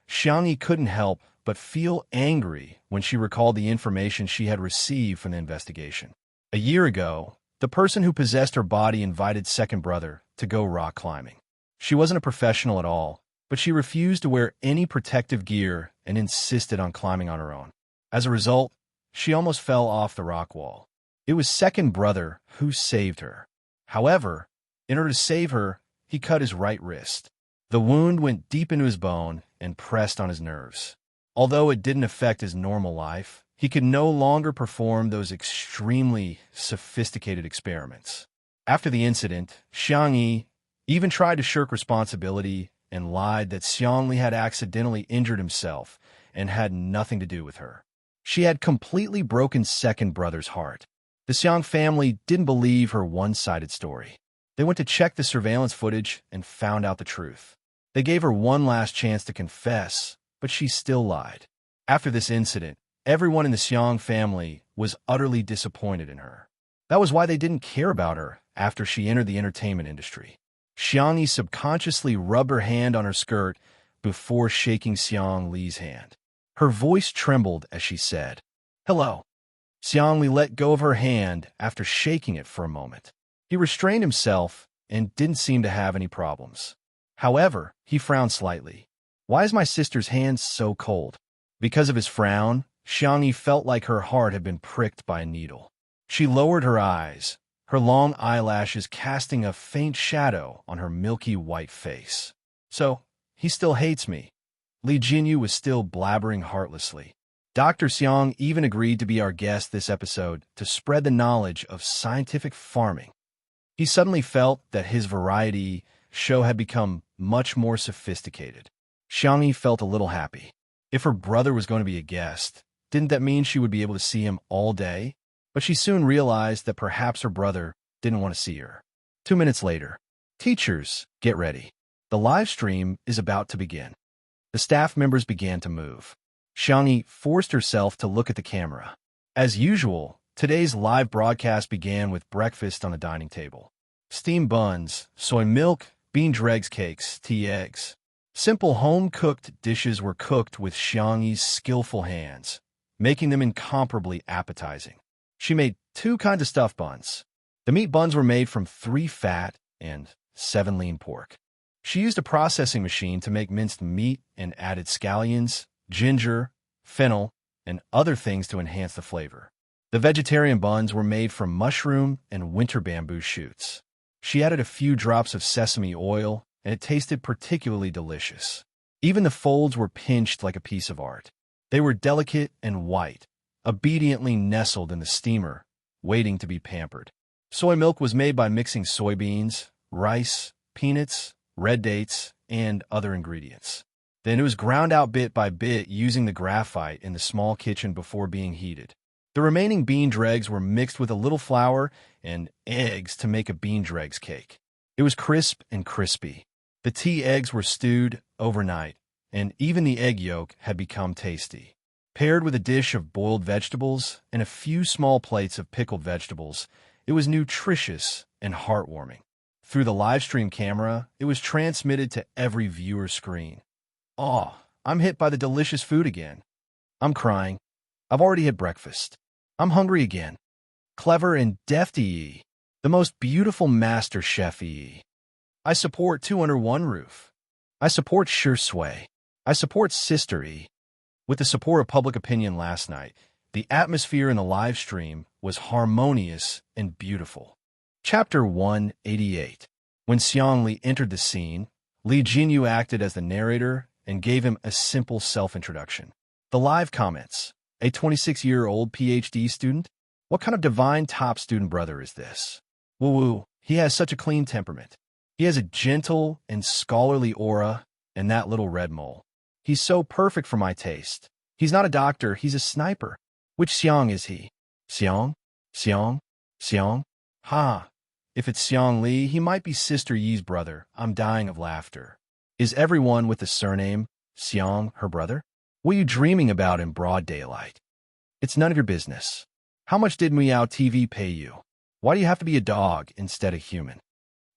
S1: Xiangyi couldn't help but feel angry when she recalled the information she had received from the investigation. A year ago, the person who possessed her body invited second brother to go rock climbing. She wasn't a professional at all, but she refused to wear any protective gear and insisted on climbing on her own. As a result, she almost fell off the rock wall. It was second brother who saved her. However, in order to save her, he cut his right wrist. The wound went deep into his bone and pressed on his nerves. Although it didn't affect his normal life, he could no longer perform those extremely sophisticated experiments. After the incident, Xiangyi even tried to shirk responsibility and lied that Xiangli had accidentally injured himself and had nothing to do with her. She had completely broken second brother's heart. The Xiang family didn't believe her one-sided story. They went to check the surveillance footage and found out the truth. They gave her one last chance to confess, but she still lied. After this incident, everyone in the Xiang family was utterly disappointed in her. That was why they didn't care about her after she entered the entertainment industry. Xiangyi subconsciously rubbed her hand on her skirt before shaking Xiang Li's hand. Her voice trembled as she said, "Hello." Xiang Li let go of her hand after shaking it for a moment. He restrained himself and didn't seem to have any problems. However, he frowned slightly. "Why is my sister's hand so cold?" Because of his frown, Xiangyi felt like her heart had been pricked by a needle. She lowered her eyes, her long eyelashes casting a faint shadow on her milky white face. "So, he still hates me." Li Jinyu was still blabbering heartlessly. Dr. Xiang even agreed to be our guest this episode to spread the knowledge of scientific farming. He suddenly felt that his variety show had become much more sophisticated. Xiangyi felt a little happy. If her brother was going to be a guest, didn't that mean she would be able to see him all day? But she soon realized that perhaps her brother didn't want to see her. 2 minutes later. "Teachers, get ready. The live stream is about to begin." The staff members began to move. Xiangyi forced herself to look at the camera. As usual, today's live broadcast began with breakfast on the dining table. Steamed buns, soy milk, bean dregs cakes, tea eggs. Simple home-cooked dishes were cooked with Xiangyi's skillful hands, making them incomparably appetizing. She made 2 kinds of stuffed buns. The meat buns were made from 3 fat and 7 lean pork. She used a processing machine to make minced meat and added scallions, ginger, fennel, and other things to enhance the flavor. The vegetarian buns were made from mushroom and winter bamboo shoots. She added a few drops of sesame oil, and it tasted particularly delicious. Even the folds were pinched like a piece of art. They were delicate and white, obediently nestled in the steamer, waiting to be pampered. Soy milk was made by mixing soybeans, rice, peanuts, red dates, and other ingredients. Then it was ground out bit by bit using the graphite in the small kitchen before being heated. The remaining bean dregs were mixed with a little flour and eggs to make a bean dregs cake. It was crisp and crispy. The tea eggs were stewed overnight, and even the egg yolk had become tasty. Paired with a dish of boiled vegetables and a few small plates of pickled vegetables, it was nutritious and heartwarming. Through the live stream camera, it was transmitted to every viewer's screen. Oh, I'm hit by the delicious food again. I'm crying. I've already had breakfast. I'm hungry again. Clever and deft EE. The most beautiful master chef EE. I support Two Under One Roof. I support Sure Sway. I support Sister E. With the support of public opinion last night, the atmosphere in the live stream was harmonious and beautiful. Chapter 188. When Xiangli entered the scene, Li Jinyu acted as the narrator and gave him a simple self-introduction. The live comments. A 26-year-old PhD student? What kind of divine top student brother is this? Woo-woo, he has such a clean temperament. He has a gentle and scholarly aura and that little red mole. He's so perfect for my taste. He's not a doctor, he's a sniper. Which Xiang is he? Xiang? Xiang? Xiang? Ha! If it's Xiang Li, he might be Sister Yi's brother. I'm dying of laughter. Is everyone with the surname Xiang her brother? What are you dreaming about in broad daylight? It's none of your business. How much did Meow TV pay you? Why do you have to be a dog instead of human?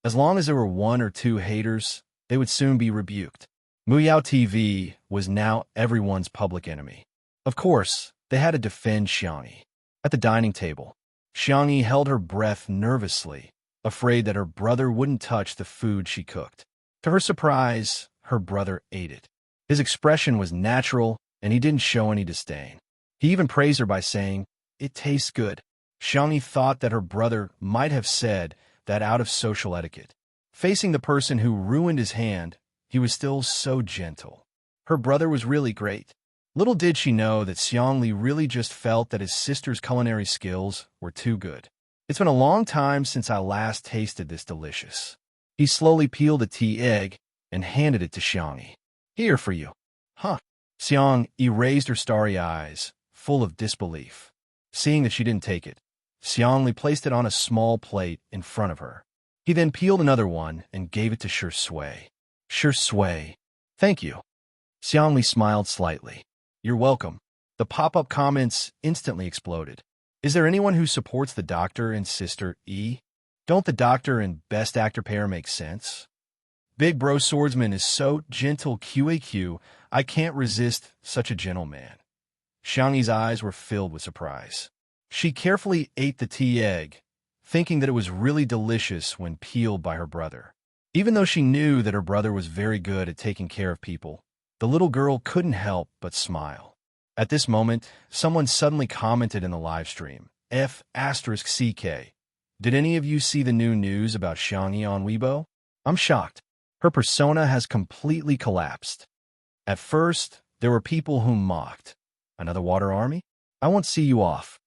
S1: As long as there were one or two haters, they would soon be rebuked. Meow TV was now everyone's public enemy. Of course, they had to defend Xiangyi. At the dining table, Xiangyi held her breath nervously, afraid that her brother wouldn't touch the food she cooked. To her surprise, her brother ate it. His expression was natural, and he didn't show any disdain. He even praised her by saying, "It tastes good." Xiangyi thought that her brother might have said that out of social etiquette. Facing the person who ruined his hand, he was still so gentle. Her brother was really great. Little did she know that Xiangli really just felt that his sister's culinary skills were too good. It's been a long time since I last tasted this delicious. He slowly peeled a tea egg and handed it to Xiangyi. Here for you. Huh. Xiang erased her starry eyes, full of disbelief. Seeing that she didn't take it, Xiangli placed it on a small plate in front of her. He then peeled another one and gave it to Sure Sway. Sure Sway. Thank you. Xiangli smiled slightly. You're welcome. The pop-up comments instantly exploded. Is there anyone who supports the doctor and Sister E? Don't the doctor and best actor pair make sense? Big Bro Swordsman is so gentle QAQ, I can't resist such a gentleman. Xiangyi's eyes were filled with surprise. She carefully ate the tea egg, thinking that it was really delicious when peeled by her brother. Even though she knew that her brother was very good at taking care of people, the little girl couldn't help but smile. At this moment, someone suddenly commented in the live stream, F*CK. Did any of you see the new news about Xiangyi on Weibo? I'm shocked. Her persona has completely collapsed. At first, there were people who mocked. Another water army? I won't see you off.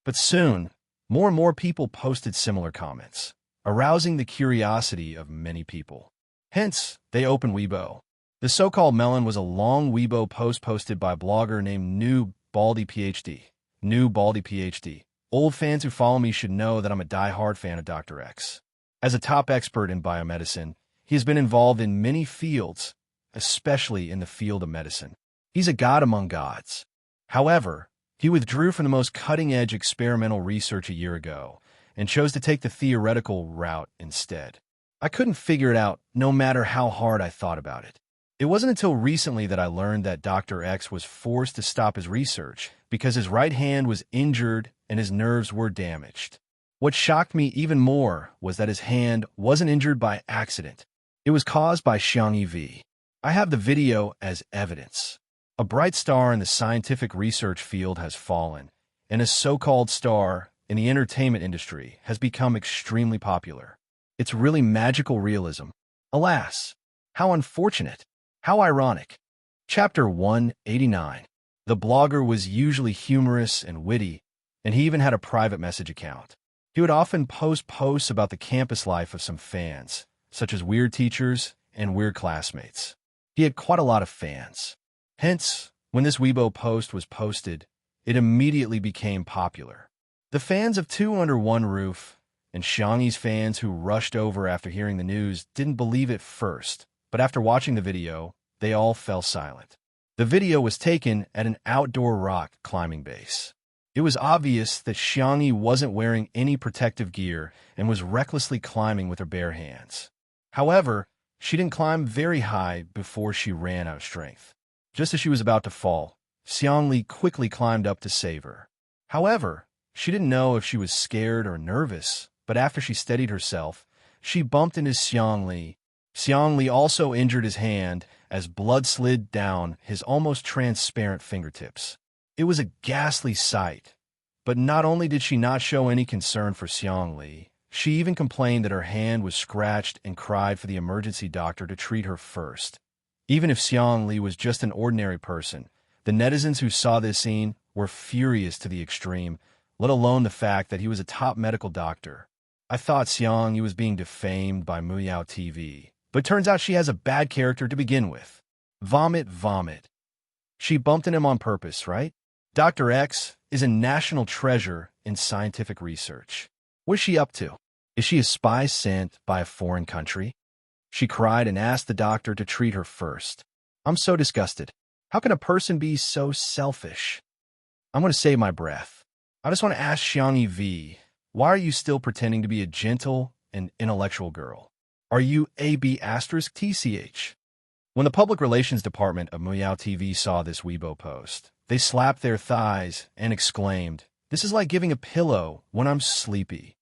S1: But soon, more and more people posted similar comments, arousing the curiosity of many people. Hence, they opened Weibo. The so-called melon was a long Weibo post posted by a blogger named New Baldy PhD. New Baldy PhD. Old fans who follow me should know that I'm a die-hard fan of Dr. X. As a top expert in biomedicine, he has been involved in many fields, especially in the field of medicine. He's a god among gods. However, he withdrew from the most cutting-edge experimental research a year ago and chose to take the theoretical route instead. I couldn't figure it out no matter how hard I thought about it. It wasn't until recently that I learned that Dr. X was forced to stop his research because his right hand was injured and his nerves were damaged. What shocked me even more was that his hand wasn't injured by accident. It was caused by Xiangyi V. I have the video as evidence. A bright star in the scientific research field has fallen, and a so-called star in the entertainment industry has become extremely popular. It's really magical realism. Alas, how unfortunate. How ironic. Chapter 189. The blogger was usually humorous and witty, and he even had a private message account. He would often post posts about the campus life of some fans, such as weird teachers and weird classmates. He had quite a lot of fans. Hence, when this Weibo post was posted, it immediately became popular. The fans of Two Under One Roof and Xiangyi's fans who rushed over after hearing the news didn't believe it first, but after watching the video, they all fell silent. The video was taken at an outdoor rock climbing base. It was obvious that Xiangyi wasn't wearing any protective gear and was recklessly climbing with her bare hands. However, she didn't climb very high before she ran out of strength. Just as she was about to fall, Xiangyi quickly climbed up to save her. However, she didn't know if she was scared or nervous, but after she steadied herself, she bumped into Xiangyi. Xiangyi also injured his hand as blood slid down his almost transparent fingertips. It was a ghastly sight, but not only did she not show any concern for Xiangyi, she even complained that her hand was scratched and cried for the emergency doctor to treat her first. Even if Xiangyi was just an ordinary person, the netizens who saw this scene were furious to the extreme, let alone the fact that he was a top medical doctor. I thought Xiangyi was being defamed by Muyao TV, but turns out she has a bad character to begin with. Vomit, vomit. She bumped into him on purpose, right? Dr. X is a national treasure in scientific research. What's she up to? Is she a spy sent by a foreign country? She cried and asked the doctor to treat her first. I'm so disgusted. How can a person be so selfish? I'm going to save my breath. I just want to ask Xiangyi V, why are you still pretending to be a gentle and intellectual girl? Are you AB*TCH? When the public relations department of Muyao TV saw this Weibo post, they slapped their thighs and exclaimed, "This is like giving a pillow when I'm sleepy."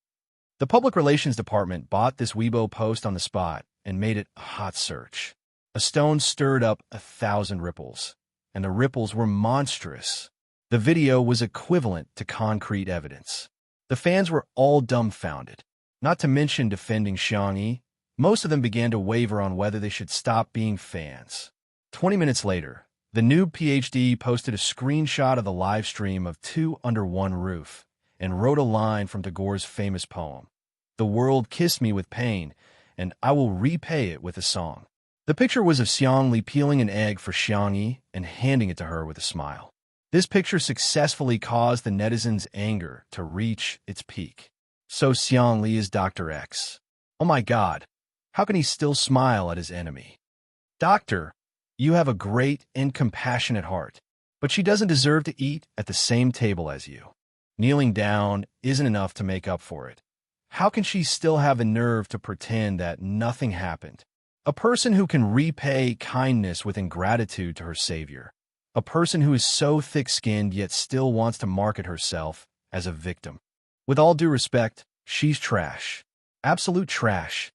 S1: The public relations department bought this Weibo post on the spot and made it a hot search. A stone stirred up 1,000 ripples, and the ripples were monstrous. The video was equivalent to concrete evidence. The fans were all dumbfounded. Not to mention defending Xiangyi, most of them began to waver on whether they should stop being fans. 20 minutes later, the noob PhD posted a screenshot of the live stream of Two Under One Roof and wrote a line from Tagore's famous poem, "The world kissed me with pain, and I will repay it with a song." The picture was of Xiangyi peeling an egg for Xiangyi and handing it to her with a smile. This picture successfully caused the netizens' anger to reach its peak. So Xiangyi is Dr. X. Oh my God, how can he still smile at his enemy? Doctor, you have a great and compassionate heart, but she doesn't deserve to eat at the same table as you. Kneeling down isn't enough to make up for it. How can she still have the nerve to pretend that nothing happened? A person who can repay kindness with ingratitude to her savior. A person who is so thick-skinned yet still wants to market herself as a victim. With all due respect, she's trash. Absolute trash.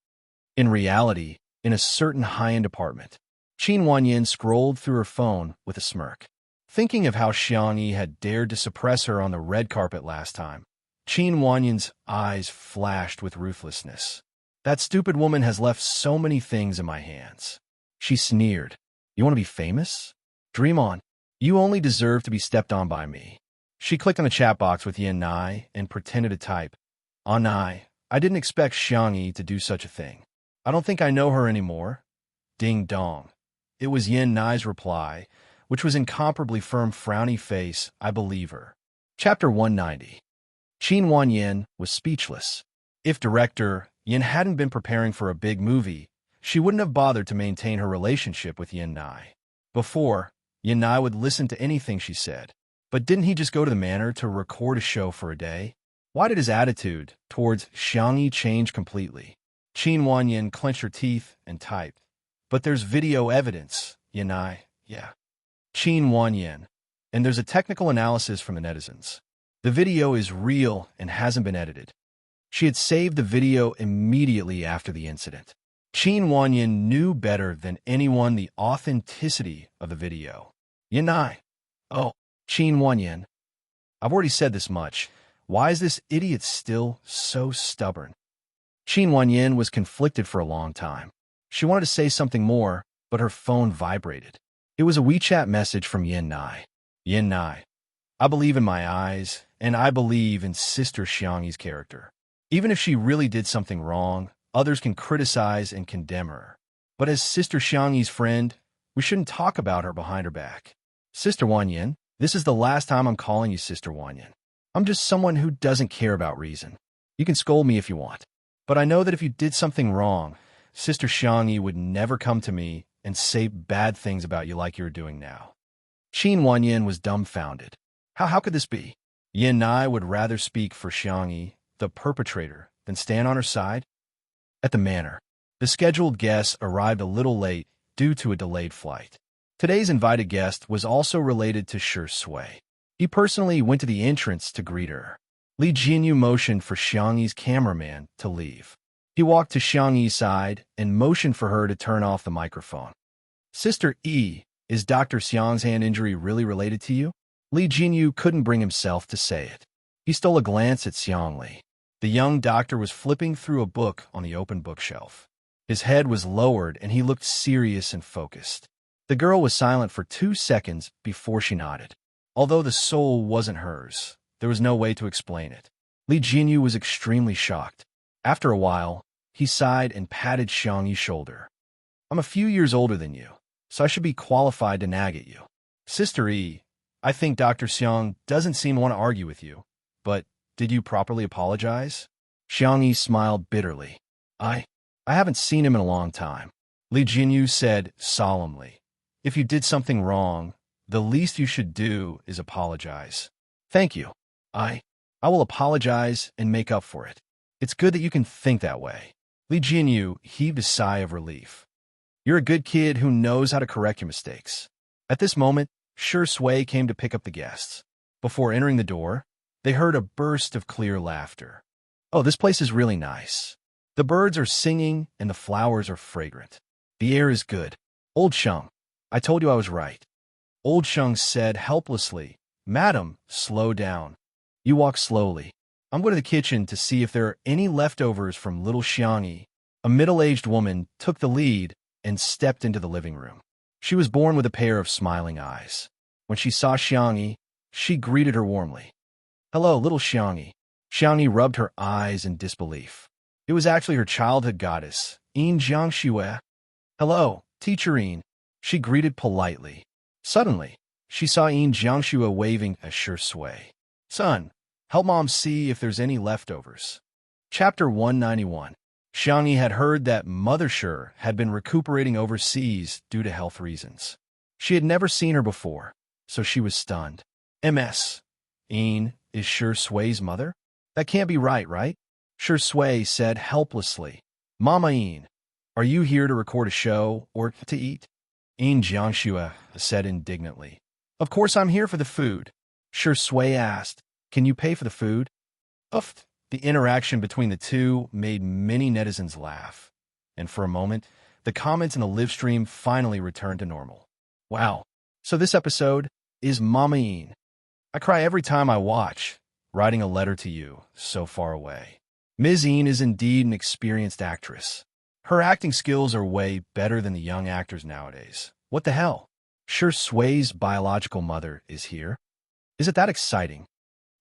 S1: In reality, in a certain high-end apartment, Qin Wanyan scrolled through her phone with a smirk. Thinking of how Xiangyi had dared to suppress her on the red carpet last time, Qin Wanyan's eyes flashed with ruthlessness. That stupid woman has left so many things in my hands. She sneered. You want to be famous? Dream on. You only deserve to be stepped on by me. She clicked on the chat box with Yin Nai and pretended to type, "Ah Nai, I didn't expect Xiangyi to do such a thing. I don't think I know her anymore." Ding dong. It was Yin Nai's reply, which was incomparably firm frowny face, "I believe her." Chapter 190. Qin Wanyan was speechless. If director Yin hadn't been preparing for a big movie, she wouldn't have bothered to maintain her relationship with Yin Nai. Before, Yin Nai would listen to anything she said. But didn't he just go to the manor to record a show for a day? Why did his attitude towards Xiangyi change completely? Qin Wanyan clenched her teeth and typed, "But there's video evidence, Yin Nai, yeah." Qin Wanyan. And there's a technical analysis from the netizens. The video is real and hasn't been edited. She had saved the video immediately after the incident. Qin Wanyan knew better than anyone the authenticity of the video. Yin Nai. Oh, Qin Wanyan. I've already said this much. Why is this idiot still so stubborn? Qin Wanyan was conflicted for a long time. She wanted to say something more, but her phone vibrated. It was a WeChat message from Yin Nai. Yin Nai. I believe in my eyes, and I believe in Sister Xiangyi's character. Even if she really did something wrong, others can criticize and condemn her. But as Sister Xiangyi's friend, we shouldn't talk about her behind her back. Sister Wanyan, This is the last time I'm calling you Sister Wanyan. I'm just someone who doesn't care about reason. You can scold me if you want. But I know that if you did something wrong, Sister Xiangyi would never come to me and say bad things about you like you're doing now. Qin Wanyan was dumbfounded. How could this be? Yin Nai would rather speak for Xiangyi, the perpetrator, than stand on her side. At the manor, the scheduled guests arrived a little late due to a delayed flight. Today's invited guest was also related to Shi Sui. He personally went to the entrance to greet her. Li Jinyu motioned for Xiangyi's cameraman to leave. He walked to Xiangyi's side and motioned for her to turn off the microphone. Sister E, is Dr. Xiang's hand injury really related to you? Li Jinyu couldn't bring himself to say it. He stole a glance at Xiangli. The young doctor was flipping through a book on the open bookshelf. His head was lowered and he looked serious and focused. The girl was silent for 2 seconds before she nodded. Although the soul wasn't hers, there was no way to explain it. Li Jinyu was extremely shocked. After a while, he sighed and patted Xiangyi's shoulder. I'm a few years older than you, so I should be qualified to nag at you. Sister E, I think Dr. Xiang doesn't seem to want to argue with you, but did you properly apologize? Xiangyi smiled bitterly. I haven't seen him in a long time. Li Jinyu said solemnly. If you did something wrong, the least you should do is apologize. Thank you. I will apologize and make up for it. It's good that you can think that way. Li Jinyu heaved a sigh of relief. You're a good kid who knows how to correct your mistakes. At this moment, Shi Sui came to pick up the guests. Before entering the door, they heard a burst of clear laughter. Oh, this place is really nice. The birds are singing and the flowers are fragrant. The air is good. Old Sheng, I told you I was right. Old Sheng said helplessly, Madam, slow down. You walk slowly. I'm going to the kitchen to see if there are any leftovers from little Xiangyi. A middle-aged woman took the lead and stepped into the living room. She was born with a pair of smiling eyes. When she saw Xiangyi, she greeted her warmly. Hello, little Xiangyi. Xiangyi rubbed her eyes in disbelief. It was actually her childhood goddess, Yin Jiangxue. Hello, Teacher Yin. She greeted politely. Suddenly, she saw Yin Jiangxue waving at Shi Sui. Son, help Mom see if there's any leftovers. Chapter 191. Xiangyi had heard that Mother Shi had been recuperating overseas due to health reasons. She had never seen her before, so she was stunned. MS. Yin is Shi Sui's mother? That can't be right? Shi Sui said helplessly. Mama Yin, are you here to record a show or to eat? Yin Jiangxue said indignantly. Of course I'm here for the food. Shi Sui asked, can you pay for the food? Uff. The interaction between the two made many netizens laugh. And for a moment, the comments in the live stream finally returned to normal. Wow. So this episode is Mama Yin. I cry every time I watch, writing a letter to you so far away. Ms. Yin is indeed an experienced actress. Her acting skills are way better than the young actors nowadays. What the hell? Shi Sui's biological mother is here? Is it that exciting?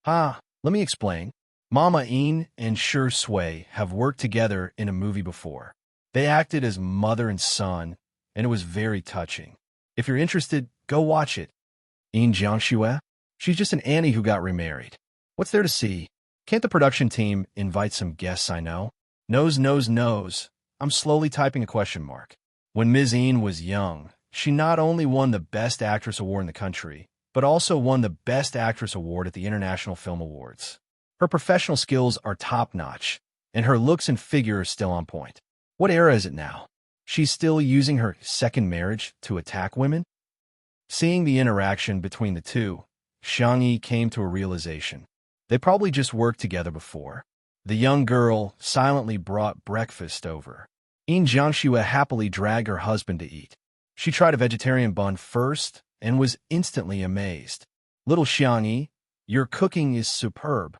S1: Let me explain. Mama Yin and Shi Sui have worked together in a movie before. They acted as mother and son, and it was very touching. If you're interested, go watch it. Yin Jiangxue? She's just an Annie who got remarried. What's there to see? Can't the production team invite some guests I know? Knows. I'm slowly typing a question mark. When Ms. Yin was young, she not only won the Best Actress Award in the country, but also won the Best Actress Award at the International Film Awards. Her professional skills are top-notch, and her looks and figure are still on point. What era is it now? She's still using her second marriage to attack women? Seeing the interaction between the two, Xiangyi came to a realization. They probably just worked together before. The young girl silently brought breakfast over. Yin Jiangxue happily dragged her husband to eat. She tried a vegetarian bun first and was instantly amazed. Little Xiangyi, your cooking is superb.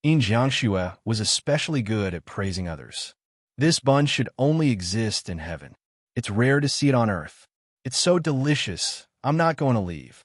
S1: Yin Jiangxue was especially good at praising others. This bun should only exist in heaven. It's rare to see it on earth. It's so delicious, I'm not going to leave.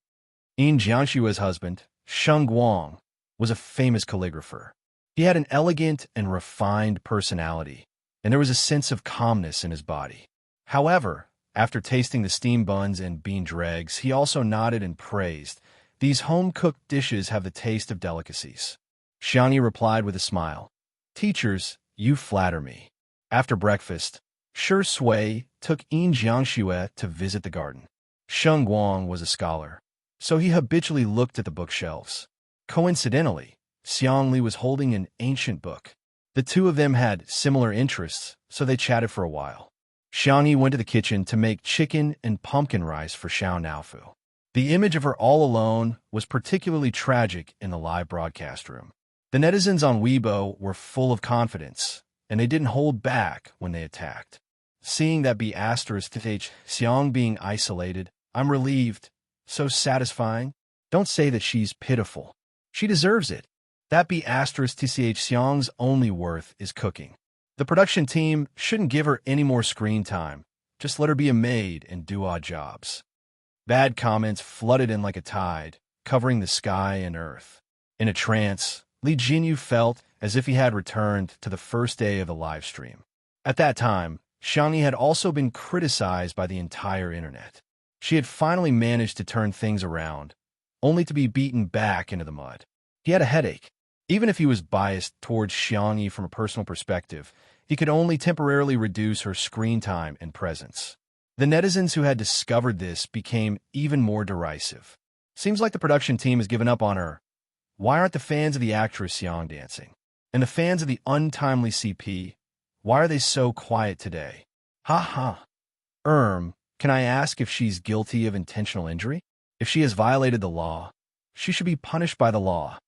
S1: Yin Jiangxue's husband, Sheng Guang, was a famous calligrapher. He had an elegant and refined personality, and there was a sense of calmness in his body. However, after tasting the steamed buns and bean dregs, he also nodded and praised. These home-cooked dishes have the taste of delicacies. Xiangyi replied with a smile. Teachers, you flatter me. After breakfast, Shi Sui took Yin Jiangxue to visit the garden. Sheng Guang was a scholar, so he habitually looked at the bookshelves. Coincidentally, Xiang Li was holding an ancient book. The two of them had similar interests, so they chatted for a while. Xiangyi went to the kitchen to make chicken and pumpkin rice for Xiao Naofu. The image of her all alone was particularly tragic in the live broadcast room. The netizens on Weibo were full of confidence, and they didn't hold back when they attacked. Seeing that B** Xiang being isolated, I'm relieved. So satisfying. Don't say that she's pitiful. She deserves it. That B** Xiang's only worth is cooking. The production team shouldn't give her any more screen time. Just let her be a maid and do odd jobs. Bad comments flooded in like a tide, covering the sky and earth. In a trance, Li Jinyu felt as if he had returned to the first day of the live stream. At that time, Xiangyi had also been criticized by the entire internet. She had finally managed to turn things around, only to be beaten back into the mud. He had a headache. Even if he was biased towards Xiangyi from a personal perspective, he could only temporarily reduce her screen time and presence. The netizens who had discovered this became even more derisive. Seems like the production team has given up on her. Why aren't the fans of the actress Xiang dancing? And the fans of the untimely CP, why are they so quiet today? Ha ha. Can I ask if she's guilty of intentional injury? If she has violated the law, she should be punished by the law.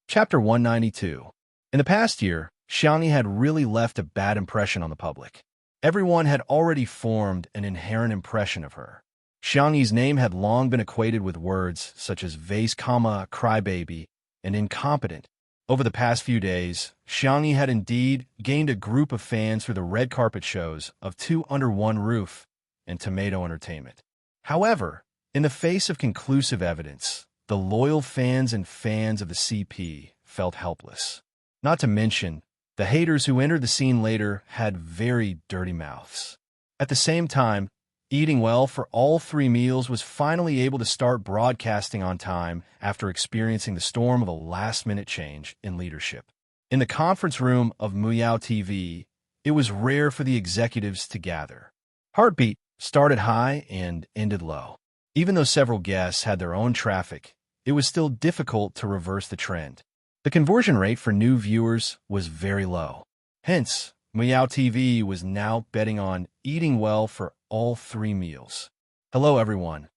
S1: Chapter 192. In the past year, Xiangyi had really left a bad impression on the public. Everyone had already formed an inherent impression of her. Xiangyi's name had long been equated with words such as vase, crybaby, and incompetent. Over the past few days, Xiangyi had indeed gained a group of fans through the red carpet shows of Two Under One Roof and Tomato Entertainment. However, in the face of conclusive evidence, the loyal fans and fans of the CP felt helpless. Not to mention, the haters who entered the scene later had very dirty mouths. At the same time, Eating Well for all 3 meals was finally able to start broadcasting on time after experiencing the storm of a last-minute change in leadership. In the conference room of Muyao TV, it was rare for the executives to gather. Heartbeat started high and ended low. Even though several guests had their own traffic, it was still difficult to reverse the trend. The conversion rate for new viewers was very low. Hence, Muyao TV was now betting on eating well for all 3 meals. Hello, everyone.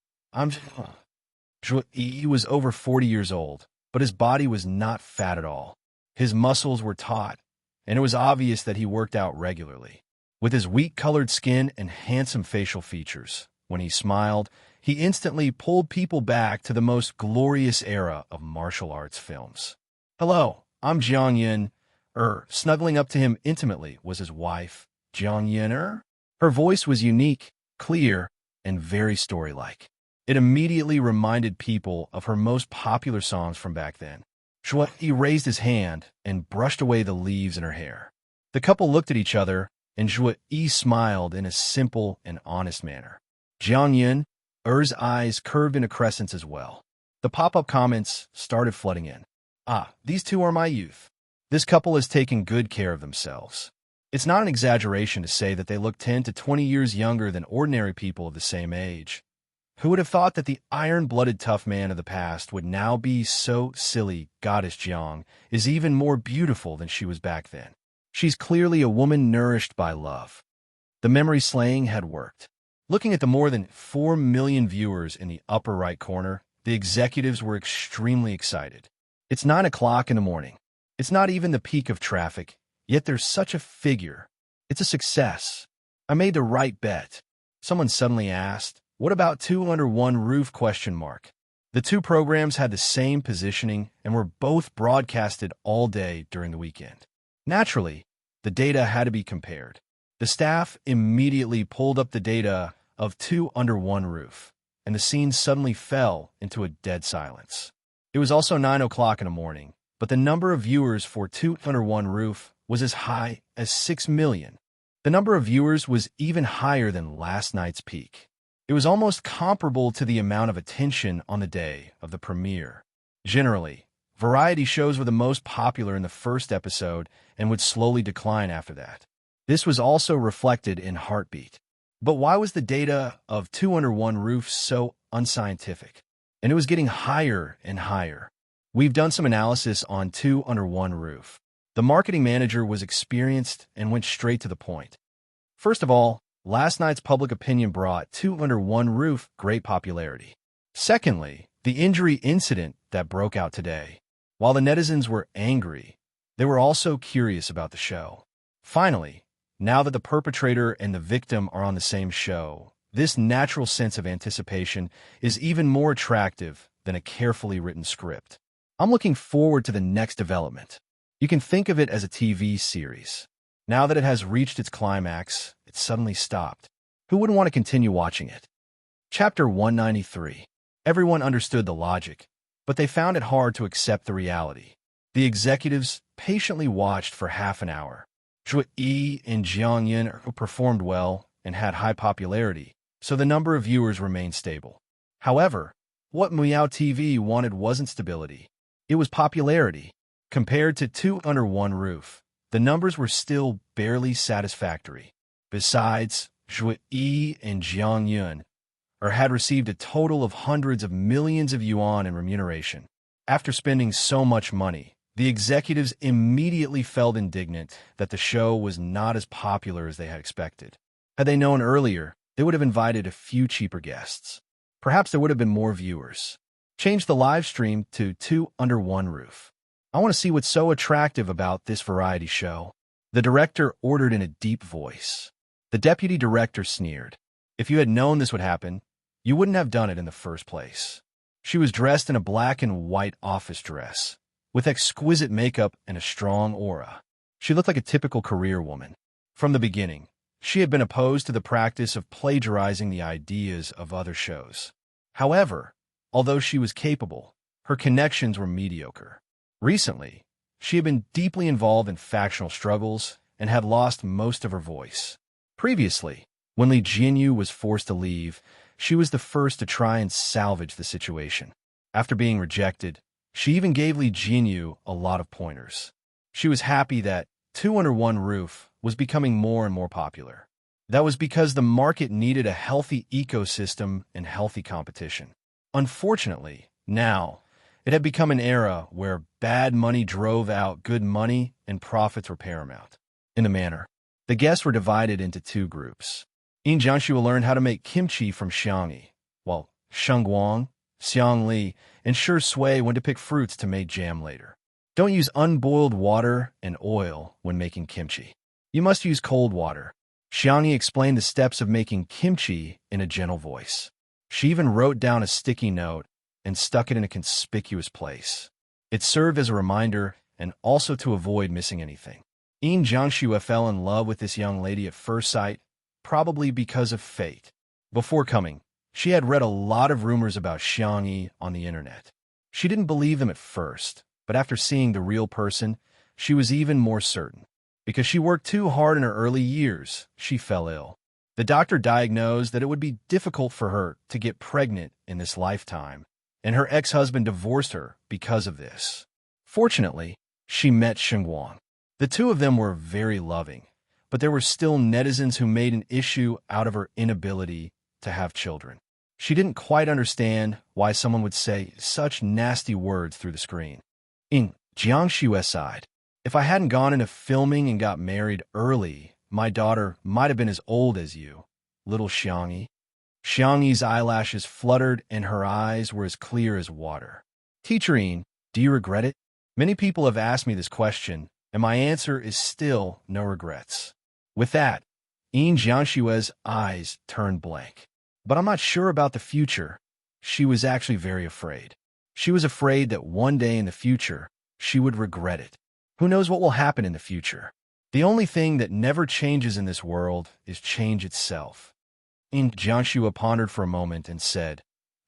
S1: He was over 40 years old, but his body was not fat at all. His muscles were taut, and it was obvious that he worked out regularly. With his wheat-colored skin and handsome facial features, when he smiled, he instantly pulled people back to the most glorious era of martial arts films. Hello, I'm Jiang Yin. Snuggling up to him intimately was his wife, Jiang Yin. Her voice was unique, clear, and very story-like. It immediately reminded people of her most popular songs from back then. He raised his hand and brushed away the leaves in her hair. The couple looked at each other, and Yi smiled in a simple and honest manner. Jiang Yin's eyes curved into crescents as well. The pop-up comments started flooding in. These two are my youth. This couple has taken good care of themselves. It's not an exaggeration to say that they look 10 to 20 years younger than ordinary people of the same age. Who would have thought that the iron-blooded tough man of the past would now be so silly? Goddess Jiang is even more beautiful than she was back then. She's clearly a woman nourished by love. The memory slaying had worked. Looking at the more than 4 million viewers in the upper right corner, the executives were extremely excited. It's 9 o'clock in the morning. It's not even the peak of traffic, yet there's such a figure. It's a success. I made the right bet. Someone suddenly asked, what about Two Under One Roof? The two programs had the same positioning and were both broadcasted all day during the weekend. Naturally, the data had to be compared. The staff immediately pulled up the data of Two Under One Roof, and the scene suddenly fell into a dead silence. It was also 9 o'clock in the morning, but the number of viewers for Two Under One Roof was as high as 6 million. The number of viewers was even higher than last night's peak. It was almost comparable to the amount of attention on the day of the premiere. Generally, variety shows were the most popular in the first episode and would slowly decline after that. This was also reflected in Heartbeat. But why was the data of Two Under One Roof so unscientific? And it was getting higher and higher. We've done some analysis on Two Under One Roof. The marketing manager was experienced and went straight to the point. First of all, last night's public opinion brought Two Under One Roof great popularity. Secondly, the injury incident that broke out today. While the netizens were angry, they were also curious about the show. Finally, now that the perpetrator and the victim are on the same show, this natural sense of anticipation is even more attractive than a carefully written script. I'm looking forward to the next development. You can think of it as a TV series. Now that it has reached its climax, it suddenly stopped. Who wouldn't want to continue watching it? Chapter 193. Everyone understood the logic, but they found it hard to accept the reality. The executives patiently watched for half an hour. Zhu Yi and Jiang Yin performed well and had high popularity, so the number of viewers remained stable. However, what Meow TV wanted wasn't stability. It was popularity. Compared to Two Under One Roof, the numbers were still barely satisfactory. Besides, Zhu Yi and Jiang Yin had received a total of hundreds of millions of yuan in remuneration. After spending so much money, the executives immediately felt indignant that the show was not as popular as they had expected. Had they known earlier, they would have invited a few cheaper guests. Perhaps there would have been more viewers. Change the live stream to Two Under One Roof. I want to see what's so attractive about this variety show. The director ordered in a deep voice. The deputy director sneered. If you had known this would happen, you wouldn't have done it in the first place. She was dressed in a black and white office dress, with exquisite makeup and a strong aura. She looked like a typical career woman. From the beginning, she had been opposed to the practice of plagiarizing the ideas of other shows. However, although she was capable, her connections were mediocre. Recently, she had been deeply involved in factional struggles and had lost most of her voice. Previously, when Li Jinyu was forced to leave, she was the first to try and salvage the situation. After being rejected, she even gave Li Jinyu a lot of pointers. She was happy that Two Under One Roof was becoming more and more popular. That was because the market needed a healthy ecosystem and healthy competition. Unfortunately, now, it had become an era where bad money drove out good money and profits were paramount. In the manner, the guests were divided into two groups. Yin Jiangxue learned how to make kimchi from Xiangyi, while Sheng Guang, Xiang Li, and Shi Sui went to pick fruits to make jam later. Don't use unboiled water and oil when making kimchi. You must use cold water. Xiangyi explained the steps of making kimchi in a gentle voice. She even wrote down a sticky note and stuck it in a conspicuous place. It served as a reminder and also to avoid missing anything. Yin Jiangxue fell in love with this young lady at first sight, probably because of fate. Before coming, she had read a lot of rumors about Xiangyi on the internet. She didn't believe them at first, but after seeing the real person, she was even more certain. Because she worked too hard in her early years, she fell ill. The doctor diagnosed that it would be difficult for her to get pregnant in this lifetime, and her ex-husband divorced her because of this. Fortunately, she met Sheng Guang. The two of them were very loving, but there were still netizens who made an issue out of her inability to have children. She didn't quite understand why someone would say such nasty words through the screen. In Jiangshue's side, if I hadn't gone into filming and got married early, my daughter might have been as old as you, little Xiangyi. Xiangyi's eyelashes fluttered and her eyes were as clear as water. Teacher Yin, do you regret it? Many people have asked me this question, and my answer is still no regrets. With that, Yin Jiangshue's eyes turned blank. But I'm not sure about the future. She was actually very afraid. She was afraid that one day in the future, she would regret it. Who knows what will happen in the future? The only thing that never changes in this world is change itself. Yin Jiangxue pondered for a moment and said,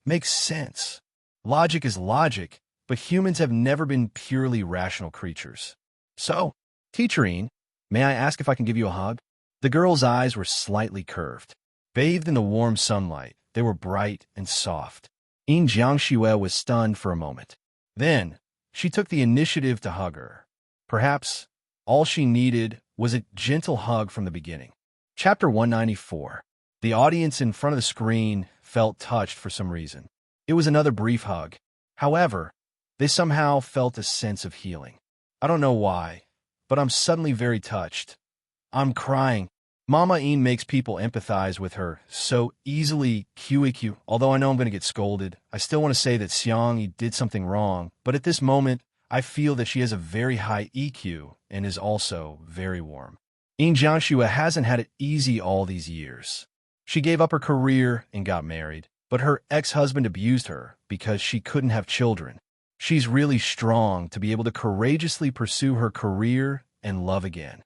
S1: "Makes sense. Logic is logic, but humans have never been purely rational creatures. So, Teacher Yin, may I ask if I can give you a hug?" The girl's eyes were slightly curved. Bathed in the warm sunlight, They were bright and soft. Yin Jiangxue was stunned for a moment. Then, she took the initiative to hug her. Perhaps all she needed was a gentle hug from the beginning. Chapter 194. The audience in front of the screen felt touched for some reason. It was another brief hug. However, they somehow felt a sense of healing. I don't know why, but I'm suddenly very touched. I'm crying. Mama Yin makes people empathize with her so easily. QEQ. Although I know I'm going to get scolded, I still want to say that Xiangyi did something wrong, but at this moment, I feel that she has a very high EQ and is also very warm. Yin Jiangxue hasn't had it easy all these years. She gave up her career and got married, but her ex-husband abused her because she couldn't have children. She's really strong to be able to courageously pursue her career and love again.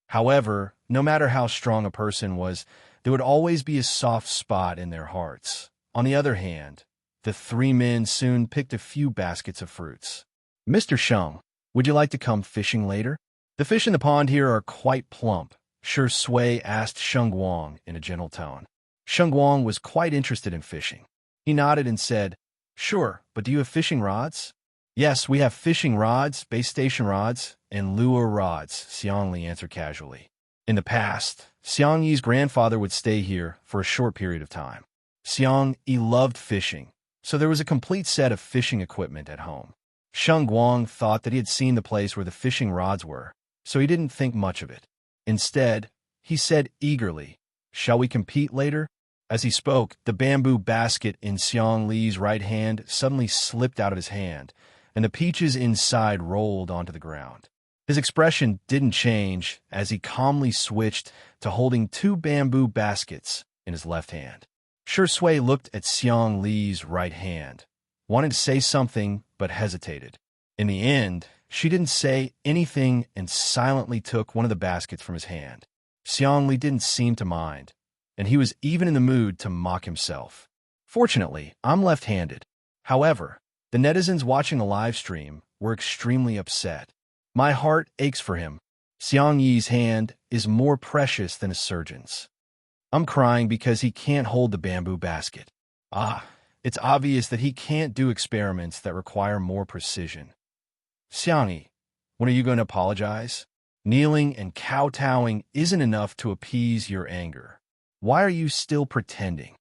S1: However, no matter how strong a person was, there would always be a soft spot in their hearts. On the other hand, the three men soon picked a few baskets of fruits. Mr. Sheng, would you like to come fishing later? The fish in the pond here are quite plump, Shi Sui asked Sheng Guang in a gentle tone. Sheng Guang was quite interested in fishing. He nodded and said, "Sure, but do you have fishing rods?" "Yes, we have fishing rods, base station rods, and lure rods," Xiangli answered casually. In the past, Xiangyi's grandfather would stay here for a short period of time. Xiangyi loved fishing, so there was a complete set of fishing equipment at home. Sheng Guang thought that he had seen the place where the fishing rods were, so he didn't think much of it. Instead, he said eagerly, "Shall we compete later?" As he spoke, the bamboo basket in Xiang Li's right hand suddenly slipped out of his hand, and the peaches inside rolled onto the ground. His expression didn't change as he calmly switched to holding two bamboo baskets in his left hand. Shi Sui looked at Xiang Li's right hand, wanted to say something but hesitated. In the end, she didn't say anything and silently took one of the baskets from his hand. Xiang Li didn't seem to mind, and he was even in the mood to mock himself. Fortunately, I'm left-handed. However, the netizens watching the live stream were extremely upset. My heart aches for him. Xiang Yi's hand is more precious than a surgeon's. I'm crying because he can't hold the bamboo basket. It's obvious that he can't do experiments that require more precision. Xiangyi, when are you going to apologize? Kneeling and kowtowing isn't enough to appease your anger. Why are you still pretending?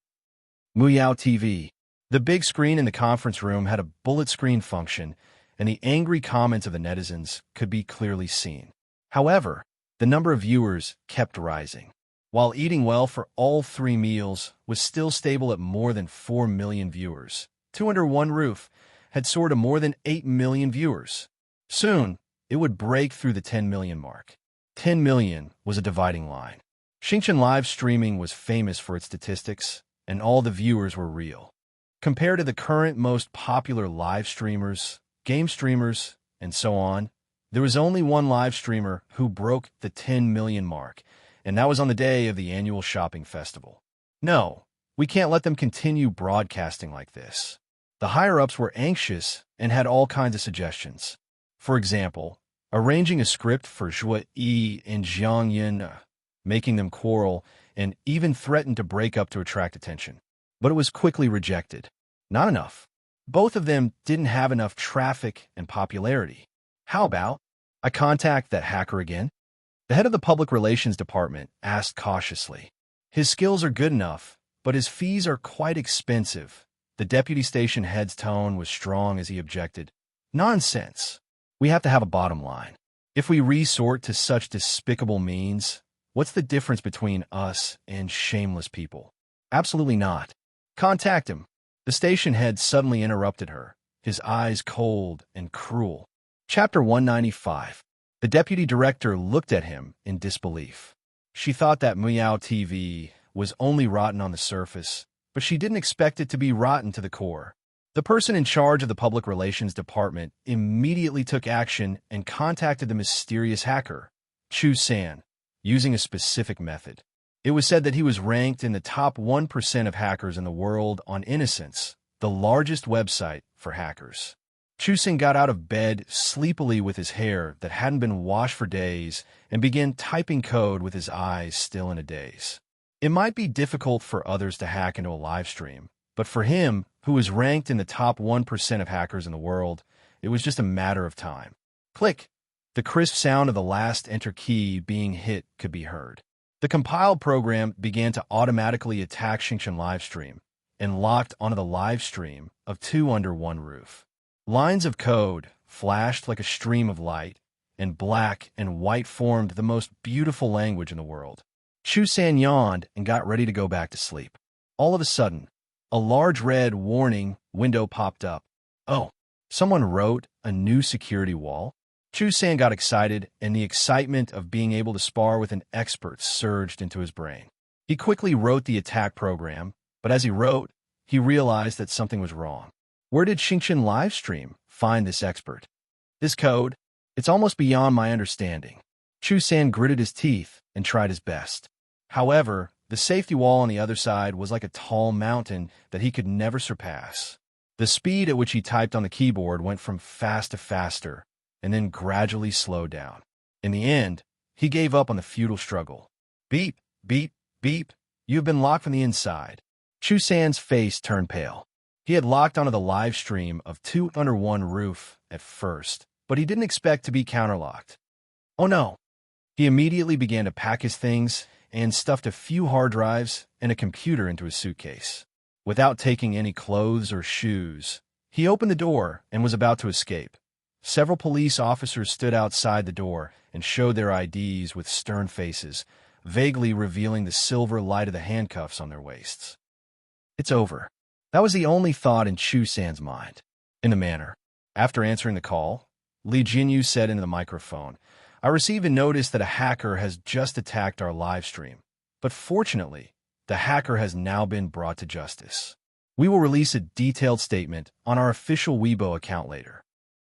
S1: Muyao TV. The big screen in the conference room had a bullet screen function, and the angry comments of the netizens could be clearly seen. However, the number of viewers kept rising. While eating well for all 3 meals was still stable at more than 4 million viewers, Two Under One Roof had soared to more than 8 million viewers. Soon, it would break through the 10 million mark. 10 million was a dividing line. Xingchen live streaming was famous for its statistics, and all the viewers were real. Compared to the current most popular live streamers, game streamers, and so on, there was only one live streamer who broke the 10 million mark, and that was on the day of the annual shopping festival. No, we can't let them continue broadcasting like this. The higher-ups were anxious and had all kinds of suggestions. For example, arranging a script for Zhue Yi and Jiang Yin, making them quarrel, and even threatened to break up to attract attention. But it was quickly rejected. Not enough. Both of them didn't have enough traffic and popularity. How about I contact that hacker again? The head of the public relations department asked cautiously. His skills are good enough, but his fees are quite expensive. The deputy station head's tone was strong as he objected. Nonsense. We have to have a bottom line. If we resort to such despicable means, what's the difference between us and shameless people? Absolutely not. Contact him. The station head suddenly interrupted her, his eyes cold and cruel. Chapter 195. The deputy director looked at him in disbelief. She thought that Muyao TV was only rotten on the surface, but she didn't expect it to be rotten to the core. The person in charge of the public relations department immediately took action and contacted the mysterious hacker, Chu San, using a specific method. It was said that he was ranked in the top 1% of hackers in the world on Innocence, the largest website for hackers. Chu San got out of bed sleepily with his hair that hadn't been washed for days and began typing code with his eyes still in a daze. It might be difficult for others to hack into a live stream, but for him, who was ranked in the top 1% of hackers in the world, it was just a matter of time. Click. The crisp sound of the last enter key being hit could be heard. The compiled program began to automatically attack Xingqian livestream and locked onto the live stream of Two Under One Roof. Lines of code flashed like a stream of light, and black and white formed the most beautiful language in the world. Chu San yawned and got ready to go back to sleep. All of a sudden, a large red warning window popped up. Oh, someone wrote a new security wall? Chu San got excited, and the excitement of being able to spar with an expert surged into his brain. He quickly wrote the attack program, but as he wrote, he realized that something was wrong. Where did Xingqian Livestream find this expert? This code? It's almost beyond my understanding. Chu San gritted his teeth and tried his best. However, the safety wall on the other side was like a tall mountain that he could never surpass. The speed at which he typed on the keyboard went from fast to faster, and then gradually slowed down. In the end, he gave up on the futile struggle. Beep, beep, beep. You have been locked from the inside. Chu San's face turned pale. He had locked onto the live stream of Two Under One Roof at first, but he didn't expect to be counterlocked. Oh no! He immediately began to pack his things and stuffed a few hard drives and a computer into his suitcase. Without taking any clothes or shoes, he opened the door and was about to escape. Several police officers stood outside the door and showed their IDs with stern faces, vaguely revealing the silver light of the handcuffs on their waists. It's over. That was the only thought in Chu San's mind. In the manner. After answering the call, Li Jinyu said into the microphone, I received a notice that a hacker has just attacked our live stream, but fortunately, the hacker has now been brought to justice. We will release a detailed statement on our official Weibo account later.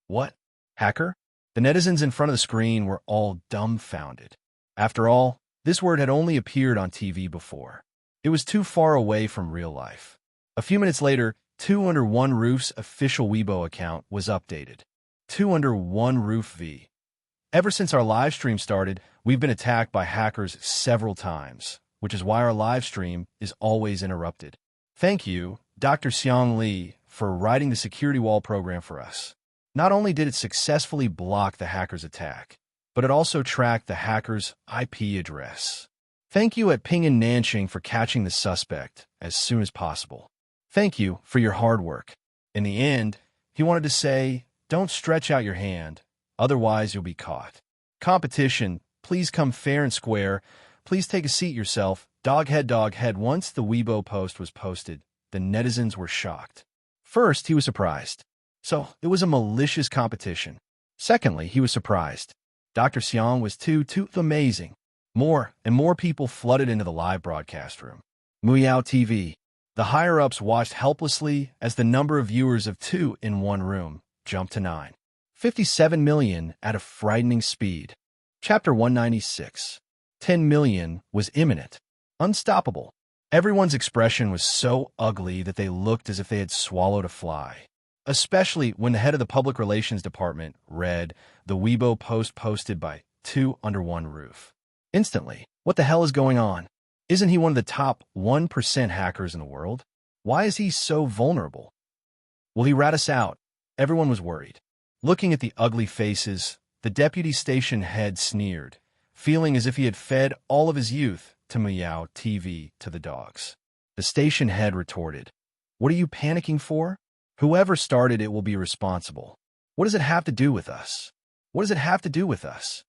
S1: What? Hacker? The netizens in front of the screen were all dumbfounded. After all, this word had only appeared on TV before. It was too far away from real life. A few minutes later, Two Under One Roof's official Weibo account was updated. Two Under One Roof V. Ever since our live stream started, we've been attacked by hackers several times, which is why our live stream is always interrupted. Thank you, Dr. Xiang Li, for writing the security wall program for us. Not only did it successfully block the hacker's attack, but it also tracked the hacker's IP address. Thank you at Ping and Nanxing for catching the suspect as soon as possible. Thank you for your hard work. In the end, he wanted to say, don't stretch out your hand, otherwise you'll be caught. Competition, please come fair and square. Please take a seat yourself. Doghead, doghead. Once the Weibo post was posted, the netizens were shocked. First, he was surprised. So, it was a malicious competition. Secondly, he was surprised. Dr. Xiang was too amazing. More and more people flooded into the live broadcast room. Muyao TV. The higher-ups watched helplessly as the number of viewers of Two in One Room jumped to 9. 57 million at a frightening speed. Chapter 196. 10 million was imminent. Unstoppable. Everyone's expression was so ugly that they looked as if they had swallowed a fly. Especially when the head of the public relations department read the Weibo post posted by Two Under One Roof. Instantly, what the hell is going on? Isn't he one of the top 1% hackers in the world? Why is he so vulnerable? Will he rat us out? Everyone was worried. Looking at the ugly faces, the deputy station head sneered, feeling as if he had fed all of his youth to Muyao TV to the dogs. The station head retorted, What are you panicking for? Whoever started it will be responsible. What does it have to do with us? What does it have to do with us?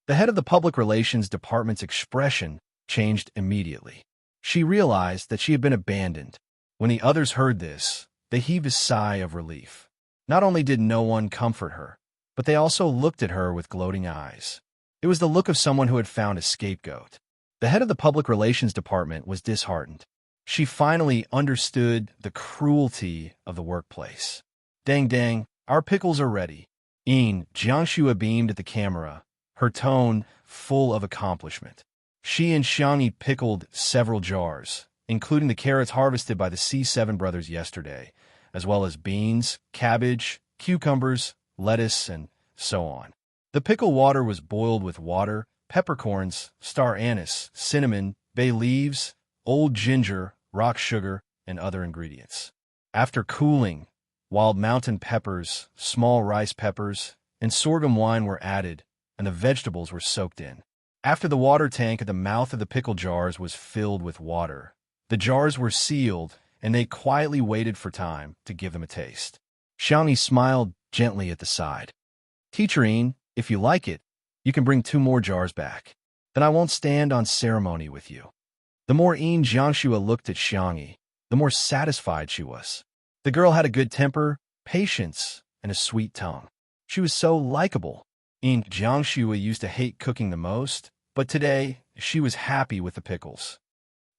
S1: The head of the public relations department's expression changed immediately. She realized that she had been abandoned. When the others heard this, they heaved a sigh of relief. Not only did no one comfort her, but they also looked at her with gloating eyes. It was the look of someone who had found a scapegoat. The head of the public relations department was disheartened. She finally understood the cruelty of the workplace. Dang dang, our pickles are ready. Jiangxue beamed at the camera, her tone full of accomplishment. She and Xiangyi pickled several jars, including the carrots harvested by the C7 brothers yesterday, as well as beans, cabbage, cucumbers, lettuce, and so on. The pickle water was boiled with water, peppercorns, star anise, cinnamon, bay leaves, old ginger, rock sugar, and other ingredients. After cooling, wild mountain peppers, small rice peppers, and sorghum wine were added, and the vegetables were soaked in. After the water tank at the mouth of the pickle jars was filled with water, the jars were sealed, and they quietly waited for time to give them a taste. Xiangni smiled gently at the side. Teacher Yin, if you like it, you can bring 2 more jars back. Then I won't stand on ceremony with you. The more Yin Jiangxue looked at Xiangni, the more satisfied she was. The girl had a good temper, patience, and a sweet tongue. She was so likable. Yin Jiangxue used to hate cooking the most, but today she was happy with the pickles.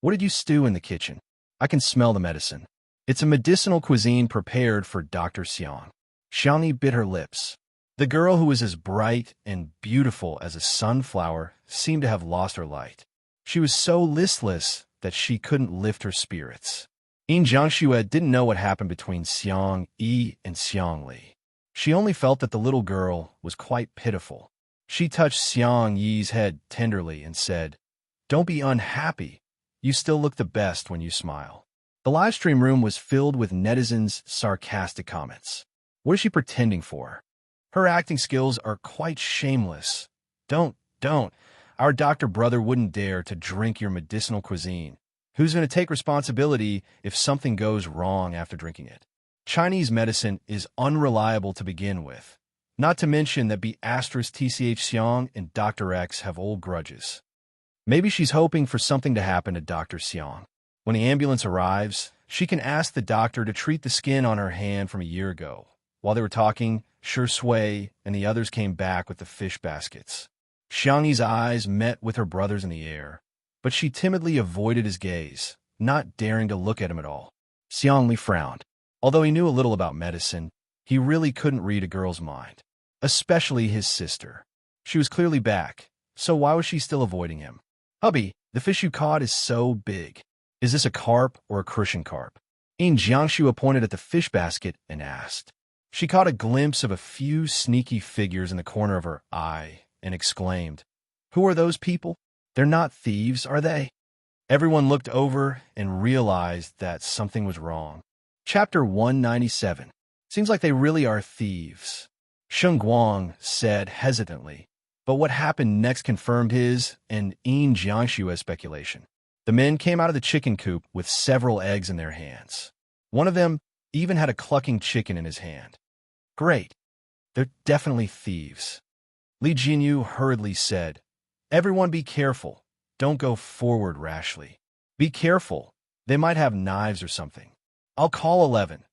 S1: What did you stew in the kitchen? I can smell the medicine. It's a medicinal cuisine prepared for Dr. Xiang. Xiangni bit her lips. The girl, who was as bright and beautiful as a sunflower, seemed to have lost her light. She was so listless that she couldn't lift her spirits. Yin Jiangxue didn't know what happened between Xiang Yi and Xiang Li. She only felt that the little girl was quite pitiful. She touched Xiang Yi's head tenderly and said, "Don't be unhappy. You still look the best when you smile." The live stream room was filled with netizens' sarcastic comments. What is she pretending for? Her acting skills are quite shameless. Don't. Our doctor brother wouldn't dare to drink your medicinal cuisine. Who's going to take responsibility if something goes wrong after drinking it? Chinese medicine is unreliable to begin with. Not to mention that Tch Xiang and Dr. X have old grudges. Maybe she's hoping for something to happen to Dr. Xiang. When the ambulance arrives, she can ask the doctor to treat the skin on her hand from a year ago. While they were talking, Shui and the others came back with the fish baskets. Xiangni's eyes met with her brother's in the air, but she timidly avoided his gaze, not daring to look at him at all. Xiang Li frowned. Although he knew a little about medicine, he really couldn't read a girl's mind, especially his sister. She was clearly back, so why was she still avoiding him? "Hubby, the fish you caught is so big. Is this a carp or a crucian carp?" Yin Jiangxue pointed at the fish basket and asked. She caught a glimpse of a few sneaky figures in the corner of her eye and exclaimed, "Who are those people? They're not thieves, are they?" Everyone looked over and realized that something was wrong. Chapter 197. Seems like they really are thieves, Sheng Guang said hesitantly, but what happened next confirmed his and Yin Jiangshue's speculation. The men came out of the chicken coop with several eggs in their hands. One of them even had a clucking chicken in his hand. Great. They're definitely thieves. Li Jinyu hurriedly said, "Everyone be careful. Don't go forward rashly. Be careful. They might have knives or something. I'll call 11.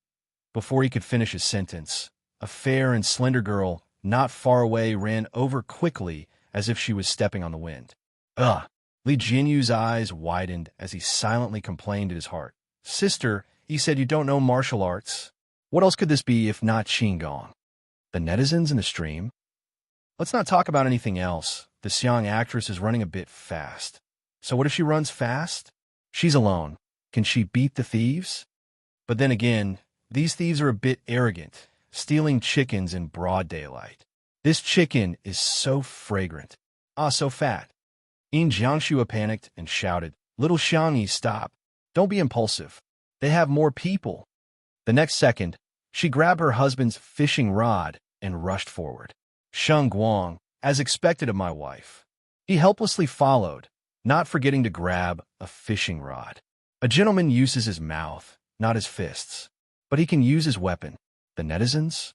S1: Before he could finish his sentence, a fair and slender girl not far away ran over quickly as if she was stepping on the wind. Ugh! Li Jinyu's eyes widened as he silently complained in his heart. Sister, he said you don't know martial arts. What else could this be if not Qinggong? The netizens in the stream? Let's not talk about anything else. The Xiang actress is running a bit fast. So what if she runs fast? She's alone. Can she beat the thieves? But then again, these thieves are a bit arrogant, stealing chickens in broad daylight. This chicken is so fragrant. Ah, so fat. Yin Jiangxue panicked and shouted, Little Xiangyi, stop. Don't be impulsive. They have more people. The next second, she grabbed her husband's fishing rod and rushed forward. Sheng Guang, as expected of my wife. He helplessly followed, not forgetting to grab a fishing rod. A gentleman uses his mouth, not his fists, but he can use his weapon. The netizens?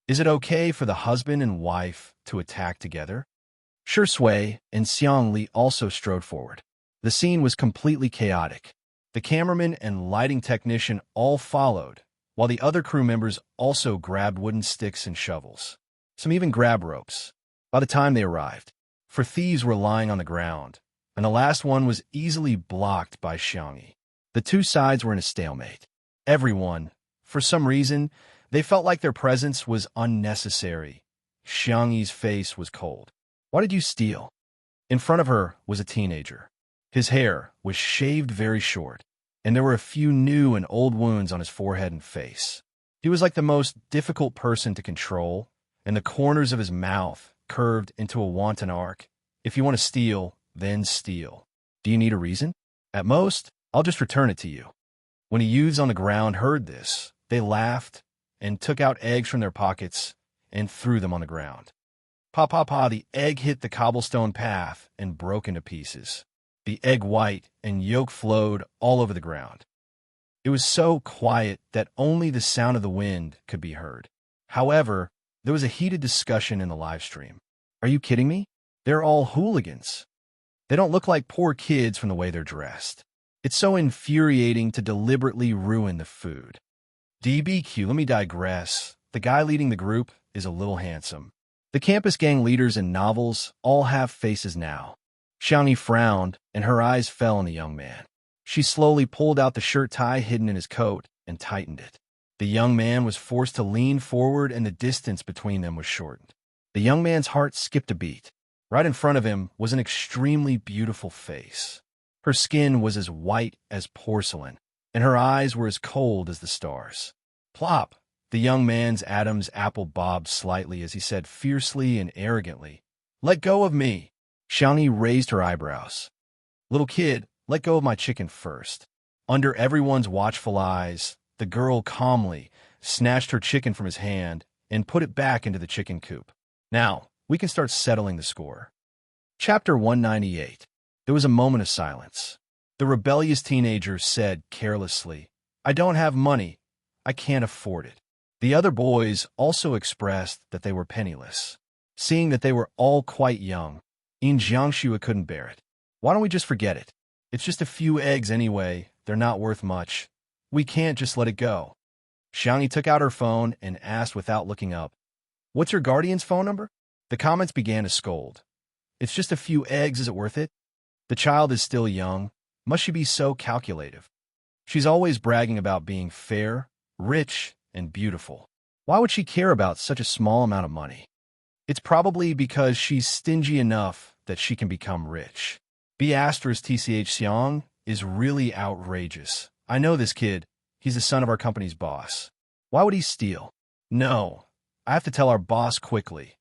S1: Is it okay for the husband and wife to attack together? Shui and Xiang Li also strode forward. The scene was completely chaotic. The cameraman and lighting technician all followed, while the other crew members also grabbed wooden sticks and shovels. Some even grabbed ropes. By the time they arrived, 4 thieves were lying on the ground, and the last one was easily blocked by Xiangyi. The 2 sides were in a stalemate. Everyone, for some reason, they felt like their presence was unnecessary. Xiangyi's face was cold. Why did you steal? In front of her was a teenager. His hair was shaved very short, and there were a few new and old wounds on his forehead and face. He was like the most difficult person to control, and the corners of his mouth curved into a wanton arc. If you want to steal, then steal. Do you need a reason? At most, I'll just return it to you. When the youths on the ground heard this, they laughed and took out eggs from their pockets and threw them on the ground. Pa pa pa, the egg hit the cobblestone path and broke into pieces. The egg white and yolk flowed all over the ground. It was so quiet that only the sound of the wind could be heard. However, there was a heated discussion in the live stream. Are you kidding me? They're all hooligans. They don't look like poor kids from the way they're dressed. It's so infuriating to deliberately ruin the food. DBQ, let me digress. The guy leading the group is a little handsome. The campus gang leaders in novels all have faces now. Xiangyi frowned, and her eyes fell on the young man. She slowly pulled out the shirt tie hidden in his coat and tightened it. The young man was forced to lean forward, and the distance between them was shortened. The young man's heart skipped a beat. Right in front of him was an extremely beautiful face. Her skin was as white as porcelain, and her eyes were as cold as the stars. Plop! The young man's Adam's apple bobbed slightly as he said fiercely and arrogantly, "Let go of me." Xiangyi raised her eyebrows. "Little kid, let go of my chicken first." Under everyone's watchful eyes, the girl calmly snatched her chicken from his hand and put it back into the chicken coop. Now, we can start settling the score. Chapter 198. There was a moment of silence. The rebellious teenager said carelessly, "I don't have money. I can't afford it." The other boys also expressed that they were penniless. Seeing that they were all quite young, Jiangxue couldn't bear it. "Why don't we just forget it? It's just a few eggs anyway. They're not worth much. We can't just let it go." Xiangyi took out her phone and asked without looking up, "What's your guardian's phone number?" The comments began to scold. "It's just a few eggs. Is it worth it? The child is still young. Must she be so calculative? She's always bragging about being fair, rich, and beautiful. Why would she care about such a small amount of money? It's probably because she's stingy enough that she can become rich. B*TCH Xiang is really outrageous. I know this kid. He's the son of our company's boss. Why would he steal? No, I have to tell our boss quickly."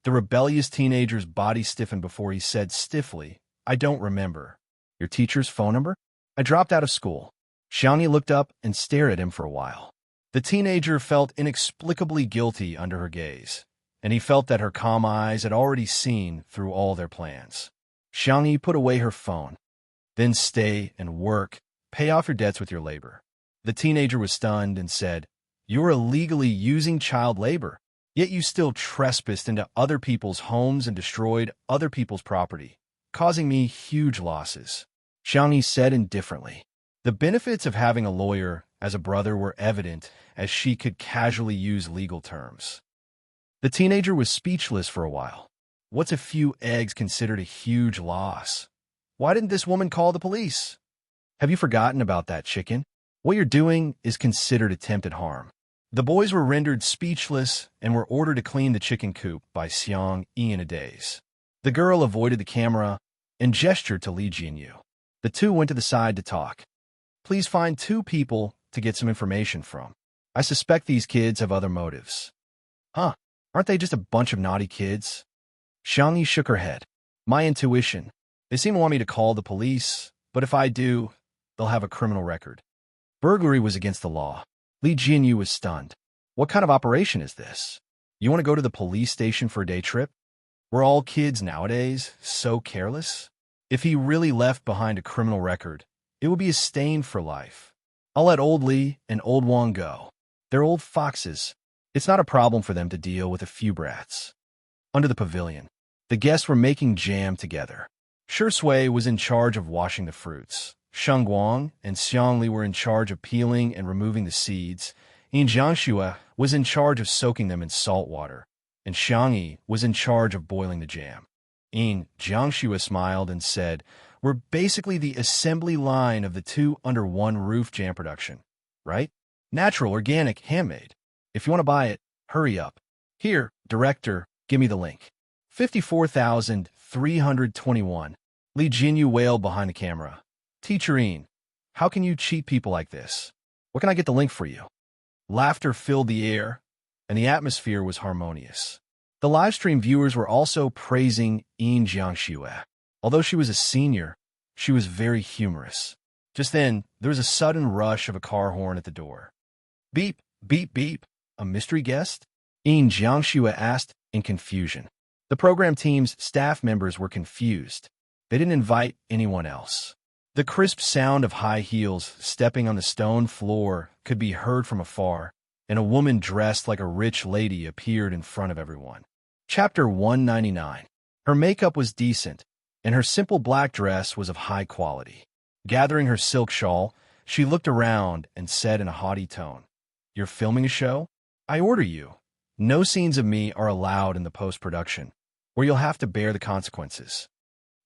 S1: The rebellious teenager's body stiffened before he said stiffly, "I don't remember." "Your teacher's phone number?" "I dropped out of school." Xiangyi looked up and stared at him for a while. The teenager felt inexplicably guilty under her gaze, and he felt that her calm eyes had already seen through all their plans. Xiangyi put away her phone. "Then stay and work. Pay off your debts with your labor." The teenager was stunned and said, "You're illegally using child labor, yet you still trespassed into other people's homes and destroyed other people's property, causing me huge losses." Xiangyi said indifferently. The benefits of having a lawyer as a brother were evident as she could casually use legal terms. The teenager was speechless for a while. What's a few eggs considered a huge loss? Why didn't this woman call the police? Have you forgotten about that chicken? What you're doing is considered attempted harm. The boys were rendered speechless and were ordered to clean the chicken coop by Xiang Yi in a daze. The girl avoided the camera and gestured to Li Jinyu. The two went to the side to talk. "Please find 2 people to get some information from. I suspect these kids have other motives." "Huh? Aren't they just a bunch of naughty kids?" Xiangyi shook her head. "My intuition. They seem to want me to call the police, but if I do, they'll have a criminal record." Burglary was against the law. Li Jinyu was stunned. "What kind of operation is this? You want to go to the police station for a day trip? We're all kids nowadays, so careless. If he really left behind a criminal record, it would be a stain for life. I'll let old Li and old Wang go. They're old foxes. It's not a problem for them to deal with a few brats." Under the pavilion, the guests were making jam together. Shui was in charge of washing the fruits. Sheng Guang and Xiang Li were in charge of peeling and removing the seeds. Jiangxue was in charge of soaking them in salt water, and Xiangyi was in charge of boiling the jam. Jiangxue smiled and said, "We're basically the assembly line of the 2 under one roof jam production, right? Natural, organic, handmade. If you want to buy it, hurry up. Here, director, give me the link." 54,321. Li Jinyu wailed behind the camera. "Teacher Yin, how can you cheat people like this? What can I get the link for you?" Laughter filled the air, and the atmosphere was harmonious. The livestream viewers were also praising Jiangxue. Although she was a senior, she was very humorous. Just then, there was a sudden rush of a car horn at the door. Beep, beep, beep. A mystery guest? Yin Jiangxue asked in confusion. The program team's staff members were confused. They didn't invite anyone else. The crisp sound of high heels stepping on the stone floor could be heard from afar, and a woman dressed like a rich lady appeared in front of everyone. Chapter 199. Her makeup was decent, and her simple black dress was of high quality. Gathering her silk shawl, she looked around and said in a haughty tone, "You're filming a show? I order you. No scenes of me are allowed in the post-production, or you'll have to bear the consequences."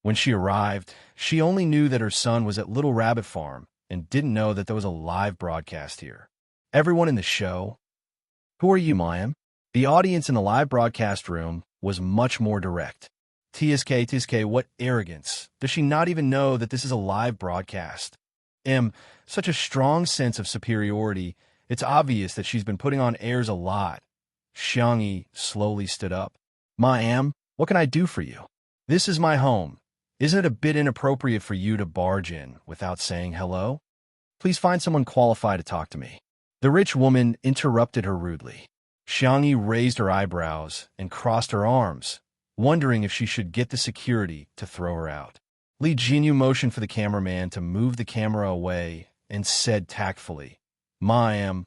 S1: When she arrived, she only knew that her son was at Little Rabbit Farm and didn't know that there was a live broadcast here. Everyone in the show, "Who are you, ma'am?" The audience in the live broadcast room was much more direct. TSK, what arrogance. Does she not even know that this is a live broadcast? Such a strong sense of superiority. It's obvious that she's been putting on airs a lot. Xiangyi slowly stood up. "Ma'am, what can I do for you? This is my home. Isn't it a bit inappropriate for you to barge in without saying hello? Please find someone qualified to talk to me." The rich woman interrupted her rudely. Xiangyi raised her eyebrows and crossed her arms, wondering if she should get the security to throw her out. Li Jinyu motioned for the cameraman to move the camera away and said tactfully, "Ma'am,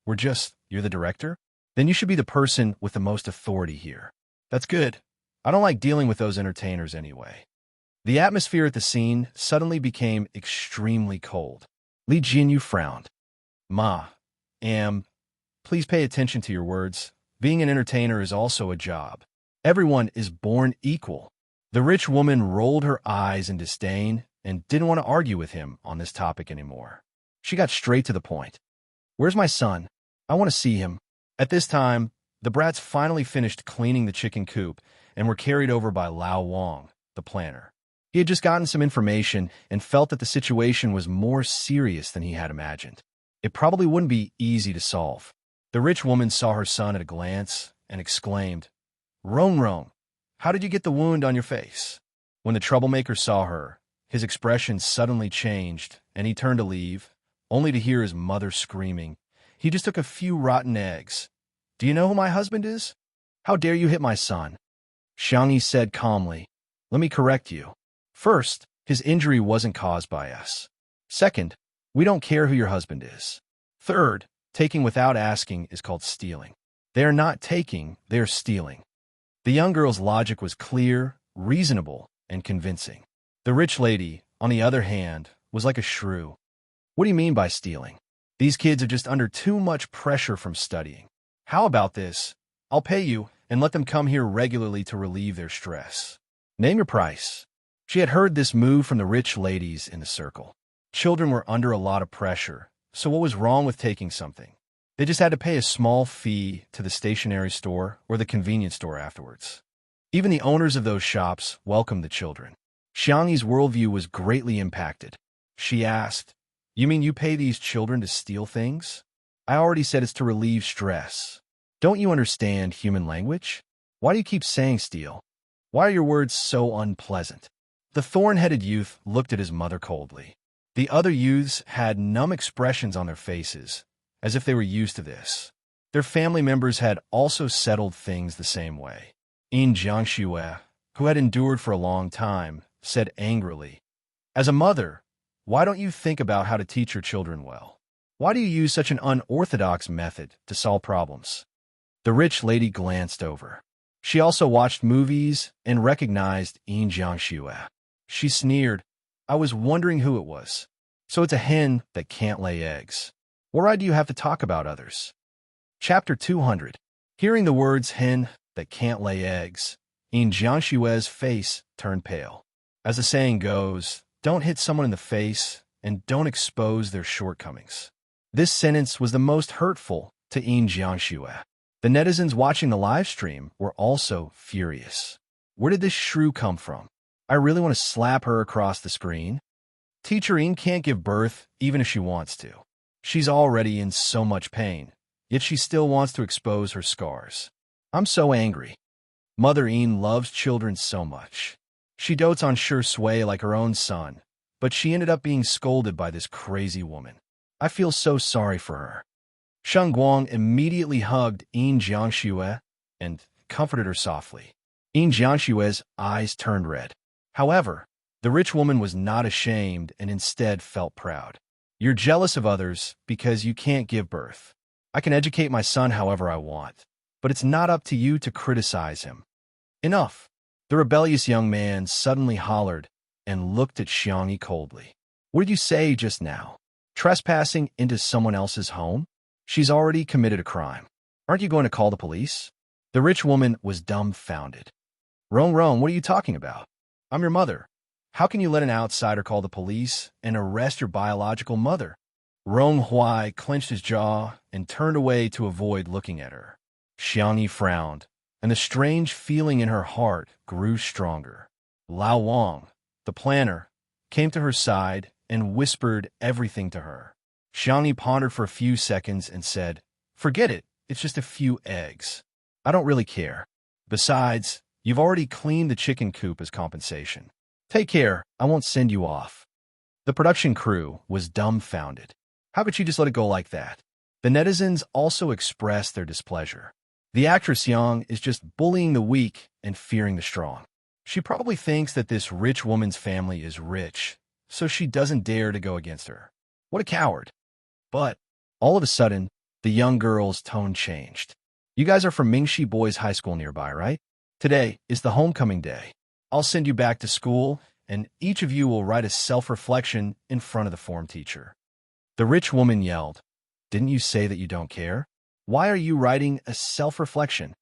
S1: you're the director? Then you should be the person with the most authority here." "That's good. I don't like dealing with those entertainers anyway." The atmosphere at the scene suddenly became extremely cold. Li Jinyu frowned. Please pay attention to your words. Being an entertainer is also a job. Everyone is born equal." The rich woman rolled her eyes in disdain and didn't want to argue with him on this topic anymore. She got straight to the point. "Where's my son? I want to see him." At this time, the brats finally finished cleaning the chicken coop and were carried over by Lao Wang, the planner. He had just gotten some information and felt that the situation was more serious than he had imagined. It probably wouldn't be easy to solve. The rich woman saw her son at a glance and exclaimed, "Rong, how did you get the wound on your face?" When the troublemaker saw her, his expression suddenly changed, and he turned to leave, only to hear his mother screaming, "He just took a few rotten eggs. Do you know who my husband is? How dare you hit my son?" Xiangyi said calmly, "Let me correct you. First, his injury wasn't caused by us. Second, we don't care who your husband is. Third, taking without asking is called stealing. They are not taking, they are stealing." The young girl's logic was clear, reasonable, and convincing. The rich lady, on the other hand, was like a shrew. "What do you mean by stealing? These kids are just under too much pressure from studying. How about this? I'll pay you and let them come here regularly to relieve their stress. Name your price." She had heard this move from the rich ladies in the circle. Children were under a lot of pressure, so what was wrong with taking something? They just had to pay a small fee to the stationery store or the convenience store afterwards. Even the owners of those shops welcomed the children. Xiangyi's worldview was greatly impacted. She asked, "You mean you pay these children to steal things? I already said it's to relieve stress. Don't you understand human language? Why do you keep saying steal? Why are your words so unpleasant?" The thorn-headed youth looked at his mother coldly. The other youths had numb expressions on their faces, as if they were used to this. Their family members had also settled things the same way. Yin Jiangxue, who had endured for a long time, said angrily, "As a mother, why don't you think about how to teach your children well? Why do you use such an unorthodox method to solve problems?" The rich lady glanced over. She also watched movies and recognized Yin Jiangxue. She sneered, "I was wondering who it was. So it's a hen that can't lay eggs. What right do you have to talk about others?" Chapter 200. Hearing the words hen that can't lay eggs, Yin Jiangxue's face turned pale. As the saying goes, don't hit someone in the face and don't expose their shortcomings. This sentence was the most hurtful to Yin Jiangxue. The netizens watching the live stream were also furious. Where did this shrew come from? I really want to slap her across the screen. Teacher Yin can't give birth even if she wants to. She's already in so much pain, yet she still wants to expose her scars. I'm so angry. Mother Yin loves children so much. She dotes on Shui like her own son, but she ended up being scolded by this crazy woman. I feel so sorry for her. Sheng Guang immediately hugged Yin Jiangxue and comforted her softly. Yin Jiangxue's eyes turned red. However, the rich woman was not ashamed and instead felt proud. You're jealous of others because you can't give birth. I can educate my son however I want, but it's not up to you to criticize him. Enough. The rebellious young man suddenly hollered and looked at Xiangyi coldly. What did you say just now? Trespassing into someone else's home? She's already committed a crime. Aren't you going to call the police? The rich woman was dumbfounded. Rong, what are you talking about? I'm your mother. How can you let an outsider call the police and arrest your biological mother? Rong Huai clenched his jaw and turned away to avoid looking at her. Xiangyi frowned, and the strange feeling in her heart grew stronger. Lao Wang, the planner, came to her side and whispered everything to her. Xiangyi pondered for a few seconds and said, "Forget it, it's just a few eggs. I don't really care. Besides, you've already cleaned the chicken coop as compensation. Take care, I won't send you off." The production crew was dumbfounded. How could she just let it go like that? The netizens also expressed their displeasure. The actress Yang is just bullying the weak and fearing the strong. She probably thinks that this rich woman's family is rich, so she doesn't dare to go against her. What a coward. But, all of a sudden, the young girl's tone changed. You guys are from Mingxi Boys High School nearby, right? Today is the homecoming day. I'll send you back to school, and each of you will write a self-reflection in front of the form teacher. The rich woman yelled, "Didn't you say that you don't care? Why are you writing a self-reflection?"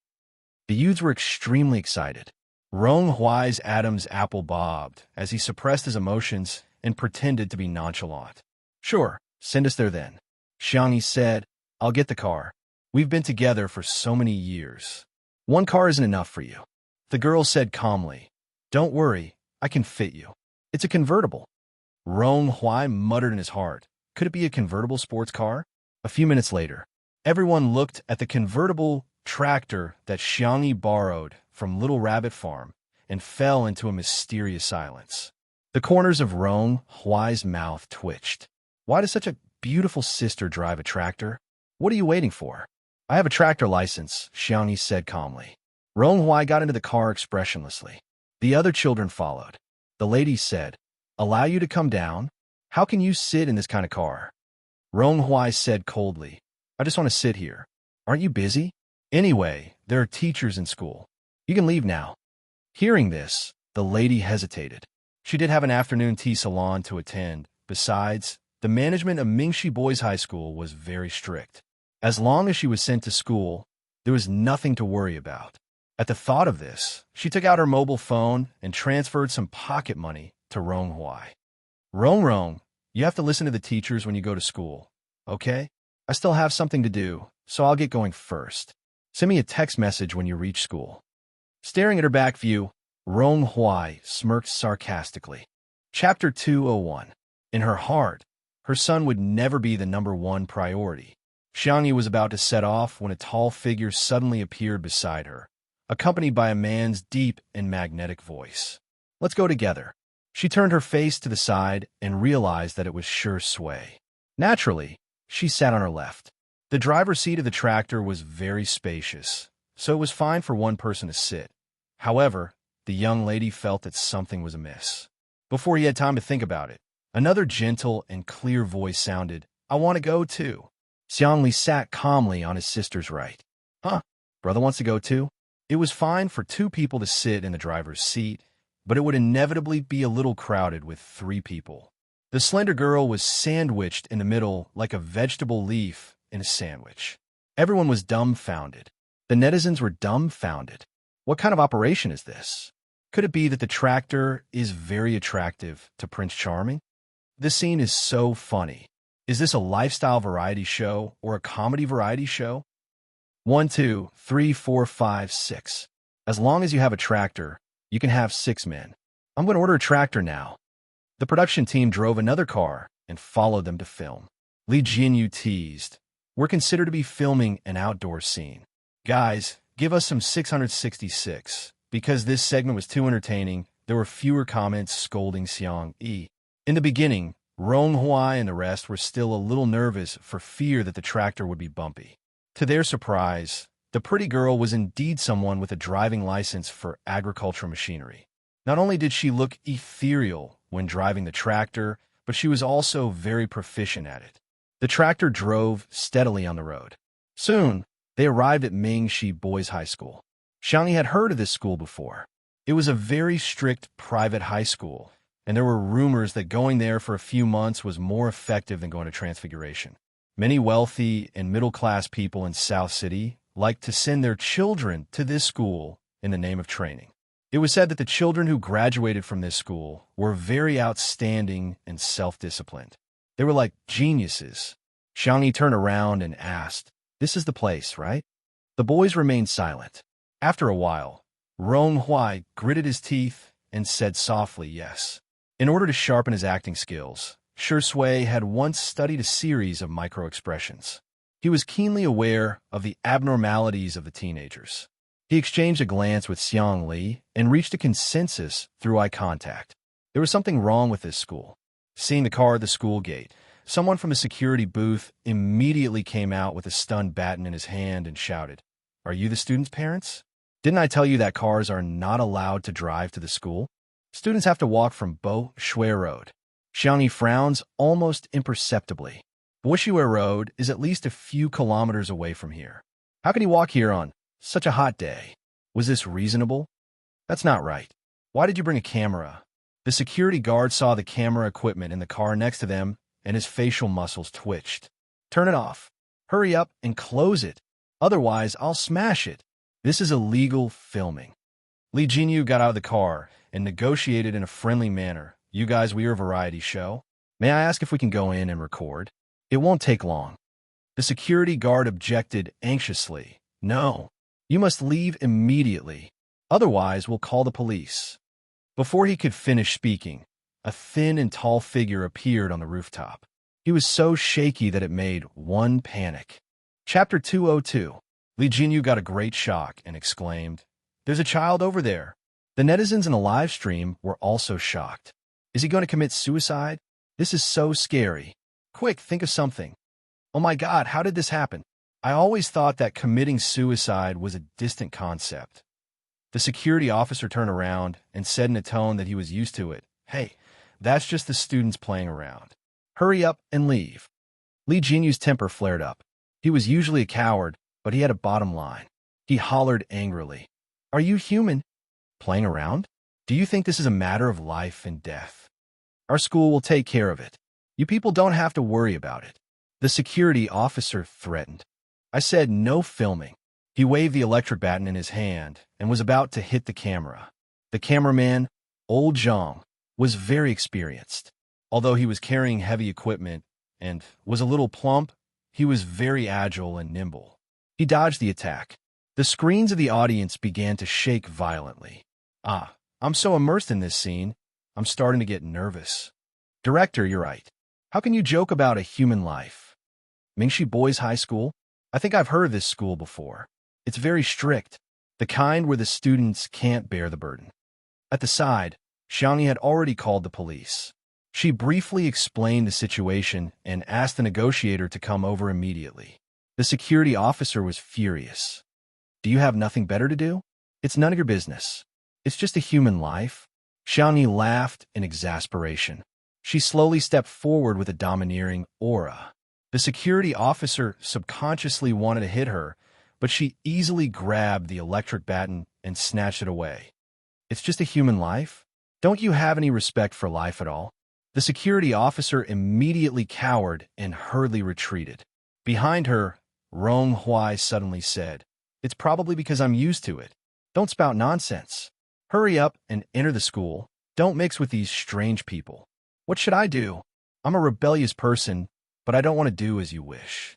S1: The youths were extremely excited. Rong Huai's Adam's apple bobbed as he suppressed his emotions and pretended to be nonchalant. "Sure, send us there then." Xiangyi said, "I'll get the car. We've been together for so many years. One car isn't enough for you." The girl said calmly, "Don't worry, I can fit you. It's a convertible." Rong Huai muttered in his heart, could it be a convertible sports car? A few minutes later, everyone looked at the convertible tractor that Xiangyi borrowed from Little Rabbit Farm and fell into a mysterious silence. The corners of Rong Huai's mouth twitched. Why does such a beautiful sister drive a tractor? What are you waiting for? I have a tractor license, Xiangyi said calmly. Rong Huai got into the car expressionlessly. The other children followed. The lady said, "Allow you to come down? How can you sit in this kind of car?" Rong Huai said coldly, "I just want to sit here. Aren't you busy? Anyway, there are teachers in school. You can leave now." Hearing this, the lady hesitated. She did have an afternoon tea salon to attend. Besides, the management of Mingxi Boys High School was very strict. As long as she was sent to school, there was nothing to worry about. At the thought of this, she took out her mobile phone and transferred some pocket money to Rong Huai. Rong, you have to listen to the teachers when you go to school, okay? I still have something to do, so I'll get going first. Send me a text message when you reach school." Staring at her back view, Rong Huai smirked sarcastically. Chapter 201. In her heart, her son would never be the #1 priority. Xiangyi was about to set off when a tall figure suddenly appeared beside her, accompanied by a man's deep and magnetic voice. "Let's go together." She turned her face to the side and realized that it was Sure Sui. Naturally, she sat on her left. The driver's seat of the tractor was very spacious, so it was fine for one person to sit. However, the young lady felt that something was amiss. Before he had time to think about it, another gentle and clear voice sounded, "I want to go too." Xiangli sat calmly on his sister's right. "Huh, brother wants to go too?" It was fine for 2 people to sit in the driver's seat, but it would inevitably be a little crowded with 3 people. The slender girl was sandwiched in the middle like a vegetable leaf in a sandwich. Everyone was dumbfounded. The netizens were dumbfounded. What kind of operation is this? Could it be that the tractor is very attractive to Prince Charming? This scene is so funny. Is this a lifestyle variety show or a comedy variety show? 1, 2, 3, 4, 5, 6. As long as you have a tractor, you can have 6 men. I'm going to order a tractor now. The production team drove another car and followed them to film. Li Jinyu teased, "We're considered to be filming an outdoor scene. Guys, give us some 666. Because this segment was too entertaining, there were fewer comments scolding Xiang Yi. In the beginning, Ronghua and the rest were still a little nervous for fear that the tractor would be bumpy. To their surprise, the pretty girl was indeed someone with a driving license for agricultural machinery. Not only did she look ethereal when driving the tractor, but she was also very proficient at it. The tractor drove steadily on the road. Soon, they arrived at Mingxi Boys High School. Xiangyi had heard of this school before. It was a very strict private high school, and there were rumors that going there for a few months was more effective than going to Transfiguration. Many wealthy and middle-class people in South City liked to send their children to this school in the name of training. It was said that the children who graduated from this school were very outstanding and self-disciplined. They were like geniuses. Xiangyi turned around and asked, "This is the place, right?" The boys remained silent. After a while, Ronghua gritted his teeth and said softly, "Yes." In order to sharpen his acting skills, Shui had once studied a series of micro-expressions. He was keenly aware of the abnormalities of the teenagers. He exchanged a glance with Xiang Li and reached a consensus through eye contact. There was something wrong with this school. Seeing the car at the school gate, someone from the security booth immediately came out with a stun baton in his hand and shouted, "Are you the students' parents? Didn't I tell you that cars are not allowed to drive to the school? Students have to walk from Bo Shui Road." Xiangyi frowns almost imperceptibly. Bo Shui Road is at least a few kilometers away from here. How can he walk here on such a hot day? Was this reasonable? That's not right. Why did you bring a camera? The security guard saw the camera equipment in the car next to them, and his facial muscles twitched. "Turn it off. Hurry up and close it. Otherwise, I'll smash it. This is illegal filming." Li Jinyu got out of the car and negotiated in a friendly manner. "You guys, we are a variety show. May I ask if we can go in and record? It won't take long." The security guard objected anxiously. "No, you must leave immediately. Otherwise, we'll call the police." Before he could finish speaking, a thin and tall figure appeared on the rooftop. He was so shaky that it made one panic. Chapter 202. Li Jinyu got a great shock and exclaimed, "There's a child over there." The netizens in the live stream were also shocked. Is he going to commit suicide? This is so scary. Quick, think of something. Oh my God, how did this happen? I always thought that committing suicide was a distant concept. The security officer turned around and said in a tone that he was used to it, "Hey, that's just the students playing around. Hurry up and leave." Li Jinyu's temper flared up. He was usually a coward, but he had a bottom line. He hollered angrily, "Are you human? Playing around? Do you think this is a matter of life and death? Our school will take care of it. You people don't have to worry about it." The security officer threatened. I said no filming. He waved the electric baton in his hand and was about to hit the camera. The cameraman, Old Zhang, was very experienced. Although he was carrying heavy equipment and was a little plump, he was very agile and nimble. He dodged the attack. The screens of the audience began to shake violently. I'm so immersed in this scene, I'm starting to get nervous. Director, you're right. How can you joke about a human life? Mingxi Boys High School? I think I've heard of this school before. It's very strict, the kind where the students can't bear the burden. At the side, Xiangyi had already called the police. She briefly explained the situation and asked the negotiator to come over immediately. The security officer was furious. "Do you have nothing better to do? It's none of your business. It's just a human life." Xiangyi laughed in exasperation. She slowly stepped forward with a domineering aura. The security officer subconsciously wanted to hit her, but she easily grabbed the electric baton and snatched it away. "It's just a human life? Don't you have any respect for life at all?" The security officer immediately cowered and hurriedly retreated. Behind her, Ronghua suddenly said, "It's probably because I'm used to it. Don't spout nonsense. Hurry up and enter the school. Don't mix with these strange people." "What should I do? I'm a rebellious person, but I don't want to do as you wish."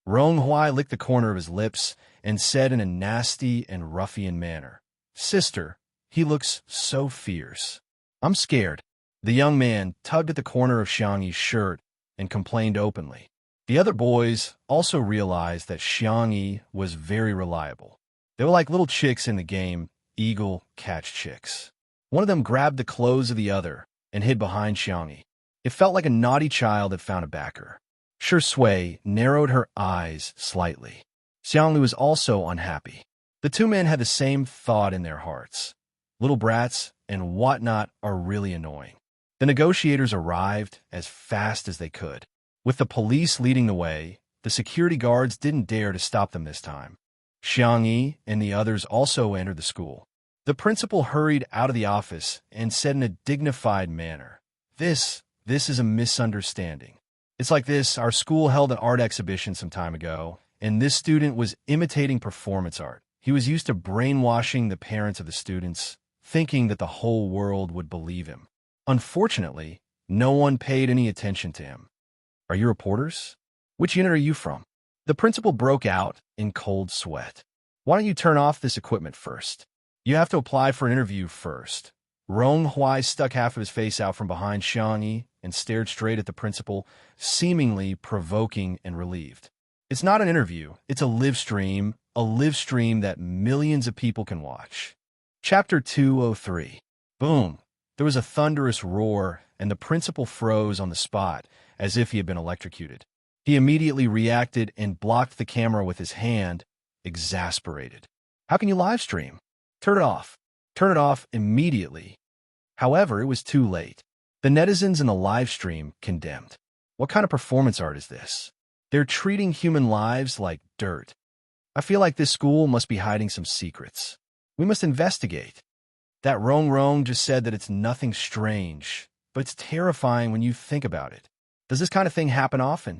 S1: Ronghua licked the corner of his lips and said in a nasty and ruffian manner, "Sister, he looks so fierce. I'm scared." The young man tugged at the corner of Xiangyi's shirt and complained openly. The other boys also realized that Xiangyi was very reliable. They were like little chicks in the game Eagle Catch Chicks. One of them grabbed the clothes of the other and hid behind Xiangyi. It felt like a naughty child that found a backer. Shui narrowed her eyes slightly. Xiangli was also unhappy. The two men had the same thought in their hearts. Little brats and whatnot are really annoying. The negotiators arrived as fast as they could. With the police leading the way, the security guards didn't dare to stop them this time. Xiangyi and the others also entered the school. The principal hurried out of the office and said in a dignified manner, This is a misunderstanding. It's like this, our school held an art exhibition some time ago, and this student was imitating performance art. He was used to brainwashing the parents of the students, thinking that the whole world would believe him. Unfortunately, no one paid any attention to him. Are you reporters? Which unit are you from? The principal broke out in cold sweat. Why don't you turn off this equipment first? You have to apply for an interview first. Rong Hui stuck half of his face out from behind Xiangyi and stared straight at the principal, seemingly provoking and relieved. It's not an interview, it's a live stream that millions of people can watch. Chapter 203. Boom. There was a thunderous roar, and the principal froze on the spot, as if he had been electrocuted. He immediately reacted and blocked the camera with his hand, exasperated. How can you live stream? Turn it off. Turn it off immediately. However, it was too late. The netizens in the live stream condemned. What kind of performance art is this? They're treating human lives like dirt. I feel like this school must be hiding some secrets. We must investigate. That Rong just said that it's nothing strange, but it's terrifying when you think about it. Does this kind of thing happen often?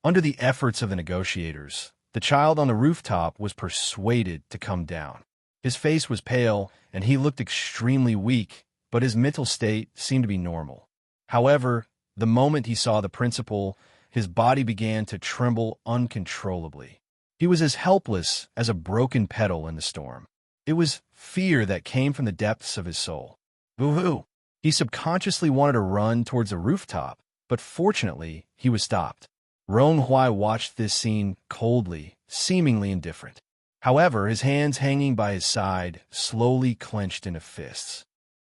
S1: Under the efforts of the negotiators, the child on the rooftop was persuaded to come down. His face was pale, and he looked extremely weak, but his mental state seemed to be normal. However, the moment he saw the principal, his body began to tremble uncontrollably. He was as helpless as a broken petal in the storm. It was fear that came from the depths of his soul. Boo-hoo! He subconsciously wanted to run towards the rooftop, but fortunately, he was stopped. Rong Hui watched this scene coldly, seemingly indifferent. However, his hands hanging by his side slowly clenched into fists.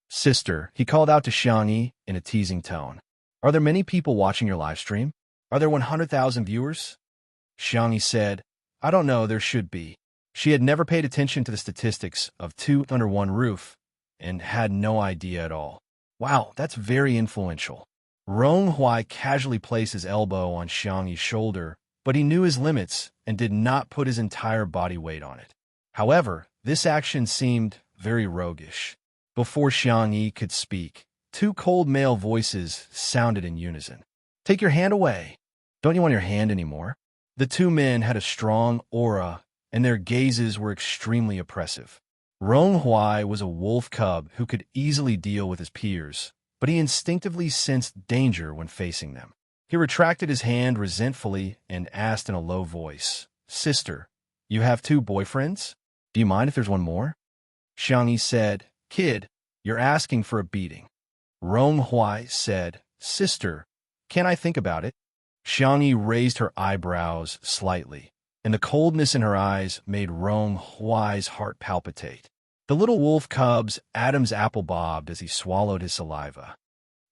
S1: Sister, he called out to Xiangyi in a teasing tone. Are there many people watching your live stream? Are there 100,000 viewers? Xiangyi said, I don't know, there should be. She had never paid attention to the statistics of two under one roof and had no idea at all. Wow, that's very influential. Rong Hui casually placed his elbow on Xiangyi's shoulder, but he knew his limits and did not put his entire body weight on it. However, this action seemed very roguish. Before Xiangyi could speak, two cold male voices sounded in unison. Take your hand away. Don't you want your hand anymore? The two men had a strong aura, and their gazes were extremely oppressive. Rong Hui was a wolf cub who could easily deal with his peers, but he instinctively sensed danger when facing them. He retracted his hand resentfully and asked in a low voice, Sister, you have two boyfriends? Do you mind if there's one more? Xiangyi said, Kid, you're asking for a beating. Rong Hui said, Sister, can I think about it? Xiangyi raised her eyebrows slightly, and the coldness in her eyes made Rong Hui's heart palpitate. The little wolf cub's Adam's apple bobbed as he swallowed his saliva.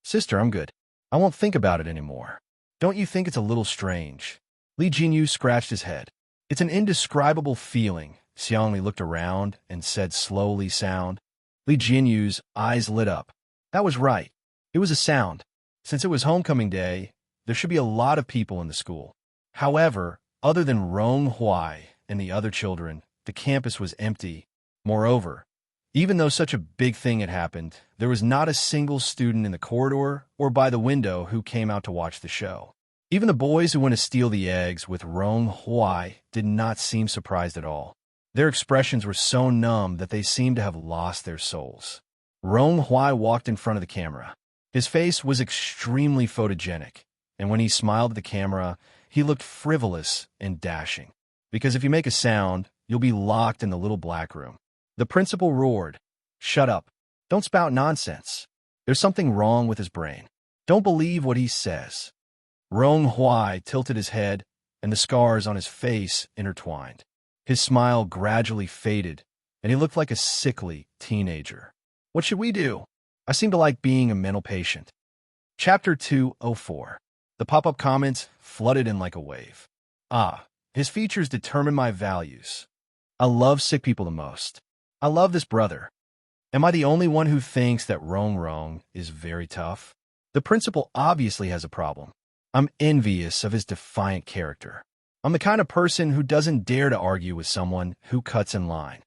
S1: Sister, I'm good. I won't think about it anymore. Don't you think it's a little strange? Li Jinyu scratched his head. It's an indescribable feeling. Xiangli looked around and said slowly sound. Li Jinyu's eyes lit up. That was right. It was a sound. Since it was homecoming day, there should be a lot of people in the school. However, other than Rong Hui and the other children, the campus was empty. Moreover, even though such a big thing had happened, there was not a single student in the corridor or by the window who came out to watch the show. Even the boys who went to steal the eggs with Rong Hui did not seem surprised at all. Their expressions were so numb that they seemed to have lost their souls. Rong Hui walked in front of the camera. His face was extremely photogenic, and when he smiled at the camera, he looked frivolous and dashing. Because if you make a sound, you'll be locked in the little black room. The principal roared, Shut up. Don't spout nonsense. There's something wrong with his brain. Don't believe what he says. Rong Hui tilted his head, and the scars on his face intertwined. His smile gradually faded, and he looked like a sickly teenager. What should we do? I seem to like being a mental patient. Chapter 204. The pop-up comments flooded in like a wave. Ah, his features determine my values. I love sick people the most. I love this brother. Am I the only one who thinks that Rong is very tough? The principal obviously has a problem. I'm envious of his defiant character. I'm the kind of person who doesn't dare to argue with someone who cuts in line.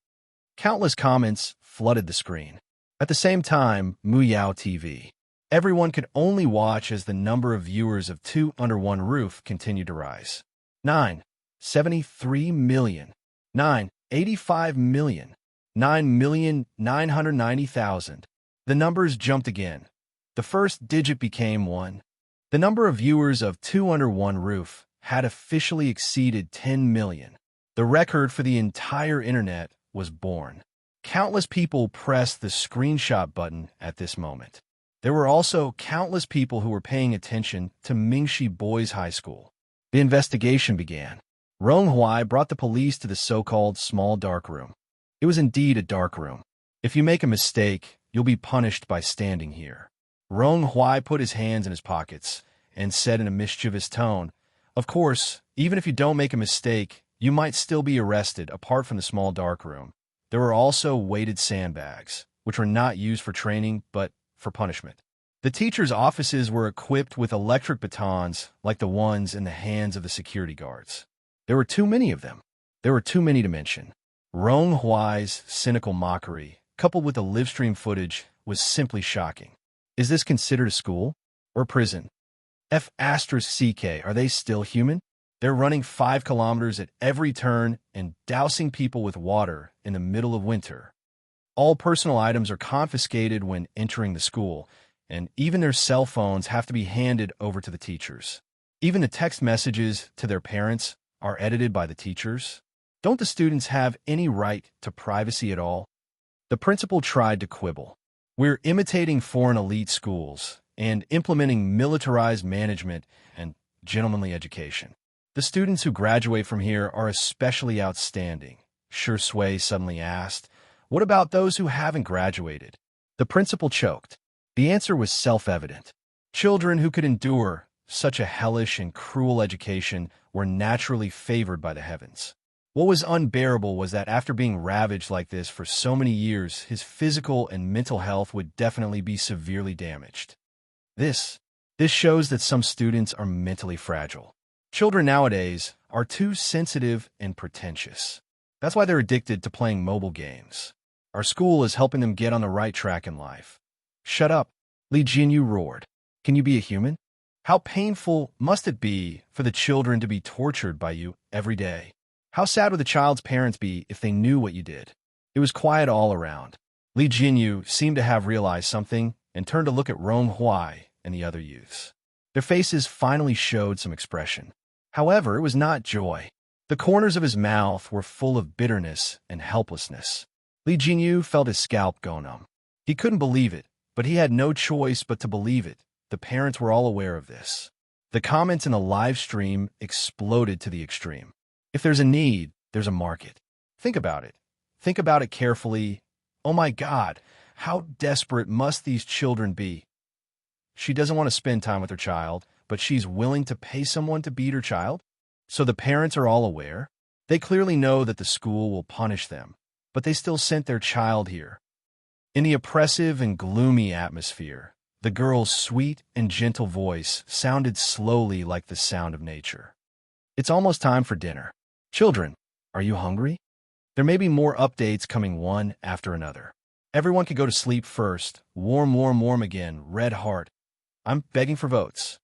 S1: Countless comments flooded the screen. At the same time, Muyao TV. Everyone could only watch as the number of viewers of Two Under One Roof continued to rise. 973 million. 985 million. 9,990,000. The numbers jumped again. The first digit became 1. The number of viewers of Two Under One Roof had officially exceeded 10 million. The record for the entire internet was born. Countless people pressed the screenshot button at this moment. There were also countless people who were paying attention to Mingxi Boys High School. The investigation began. Rong Huai brought the police to the so-called small dark room. It was indeed a dark room. If you make a mistake, you'll be punished by standing here. Rong Huai put his hands in his pockets and said in a mischievous tone, "Of course, even if you don't make a mistake, you might still be arrested apart from the small dark room. There were also weighted sandbags, which were not used for training, but for punishment. The teachers' offices were equipped with electric batons like the ones in the hands of the security guards. There were too many of them. There were too many to mention." Rong Huai's cynical mockery, coupled with the livestream footage, was simply shocking. Is this considered a school or prison? F***CK, are they still human? They're running 5 kilometers at every turn and dousing people with water in the middle of winter. All personal items are confiscated when entering the school, and even their cell phones have to be handed over to the teachers. Even the text messages to their parents are edited by the teachers. Don't the students have any right to privacy at all? The principal tried to quibble. We're imitating foreign elite schools and implementing militarized management and gentlemanly education. The students who graduate from here are especially outstanding. Shi Sui suddenly asked, "What about those who haven't graduated?" The principal choked. The answer was self-evident. Children who could endure such a hellish and cruel education were naturally favored by the heavens. What was unbearable was that after being ravaged like this for so many years, his physical and mental health would definitely be severely damaged. This shows that some students are mentally fragile. Children nowadays are too sensitive and pretentious. That's why they're addicted to playing mobile games. Our school is helping them get on the right track in life. Shut up, Li Jinyu roared. Can you be a human? How painful must it be for the children to be tortured by you every day? How sad would the child's parents be if they knew what you did? It was quiet all around. Li Jinyu seemed to have realized something and turned to look at Rong Huai and the other youths. Their faces finally showed some expression. However, it was not joy. The corners of his mouth were full of bitterness and helplessness. Li Jinyu felt his scalp go numb. He couldn't believe it, but he had no choice but to believe it. The parents were all aware of this. The comments in the live stream exploded to the extreme. If there's a need, there's a market. Think about it. Think about it carefully. Oh my God, how desperate must these children be? She doesn't want to spend time with her child, but she's willing to pay someone to beat her child? So the parents are all aware? They clearly know that the school will punish them, but they still sent their child here. In the oppressive and gloomy atmosphere, the girl's sweet and gentle voice sounded slowly like the sound of nature. It's almost time for dinner. Children, are you hungry? There may be more updates coming one after another. Everyone can go to sleep first. Warm, warm, warm again. Red heart. I'm begging for votes.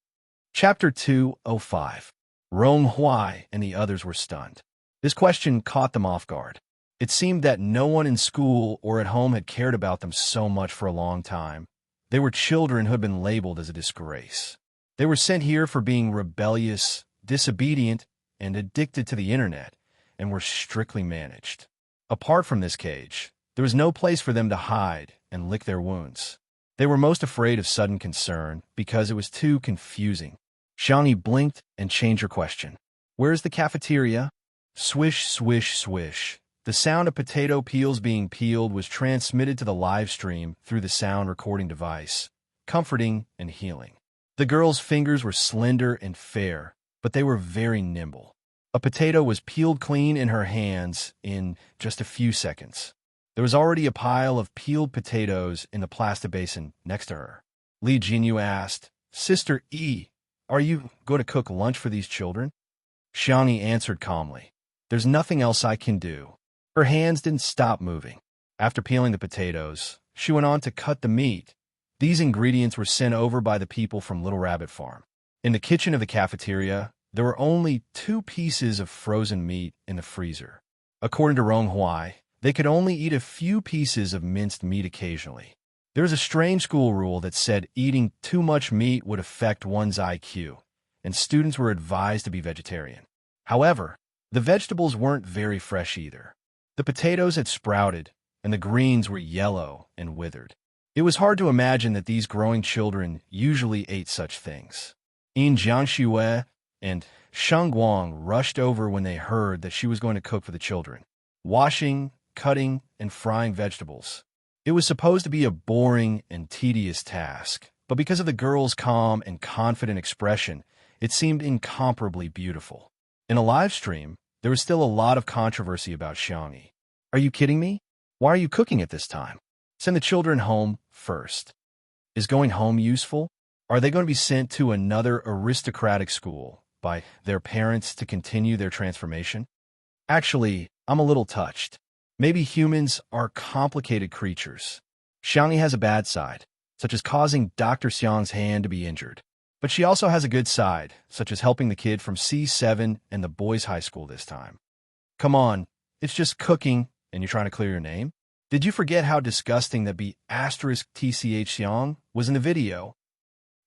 S1: Chapter 205. Rong Huai and the others were stunned. This question caught them off guard. It seemed that no one in school or at home had cared about them so much for a long time. They were children who had been labeled as a disgrace. They were sent here for being rebellious, disobedient, and addicted to the internet, and were strictly managed. Apart from this cage, there was no place for them to hide and lick their wounds. They were most afraid of sudden concern because it was too confusing. Xiangyi blinked and changed her question. Where's the cafeteria? Swish, swish, swish. The sound of potato peels being peeled was transmitted to the live stream through the sound recording device, comforting and healing. The girl's fingers were slender and fair, but they were very nimble. A potato was peeled clean in her hands in just a few seconds. There was already a pile of peeled potatoes in the plastic basin next to her. Li Jinyu asked, "Sister E, are you going to cook lunch for these children?" Xiangyi answered calmly, "There's nothing else I can do." Her hands didn't stop moving. After peeling the potatoes, she went on to cut the meat. These ingredients were sent over by the people from Little Rabbit Farm. In the kitchen of the cafeteria, there were only 2 pieces of frozen meat in the freezer. According to Rong Huai, they could only eat a few pieces of minced meat occasionally. There was a strange school rule that said eating too much meat would affect one's IQ, and students were advised to be vegetarian. However, the vegetables weren't very fresh either. The potatoes had sprouted, and the greens were yellow and withered. It was hard to imagine that these growing children usually ate such things. In Jiangxue and Shang Guang rushed over when they heard that she was going to cook for the children, washing, cutting, and frying vegetables. It was supposed to be a boring and tedious task, but because of the girl's calm and confident expression, it seemed incomparably beautiful. In a live stream, there was still a lot of controversy about Xiangyi. "Are you kidding me? Why are you cooking at this time? Send the children home first." Is going home useful? Are they going to be sent to another aristocratic school by their parents to continue their transformation? Actually, I'm a little touched. Maybe humans are complicated creatures. Xiangyi has a bad side, such as causing Dr. Xiang's hand to be injured. But she also has a good side, such as helping the kid from C7 and the boys' high school this time. Come on, it's just cooking, and you're trying to clear your name? Did you forget how disgusting that B***TCH Xiang was in the video?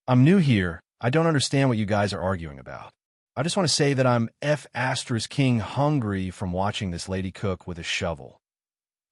S1: I'm new here. I don't understand what you guys are arguing about. I just want to say that I'm F***king hungry from watching this lady cook with a shovel.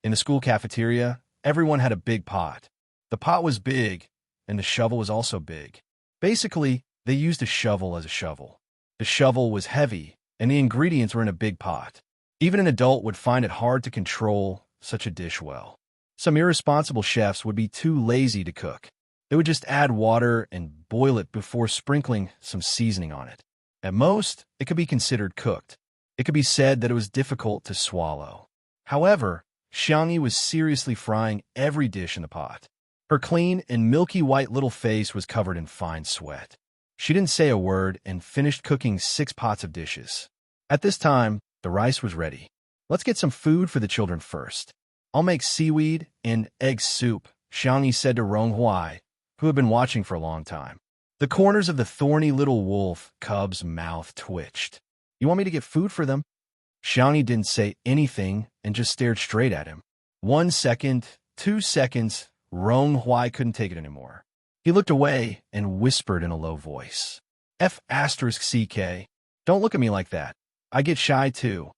S1: In the school cafeteria, everyone had a big pot. The pot was big, and the shovel was also big. Basically, they used a shovel as a shovel. The shovel was heavy, and the ingredients were in a big pot. Even an adult would find it hard to control such a dish well. Some irresponsible chefs would be too lazy to cook. They would just add water and boil it before sprinkling some seasoning on it. At most, it could be considered cooked. It could be said that it was difficult to swallow. However, Xiangyi was seriously frying every dish in the pot. Her clean and milky white little face was covered in fine sweat. She didn't say a word and finished cooking 6 pots of dishes. At this time, the rice was ready. "Let's get some food for the children first. I'll make seaweed and egg soup," Xiangyi said to Rong Huai, who had been watching for a long time. The corners of the thorny little wolf cub's mouth twitched. "You want me to get food for them?" Xiangyi didn't say anything and just stared straight at him. 1 second, 2 seconds, Rong Huai couldn't take it anymore. He looked away and whispered in a low voice, "F***CK, don't look at me like that. I get shy too."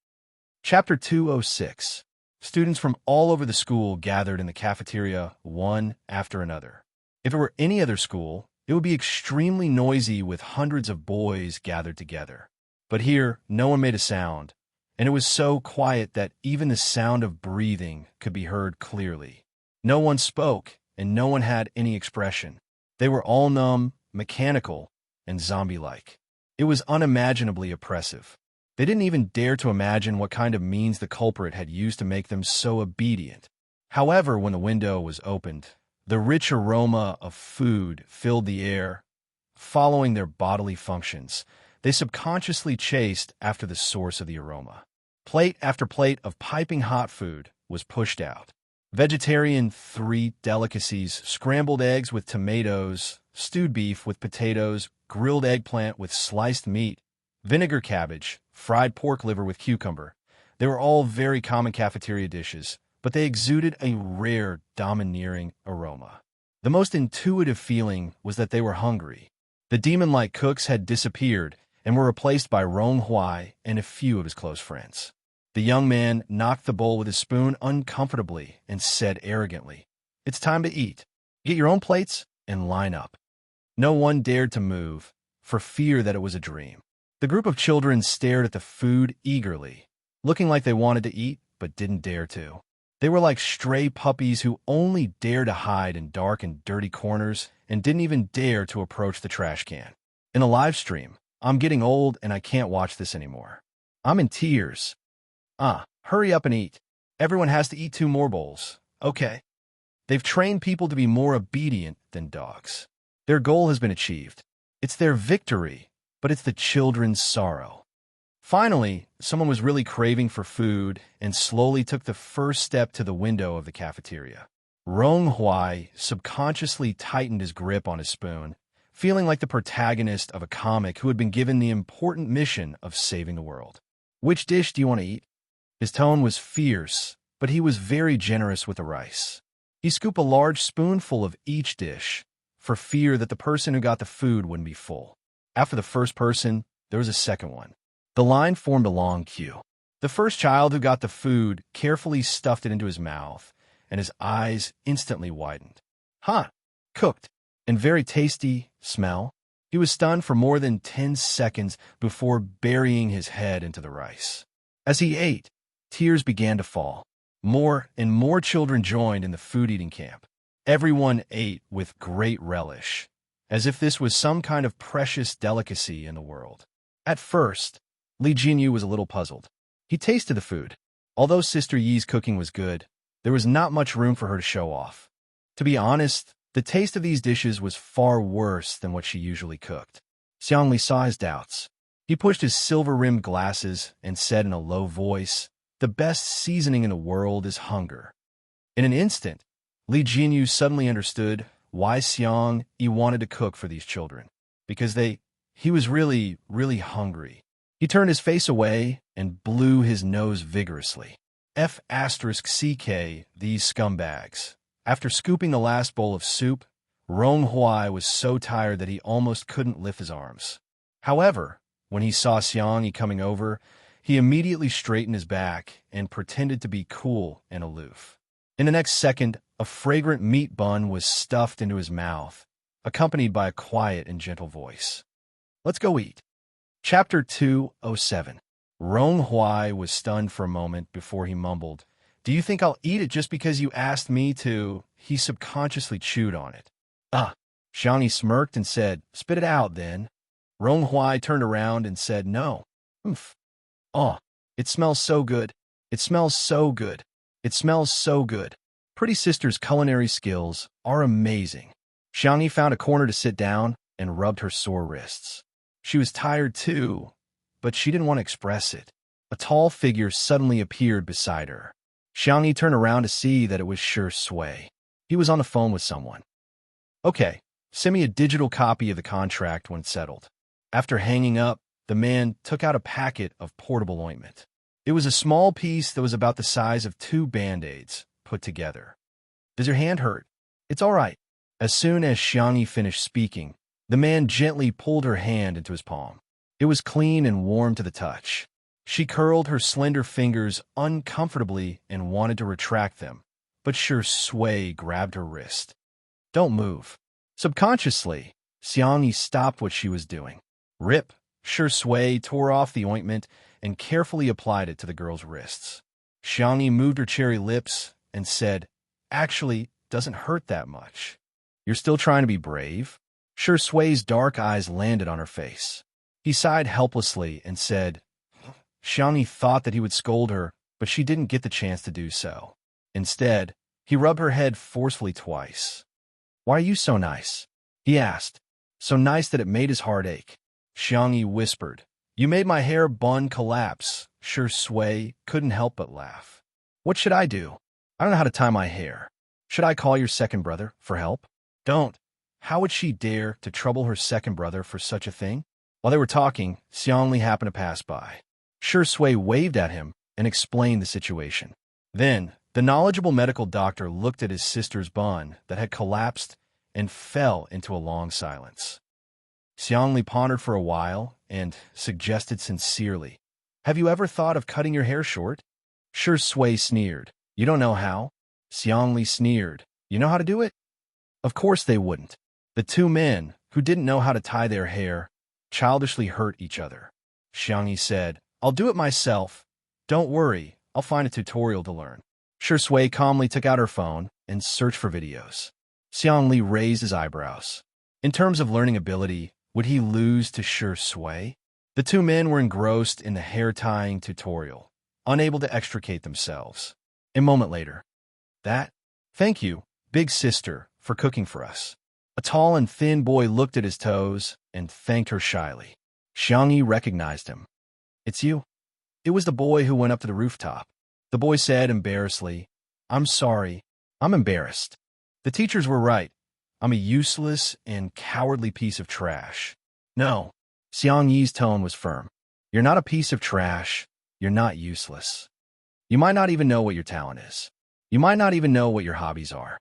S1: Chapter 206. Students from all over the school gathered in the cafeteria one after another. If it were any other school, it would be extremely noisy with hundreds of boys gathered together. But here, no one made a sound, and it was so quiet that even the sound of breathing could be heard clearly. No one spoke, and no one had any expression. They were all numb, mechanical, and zombie-like. It was unimaginably oppressive. They didn't even dare to imagine what kind of means the culprit had used to make them so obedient. However, when the window was opened, the rich aroma of food filled the air. Following their bodily functions, they subconsciously chased after the source of the aroma. Plate after plate of piping hot food was pushed out. Vegetarian 3 delicacies: scrambled eggs with tomatoes, stewed beef with potatoes, grilled eggplant with sliced meat, vinegar cabbage, fried pork liver with cucumber. They were all very common cafeteria dishes, but they exuded a rare, domineering aroma. The most intuitive feeling was that they were hungry. The demon-like cooks had disappeared and were replaced by Rong Huai and a few of his close friends. The young man knocked the bowl with his spoon uncomfortably and said arrogantly, "It's time to eat. Get your own plates and line up." No one dared to move, for fear that it was a dream. The group of children stared at the food eagerly, looking like they wanted to eat but didn't dare to. They were like stray puppies who only dared to hide in dark and dirty corners and didn't even dare to approach the trash can. In a live stream, I'm getting old and I can't watch this anymore. I'm in tears. Hurry up and eat. Everyone has to eat 2 more bowls. Okay. They've trained people to be more obedient than dogs. Their goal has been achieved. It's their victory, but it's the children's sorrow. Finally, someone was really craving for food and slowly took the first step to the window of the cafeteria. Rong Huai subconsciously tightened his grip on his spoon, feeling like the protagonist of a comic who had been given the important mission of saving the world. Which dish do you want to eat? His tone was fierce, but he was very generous with the rice. He scooped a large spoonful of each dish, for fear that the person who got the food wouldn't be full. After the first person, there was a second one. The line formed a long queue. The first child who got the food carefully stuffed it into his mouth, and his eyes instantly widened. Cooked, and very tasty smell. He was stunned for more than 10 seconds before burying his head into the rice. As he ate, tears began to fall. More and more children joined in the food-eating camp. Everyone ate with great relish, as if this was some kind of precious delicacy in the world. At first, Li Jinyu was a little puzzled. He tasted the food. Although Sister Yi's cooking was good, there was not much room for her to show off. To be honest, the taste of these dishes was far worse than what she usually cooked. Xiangli saw his doubts. He pushed his silver-rimmed glasses and said in a low voice, "The best seasoning in the world is hunger." In an instant, Li Jinyu suddenly understood why Xiang Yi wanted to cook for these children. Because he was really, really hungry. He turned his face away and blew his nose vigorously. F*CK, these scumbags. After scooping the last bowl of soup, Rong Huai was so tired that he almost couldn't lift his arms. However, when he saw Xiang Yi coming over, he immediately straightened his back and pretended to be cool and aloof. In the next second, a fragrant meat bun was stuffed into his mouth, accompanied by a quiet and gentle voice. "Let's go eat." Chapter 207. Rong Huai was stunned for a moment before he mumbled, "Do you think I'll eat it just because you asked me to?" He subconsciously chewed on it. Xiang Yi smirked and said, "Spit it out, then." Rong Huai turned around and said, "No." It smells so good. It smells so good. It smells so good. Pretty Sister's culinary skills are amazing. Xiang Yi found a corner to sit down and rubbed her sore wrists. She was tired too, but she didn't want to express it. A tall figure suddenly appeared beside her. Xiang Yi turned around to see that it was Shui. He was on the phone with someone. "Okay, send me a digital copy of the contract when settled." After hanging up, the man took out a packet of portable ointment. It was a small piece that was about the size of 2 Band-Aids put together. "Does your hand hurt?" "It's all right." As soon as Xiang Yi finished speaking, the man gently pulled her hand into his palm. It was clean and warm to the touch. She curled her slender fingers uncomfortably and wanted to retract them, but Shui grabbed her wrist. "Don't move." Subconsciously, Xiang Yi stopped what she was doing. Rip, Shui tore off the ointment and carefully applied it to the girl's wrists. Xiang Yi moved her cherry lips and said, "Actually, doesn't hurt that much." "You're still trying to be brave?" Shui's dark eyes landed on her face. He sighed helplessly and said, Xiang Yi thought that he would scold her, but she didn't get the chance to do so. Instead, he rubbed her head forcefully twice. "Why are you so nice?" he asked. So nice that it made his heart ache. Xiang Yi whispered, "You made my hair bun collapse." Shui couldn't help but laugh. "What should I do? I don't know how to tie my hair. Should I call your second brother for help?" "Don't." How would she dare to trouble her second brother for such a thing? While they were talking, Xiangli happened to pass by. Shui waved at him and explained the situation. Then, the knowledgeable medical doctor looked at his sister's bun that had collapsed and fell into a long silence. Xiangli pondered for a while and suggested sincerely, "Have you ever thought of cutting your hair short?" Shui sneered, "You don't know how?" Xiangli sneered, "You know how to do it?" Of course they wouldn't. The 2 men, who didn't know how to tie their hair, childishly hurt each other. Xiang Yi said, "I'll do it myself. Don't worry, I'll find a tutorial to learn." Shui calmly took out her phone and searched for videos. Xiangli raised his eyebrows. In terms of learning ability, would he lose to Shui? The two men were engrossed in the hair-tying tutorial, unable to extricate themselves. A moment later, Thank you, big sister, for cooking for us. A tall and thin boy looked at his toes and thanked her shyly. Xiangyi recognized him. It's you? It was the boy who went up to the rooftop. The boy said embarrassedly, I'm sorry, I'm embarrassed. The teachers were right. I'm a useless and cowardly piece of trash. No, Xiangyi's tone was firm. You're not a piece of trash. You're not useless. You might not even know what your talent is. You might not even know what your hobbies are.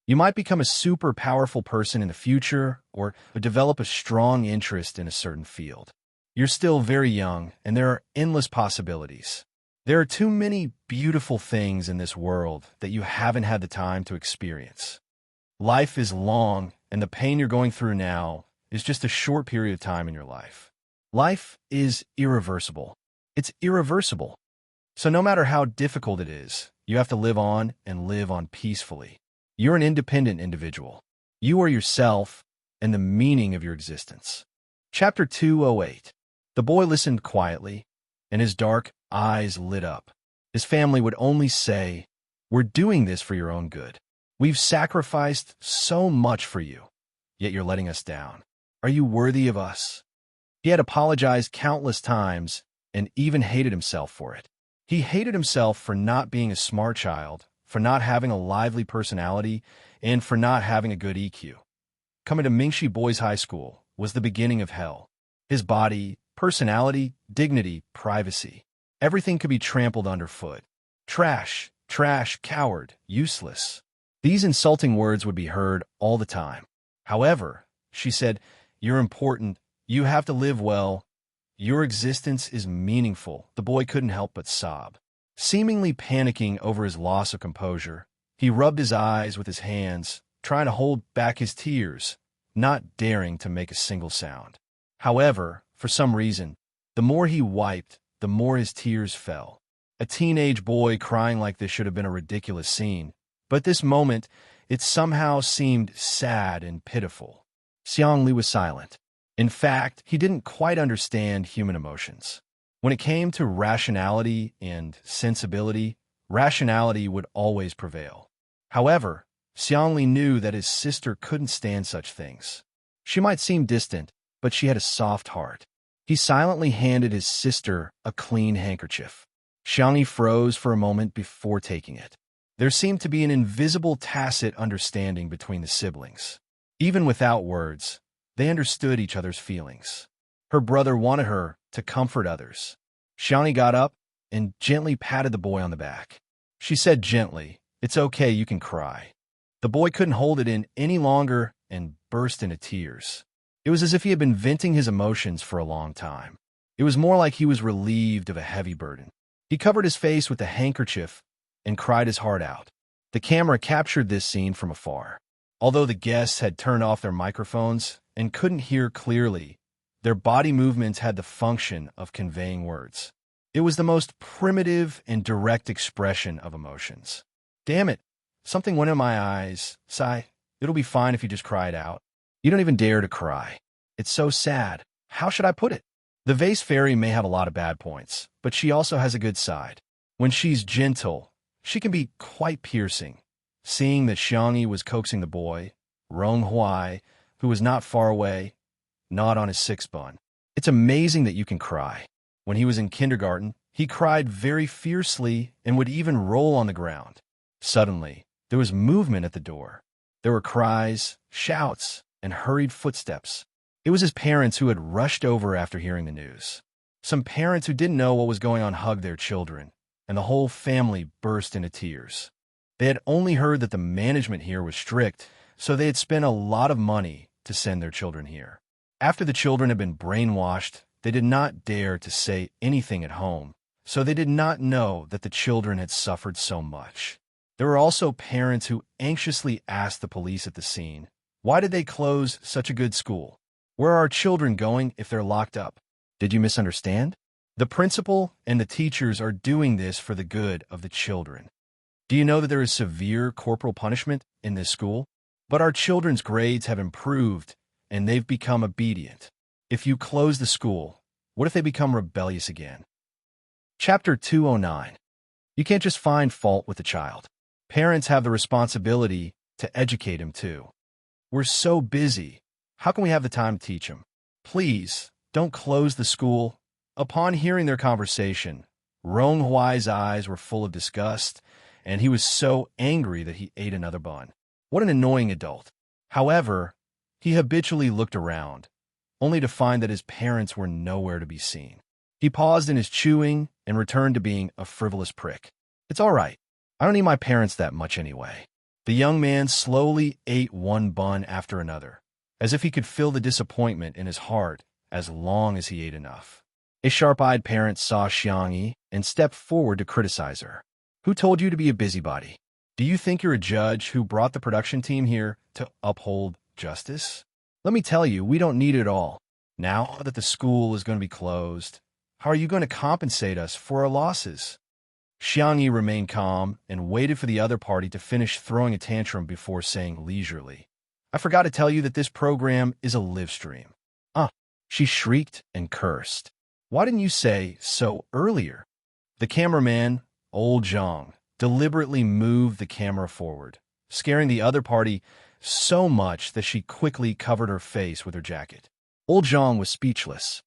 S1: You might become a super powerful person in the future or develop a strong interest in a certain field. You're still very young, and there are endless possibilities. There are too many beautiful things in this world that you haven't had the time to experience. Life is long, and the pain you're going through now is just a short period of time in your life. Life is irreversible. It's irreversible. So no matter how difficult it is, you have to live on and live on peacefully. You're an independent individual. You are yourself and the meaning of your existence. Chapter 208. The boy listened quietly, and his dark eyes lit up. His family would only say, We're doing this for your own good. We've sacrificed so much for you, yet you're letting us down. Are you worthy of us? He had apologized countless times and even hated himself for it. He hated himself for not being a smart child, for not having a lively personality, and for not having a good EQ. Coming to Mingxi Boys High School was the beginning of hell. His body, personality, dignity, privacy. Everything could be trampled underfoot. Trash, trash, coward, useless. These insulting words would be heard all the time. However, she said, You're important. You have to live well. Your existence is meaningful. The boy couldn't help but sob. Seemingly panicking over his loss of composure, he rubbed his eyes with his hands, trying to hold back his tears, not daring to make a single sound. However, for some reason, the more he wiped, the more his tears fell. A teenage boy crying like this should have been a ridiculous scene, but this moment, it somehow seemed sad and pitiful. Xiangli was silent. In fact, he didn't quite understand human emotions. When it came to rationality and sensibility, rationality would always prevail. However, Xiangli knew that his sister couldn't stand such things. She might seem distant, but she had a soft heart. He silently handed his sister a clean handkerchief. Xiangli froze for a moment before taking it. There seemed to be an invisible tacit understanding between the siblings. Even without words, they understood each other's feelings. Her brother wanted her to comfort others. Xiangli got up and gently patted the boy on the back. She said gently, It's okay, you can cry. The boy couldn't hold it in any longer and burst into tears. It was as if he had been venting his emotions for a long time. It was more like he was relieved of a heavy burden. He covered his face with the handkerchief and cried his heart out. The camera captured this scene from afar. Although the guests had turned off their microphones and couldn't hear clearly, their body movements had the function of conveying words. It was the most primitive and direct expression of emotions. Damn it, something went in my eyes. Sigh, it'll be fine if you just cry it out. You don't even dare to cry. It's so sad. How should I put it? The vase fairy may have a lot of bad points, but she also has a good side. When she's gentle, she can be quite piercing. Seeing that Xiangyi was coaxing the boy, Rong Huai, who was not far away, gnawed on his sixth bun. It's amazing that you can cry. When he was in kindergarten, he cried very fiercely and would even roll on the ground. Suddenly, there was movement at the door. There were cries, shouts, and hurried footsteps. It was his parents who had rushed over after hearing the news. Some parents who didn't know what was going on hugged their children, and the whole family burst into tears. They had only heard that the management here was strict, so they had spent a lot of money to send their children here. After the children had been brainwashed, they did not dare to say anything at home, so they did not know that the children had suffered so much. There were also parents who anxiously asked the police at the scene, Why did they close such a good school? Where are our children going if they're locked up? Did you misunderstand? The principal and the teachers are doing this for the good of the children. Do you know that there is severe corporal punishment in this school? But our children's grades have improved, and they've become obedient. If you close the school, what if they become rebellious again? Chapter 209. You can't just find fault with a child. Parents have the responsibility to educate him too. We're so busy. How can we have the time to teach him? Please, don't close the school. Upon hearing their conversation, Rong Huai's eyes were full of disgust, and he was so angry that he ate another bun. What an annoying adult. However, he habitually looked around, only to find that his parents were nowhere to be seen. He paused in his chewing and returned to being a frivolous prick. It's all right. I don't need my parents that much anyway. The young man slowly ate one bun after another, as if he could feel the disappointment in his heart as long as he ate enough. A sharp-eyed parent saw Xiangyi and stepped forward to criticize her. Who told you to be a busybody? Do you think you're a judge who brought the production team here to uphold justice? Let me tell you, we don't need it all. Now that the school is going to be closed, how are you going to compensate us for our losses? Xiangyi remained calm and waited for the other party to finish throwing a tantrum before saying leisurely, I forgot to tell you that this program is a live stream. She shrieked and cursed. Why didn't you say so earlier? The cameraman, old Zhang, deliberately moved the camera forward, scaring the other party so much that she quickly covered her face with her jacket. Old Zhang was speechless.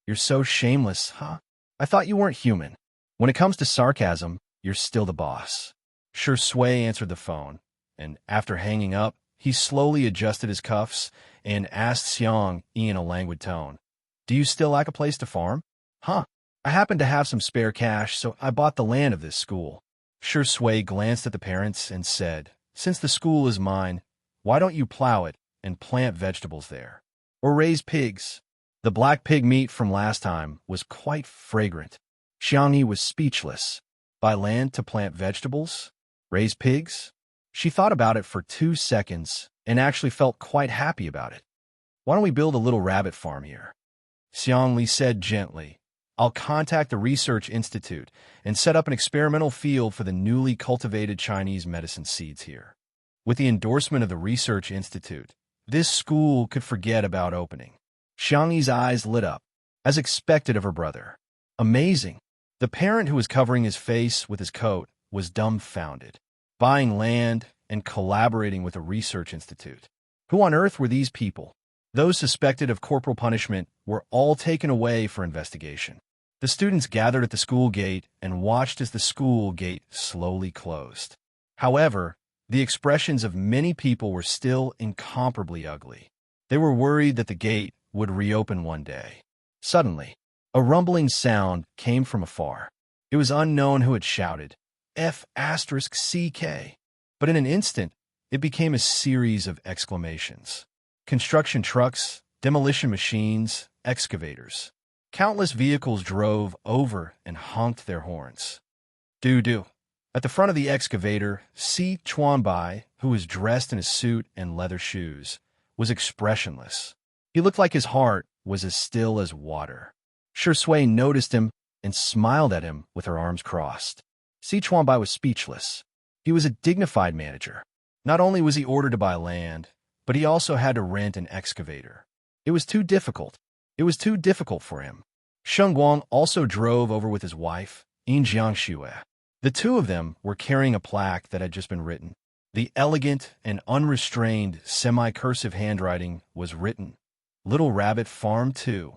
S1: You're so shameless, huh? I thought you weren't human. When it comes to sarcasm, you're still the boss. Shi Sui answered the phone, and after hanging up, he slowly adjusted his cuffs and asked Xiang in a languid tone, Do you still lack a place to farm? I happen to have some spare cash, so I bought the land of this school. Shi Sui glanced at the parents and said, Since the school is mine, why don't you plow it and plant vegetables there? Or raise pigs? The black pig meat from last time was quite fragrant. Xiangyi was speechless. Buy land to plant vegetables? Raise pigs? She thought about it for 2 seconds and actually felt quite happy about it. Why don't we build a little rabbit farm here? Xiangli said gently, I'll contact the Research Institute and set up an experimental field for the newly cultivated Chinese medicine seeds here. With the endorsement of the Research Institute, this school could forget about opening. Xiangyi's eyes lit up, as expected of her brother. Amazing. The parent who was covering his face with his coat was dumbfounded. Buying land and collaborating with a research institute. Who on earth were these people? Those suspected of corporal punishment were all taken away for investigation. The students gathered at the school gate and watched as the school gate slowly closed. However, the expressions of many people were still incomparably ugly. They were worried that the gate would reopen one day. Suddenly, a rumbling sound came from afar. It was unknown who had shouted, F***CK. But in an instant, it became a series of exclamations. Construction trucks, demolition machines, excavators. Countless vehicles drove over and honked their horns. Doo-doo. At the front of the excavator, Si Chuanbai, who was dressed in a suit and leather shoes, was expressionless. He looked like his heart was as still as water. Shi Sui noticed him and smiled at him with her arms crossed. Si Chuanbai was speechless. He was a dignified manager. Not only was he ordered to buy land, but he also had to rent an excavator. It was too difficult. It was too difficult for him. Sheng Guang also drove over with his wife, Yin Jiangxue. The two of them were carrying a plaque that had just been written. The elegant and unrestrained semi-cursive handwriting was written, Little Rabbit Farm 2.